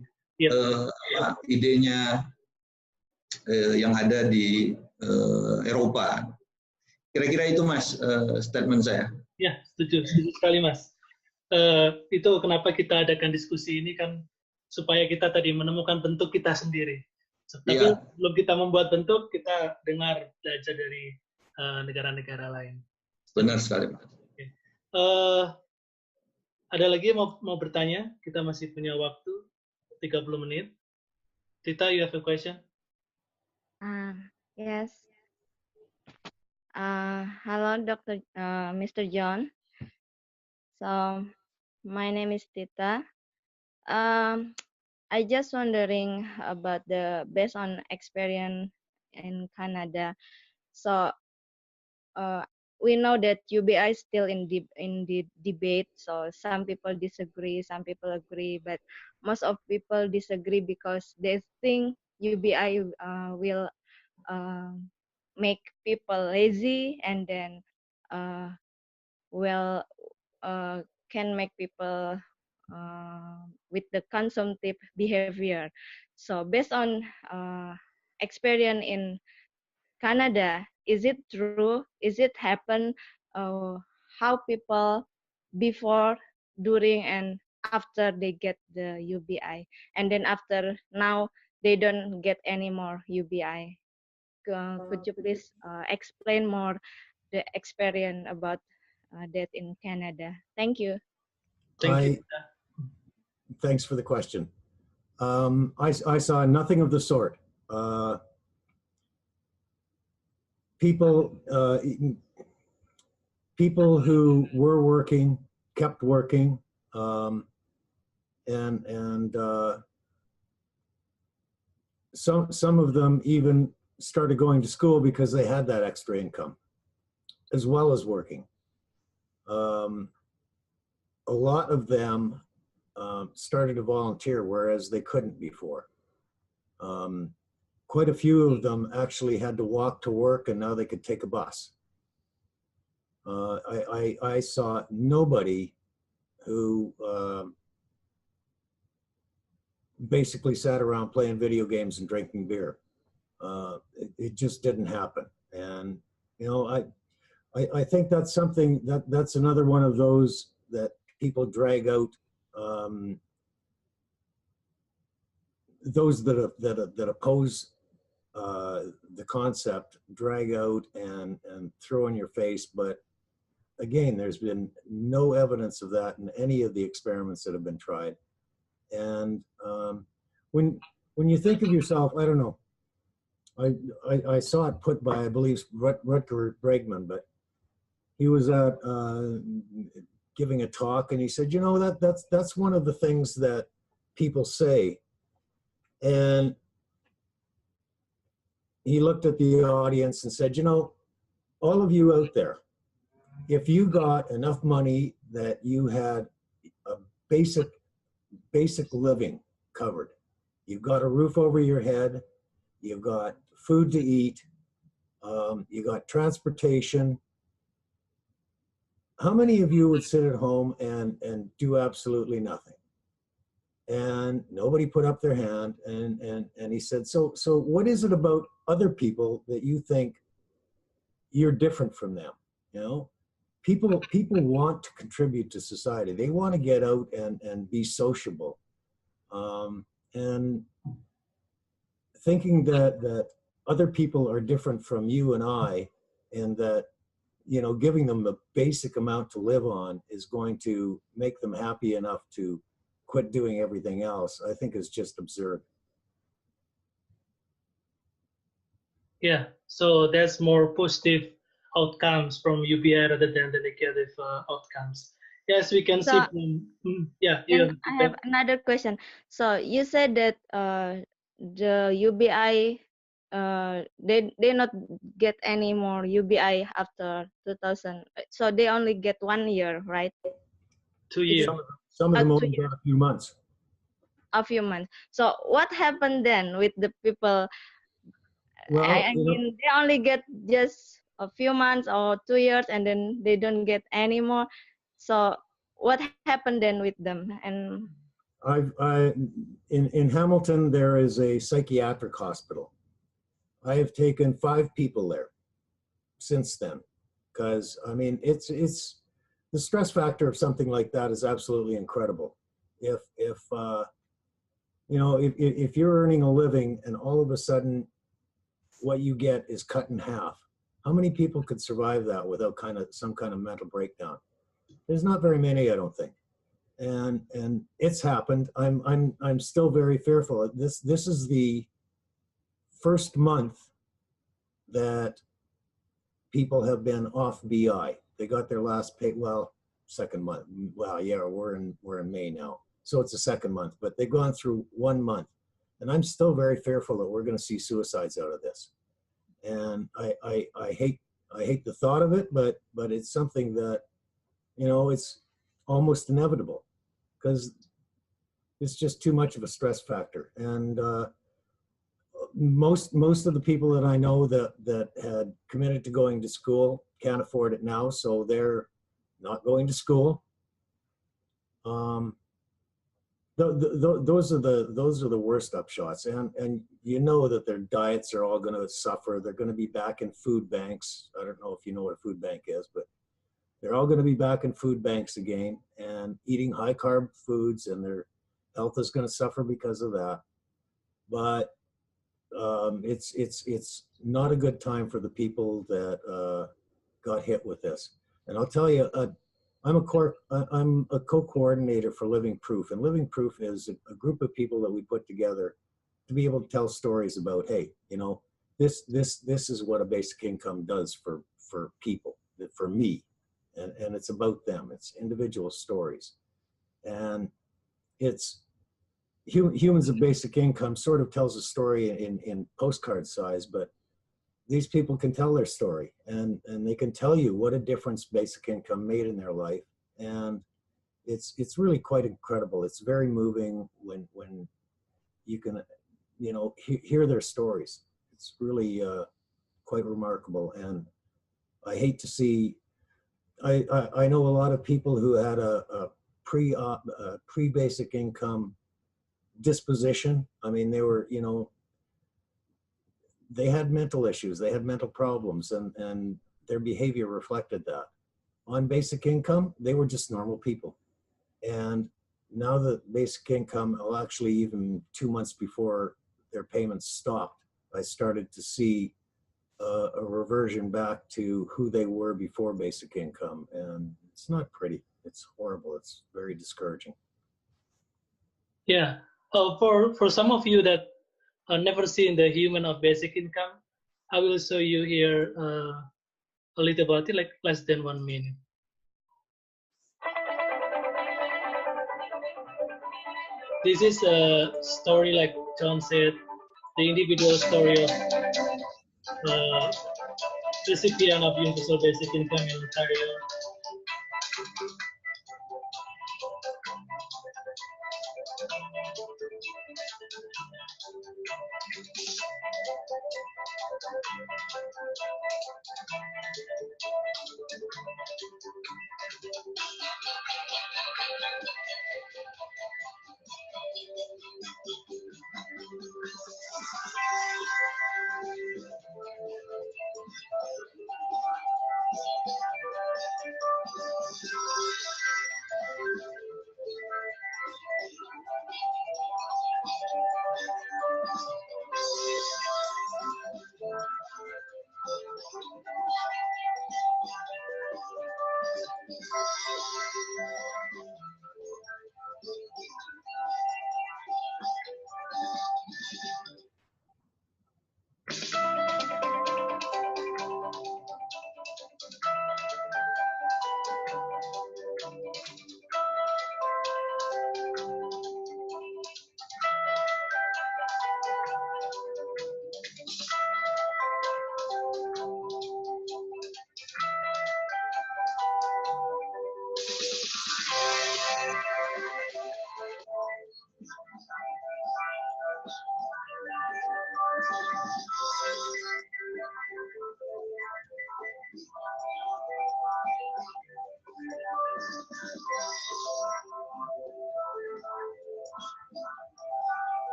idenya yang ada di Eropa. Kira-kira itu Mas statement saya. Ya, setuju sekali Mas. Itu kenapa kita adakan diskusi ini kan supaya kita tadi menemukan bentuk kita sendiri. Tapi sebelum kita membuat bentuk, kita dengar belajar dari negara-negara lain. Benar sekali Mas. Okay. Ada lagi yang mau bertanya? Kita masih punya waktu 30 menit. Tita, you have a question? Yes. Hello, Mr. John. So, my name is Tita. I just wondering about based on experience in Canada. So, we know that UBI is still in the debate. So some people disagree, some people agree, but most of people disagree because they think UBI will make people lazy and then can make people with the consumptive behavior. So based on experience in Canada, is it true? Is it happen? How people before, during, and after they get the UBI, and then after now they don't get any more UBI? Could you please explain more the experience about that in Canada? Thank you. Thank you. Thanks for the question. I saw nothing of the sort. People who were working kept working, and some of them even started going to school because they had that extra income, as well as working. A lot of them started to volunteer, whereas they couldn't before. Quite a few of them actually had to walk to work, and now they could take a bus. I saw nobody who basically sat around playing video games and drinking beer. It just didn't happen. And you know, I think that's something that's another one of those that people drag out. Those that oppose the concept drag out and throw in your face, but again, there's been no evidence of that in any of the experiments that have been tried. And when you think of yourself, I don't know, I saw it put by, I believe, Rutger Bregman, but he was at giving a talk, and he said, you know, that's one of the things that people say. And he looked at the audience and said, you know, all of you out there, if you got enough money that you had a basic living covered, you've got a roof over your head, you've got food to eat, you got transportation, how many of you would sit at home and do absolutely nothing? And nobody put up their hand, and he said, so what is it about other people that you think you're different from them? You know, people want to contribute to society. They want to get out and be sociable. And thinking that other people are different from you and I, and that, you know, giving them the basic amount to live on is going to make them happy enough to quit doing everything else, I think is just absurd. Yeah, so that's more positive outcomes from UBI rather than the negative outcomes. Yes, we can see So, from, yeah, and I have another question. So you said that the UBI they not get any more UBI after 2000. So they only get 1 year, right? 2 years. Some of them 2 only years. got a few months. A few months. So what happened then with the people? Well, I you know, mean, they only get just a few months or 2 years, and then they don't get any more. So what happened then with them? And in Hamilton, there is a psychiatric hospital. I have taken 5 people there since then, because I mean, it's the stress factor of something like that is absolutely incredible. If you know, if you're earning a living and all of a sudden what you get is cut in half, how many people could survive that without some kind of mental breakdown? There's not very many, I don't think. And it's happened. I'm still very fearful. This is the first month that people have been off BI. They got their last pay, well, second month. Well, yeah, we're in May now, so it's the second month. But they've gone through 1 month, and I'm still very fearful that we're going to see suicides out of this. And I hate the thought of it, but it's something that, you know, it's almost inevitable, because it's just too much of a stress factor. And most of the people that I know that had committed to going to school can't afford it now, so they're not going to school. Those are the worst upshots, and you know that their diets are all going to suffer. They're going to be back in food banks. I don't know if you know what a food bank is, but they're all going to be back in food banks again and eating high carb foods, and their health is going to suffer because of that. But it's not a good time for the people that got hit with this. And I'll tell you, I'm a co-coordinator for Living Proof, and Living Proof is a group of people that we put together to be able to tell stories about, hey, you know, this is what a basic income does for people, for me, and it's about them. It's individual stories, and it's humans of basic income sort of tells a story in postcard size, but these people can tell their story, and they can tell you what a difference basic income made in their life. And it's really quite incredible. It's very moving when you can, you know, hear their stories. It's really quite remarkable. And I hate to see, I know a lot of people who had a pre-basic income disposition. I mean, they were, you know, they had mental issues, they had mental problems, and their behavior reflected that. On basic income, they were just normal people. And now the basic income, well, actually even 2 months before their payments stopped, I started to see a reversion back to who they were before basic income. And it's not pretty, it's horrible, it's very discouraging. Yeah, for some of you that never seen the human of basic income, I will show you here a little about it, like less than 1 minute. This is a story, like John said, the individual story of recipient of universal basic income in Ontario.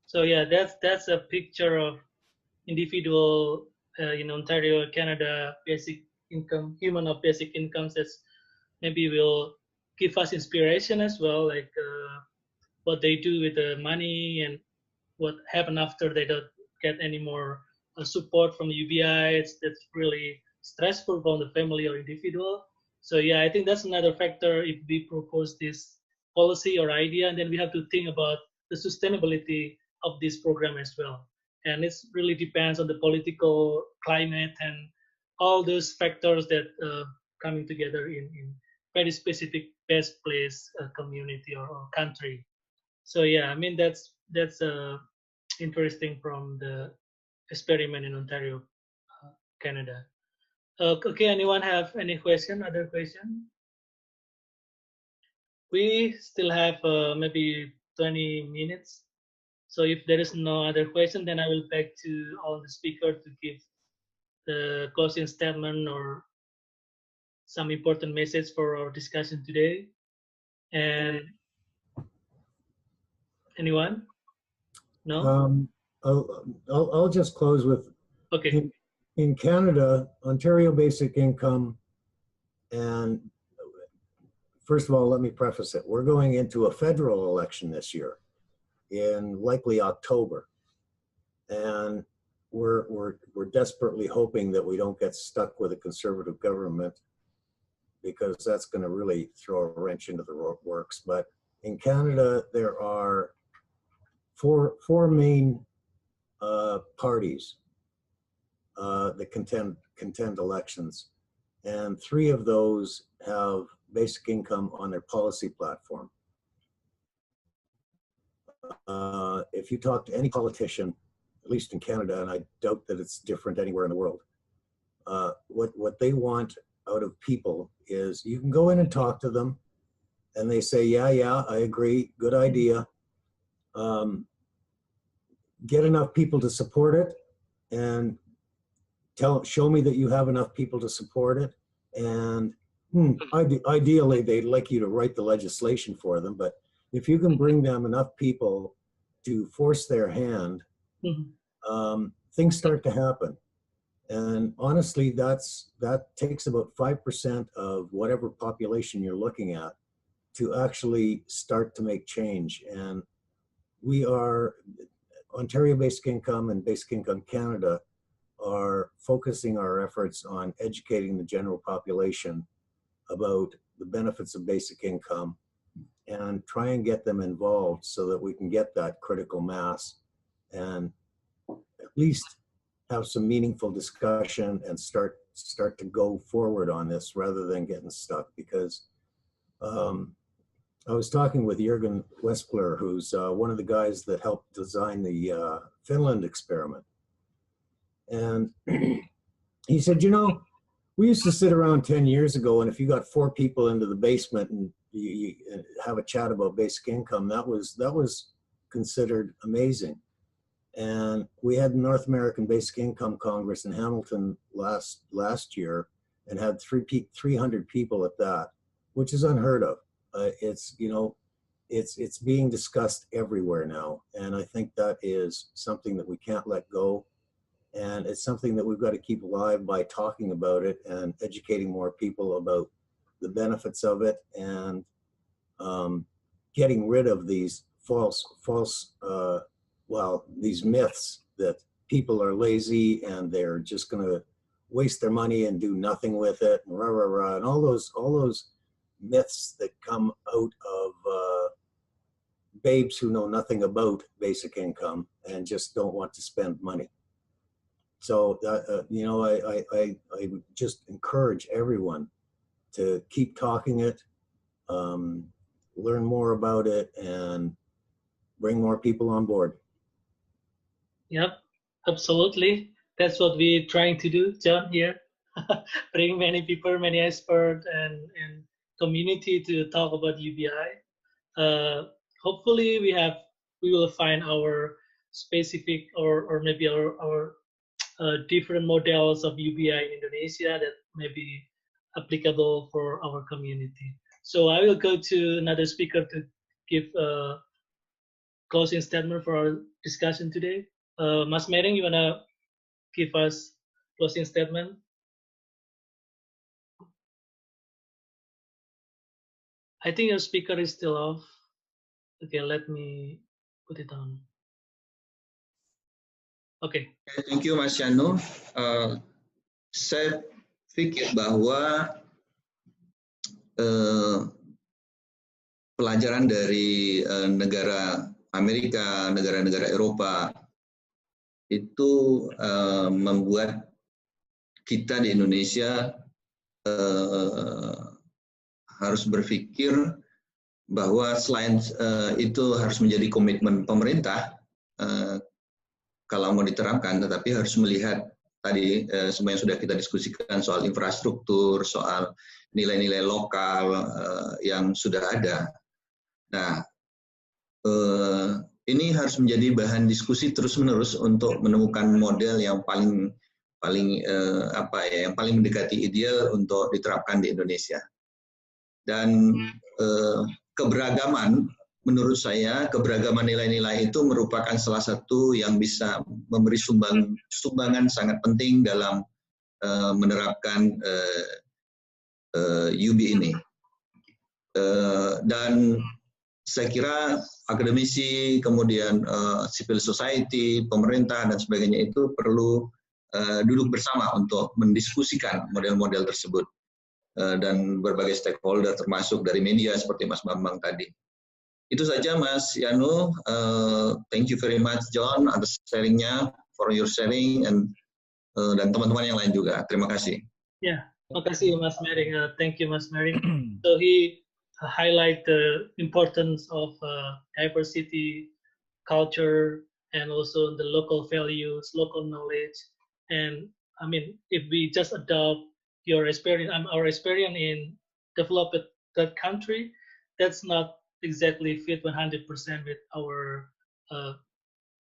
So yeah, that's a picture of individual in Ontario, Canada, basic income, human of basic incomes. That's maybe will give us inspiration as well, like what they do with the money and what happened after they don't get any more support from the UBI. That's really stressful for the family or individual. So yeah, I think that's another factor if we propose this policy or idea, and then we have to think about the sustainability of this program as well. And it really depends on the political climate and all those factors that coming together in very specific best place community or country. So yeah, I mean that's interesting from the experiment in Ontario, Canada. Okay, anyone have any question? Other question? We still have maybe 20 minutes. So if there is no other question, then I will back to all the speaker to give the closing statement or some important message for our discussion today. And anyone? No? I'll just close with, Okay. in Canada, Ontario basic income, and first of all, let me preface it. We're going into a federal election this year in likely October. And we're desperately hoping that we don't get stuck with a conservative government, because that's going to really throw a wrench into the works. But in Canada, there are four main parties that contend elections, and three of those have basic income on their policy platform. If you talk to any politician, at least in Canada, and I doubt that it's different anywhere in the world, what they want out of people is, you can go in and talk to them and they say, yeah, I agree, good idea. Get enough people to support it, and show me that you have enough people to support it. And ideally, they'd like you to write the legislation for them. But if you can bring them enough people to force their hand, things start to happen. And honestly, that takes about 5% of whatever population you're looking at to actually start to make change. And Ontario Basic Income and Basic Income Canada are focusing our efforts on educating the general population about the benefits of basic income, and try and get them involved so that we can get that critical mass and at least have some meaningful discussion and start to go forward on this rather than getting stuck. Because I was talking with Jürgen Wespler, who's one of the guys that helped design the Finland experiment. And he said, we used to sit around 10 years ago, and if you got 4 people into the basement and you have a chat about basic income, that was considered amazing. And we had the North American Basic Income Congress in Hamilton last year, and had 300 people at that, which is unheard of. It's being discussed everywhere now, and I think that is something that we can't let go. And it's something that we've got to keep alive by talking about it and educating more people about the benefits of it, and getting rid of these these myths that people are lazy and they're just going to waste their money and do nothing with it, and rah, rah, rah, and all those myths that come out of babes who know nothing about basic income and just don't want to spend money. So, I would just encourage everyone to keep talking it, learn more about it, and bring more people on board. Yep, absolutely. That's what we're trying to do, John, here. Bring many people, many experts and community to talk about UBI. Hopefully we will find our specific or maybe our different models of UBI in Indonesia that may be applicable for our community. So I will go to another speaker to give a closing statement for our discussion today. Mas Mering, you wanna give us closing statement? I think your speaker is still off. Okay, let me put it on. Okay. Thank you, Mas Yano. Saya pikir bahwa pelajaran dari negara Amerika, negara-negara Eropa itu membuat kita di Indonesia harus berpikir bahwa selain itu harus menjadi komitmen pemerintah kalau mau diterapkan, tetapi harus melihat tadi semua yang sudah kita diskusikan soal infrastruktur, soal nilai-nilai lokal yang sudah ada. Nah, ini harus menjadi bahan diskusi terus-menerus untuk menemukan model yang paling mendekati ideal untuk diterapkan di Indonesia. Dan keberagaman, menurut saya, keberagaman nilai-nilai itu merupakan salah satu yang bisa memberi sumbangan sangat penting dalam menerapkan UB ini. Dan saya kira akademisi, kemudian civil society, pemerintah, dan sebagainya itu perlu duduk bersama untuk mendiskusikan model-model tersebut. Dan berbagai stakeholder termasuk dari media seperti Mas Bambang tadi. Itu saja Mas Yano. Thank you very much John atas sharingnya, for your sharing, dan teman-teman yang lain juga. Terima kasih. Ya, terima kasih Mas Mering. Thank you Mas Mering. So he highlight the importance of diversity, culture, and also the local values, local knowledge. And I mean, if we just adopt your experience, our experience in developed that country, that's not exactly fit 100% with our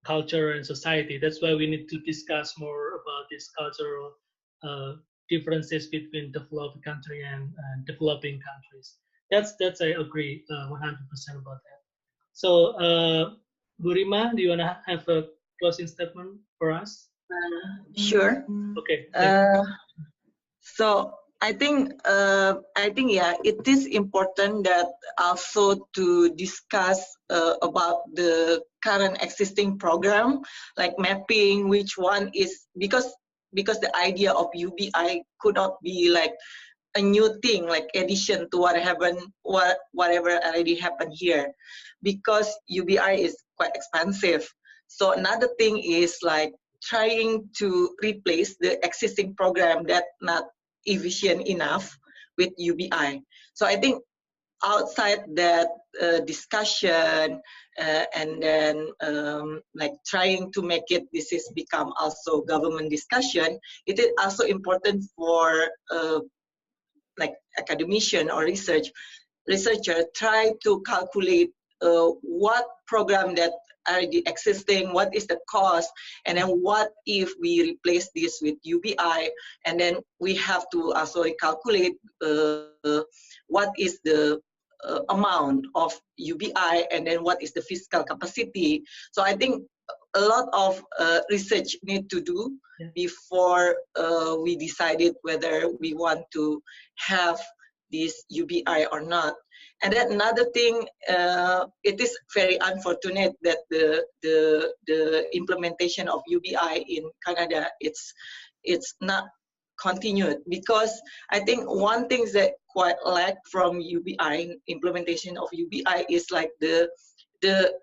culture and society. That's why we need to discuss more about this cultural differences between developed country and developing countries. That's I agree 100% about that. So, Burima, do you wanna have a closing statement for us? Sure. Okay. So I think yeah, it is important that also to discuss about the current existing program, like mapping which one is, because the idea of UBI could not be like a new thing, like addition to whatever already happened here, because UBI is quite expensive. So another thing is like trying to replace the existing program that not efficient enough with UBI. So I think outside that discussion and then like trying to make it become also government discussion, it is also important for like academician or researcher try to calculate what program that already existing, what is the cost, and then what if we replace this with UBI, and then we have to also calculate what is the amount of UBI, and then what is the fiscal capacity. So I think a lot of research need to do before we decided whether we want to have this UBI or not. And then another thing, it is very unfortunate that the implementation of UBI in Canada it's not continued, because I think one thing that quite lack from UBI implementation of UBI is like the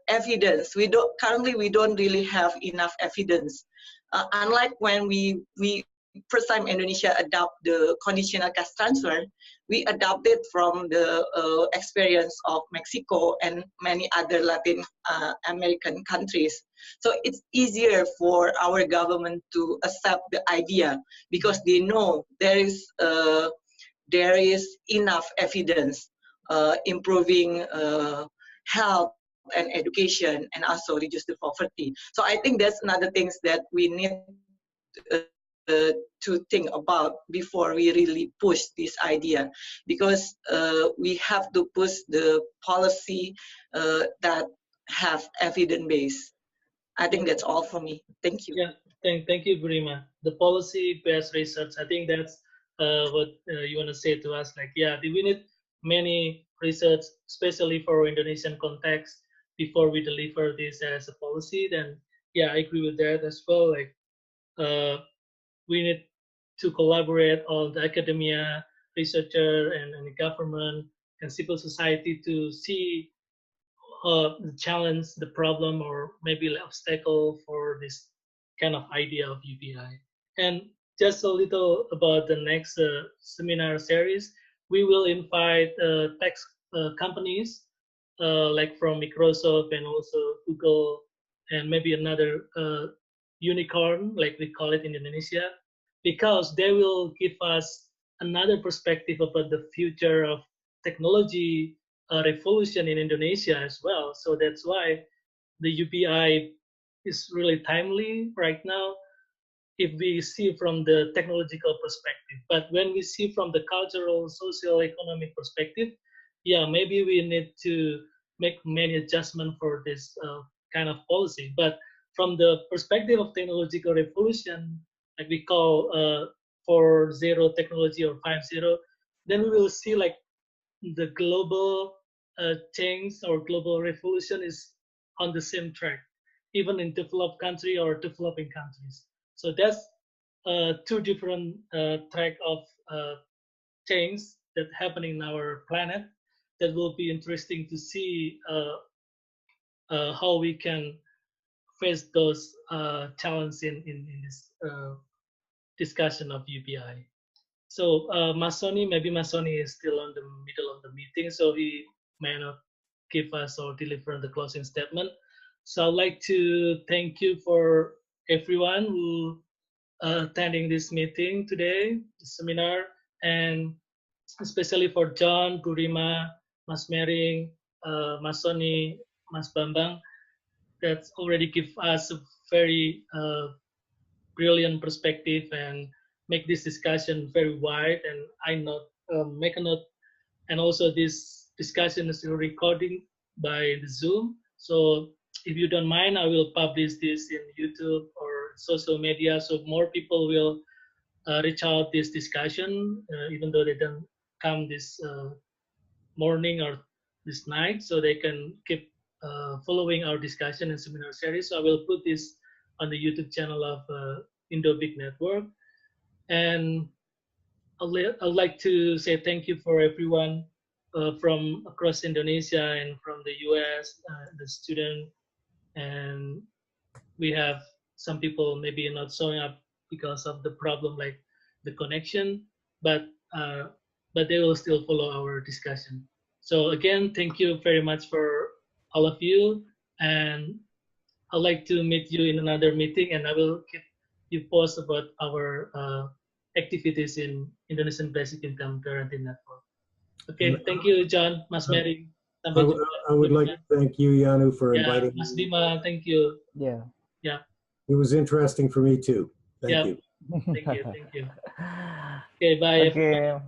evidence. We don't really have enough evidence. Unlike when we first time Indonesia adopt the conditional cash transfer, we adopted from the experience of Mexico and many other Latin American countries. So it's easier for our government to accept the idea because they know there is enough evidence improving health and education, and also reduce the poverty. So I think that's another things that we need to think about before we really push this idea, because we have to push the policy that have evidence base. I think that's all for me. Thank you. Yeah, thank you, Burima. The policy-based research, I think that's what you want to say to us. Like, yeah, we need many research, especially for Indonesian context, before we deliver this as a policy. Then, yeah, I agree with that as well. Like, we need to collaborate all the academia, researcher, and the government and civil society to see the challenge, the problem, or maybe the obstacle for this kind of idea of UBI. And just a little about the next seminar series, we will invite tech companies like from Microsoft and also Google, and maybe another unicorn, like we call it in Indonesia, because they will give us another perspective about the future of technology revolution in Indonesia as well. So that's why the UPI is really timely right now if we see from the technological perspective. But when we see from the cultural, social, economic perspective, yeah, maybe we need to make many adjustments for this kind of policy. But from the perspective of technological revolution, like we call 4.0 technology or 5.0, then we will see like the global change or global revolution is on the same track, even in developed country or developing countries. So that's two different track of change that happening in our planet that will be interesting to see how we can face those challenges in this discussion of UBI. So Masoni, maybe Masoni is still on the middle of the meeting, so he may not give us or deliver the closing statement. So I'd like to thank you for everyone who attending this meeting today, the seminar, and especially for John, Burima, Mas Mering, Masoni, Mas Bambang, that's already give us a very brilliant perspective and make this discussion very wide. And I note, make a note, and also this discussion is recording by the Zoom. So if you don't mind, I will publish this in YouTube or social media, so more people will reach out this discussion, even though they don't come this morning or this night, so they can keep following our discussion and seminar series. So I will put this on the YouTube channel of Indo Big Network. And I'd like to say thank you for everyone from across Indonesia and from the US, the student, and we have some people maybe not showing up because of the problem like the connection, but they will still follow our discussion. So again, thank you very much for all of you, and I'd like to meet you in another meeting, and I will keep you posted about our activities in Indonesian Basic Income Guarantee Network. Okay, thank you, John, Mas Mary. I would like to thank you, Yanu, for inviting Mas me. Bima, thank you. Yeah. Yeah. It was interesting for me too. Thank you. Thank you. Thank you. Okay, bye. Okay.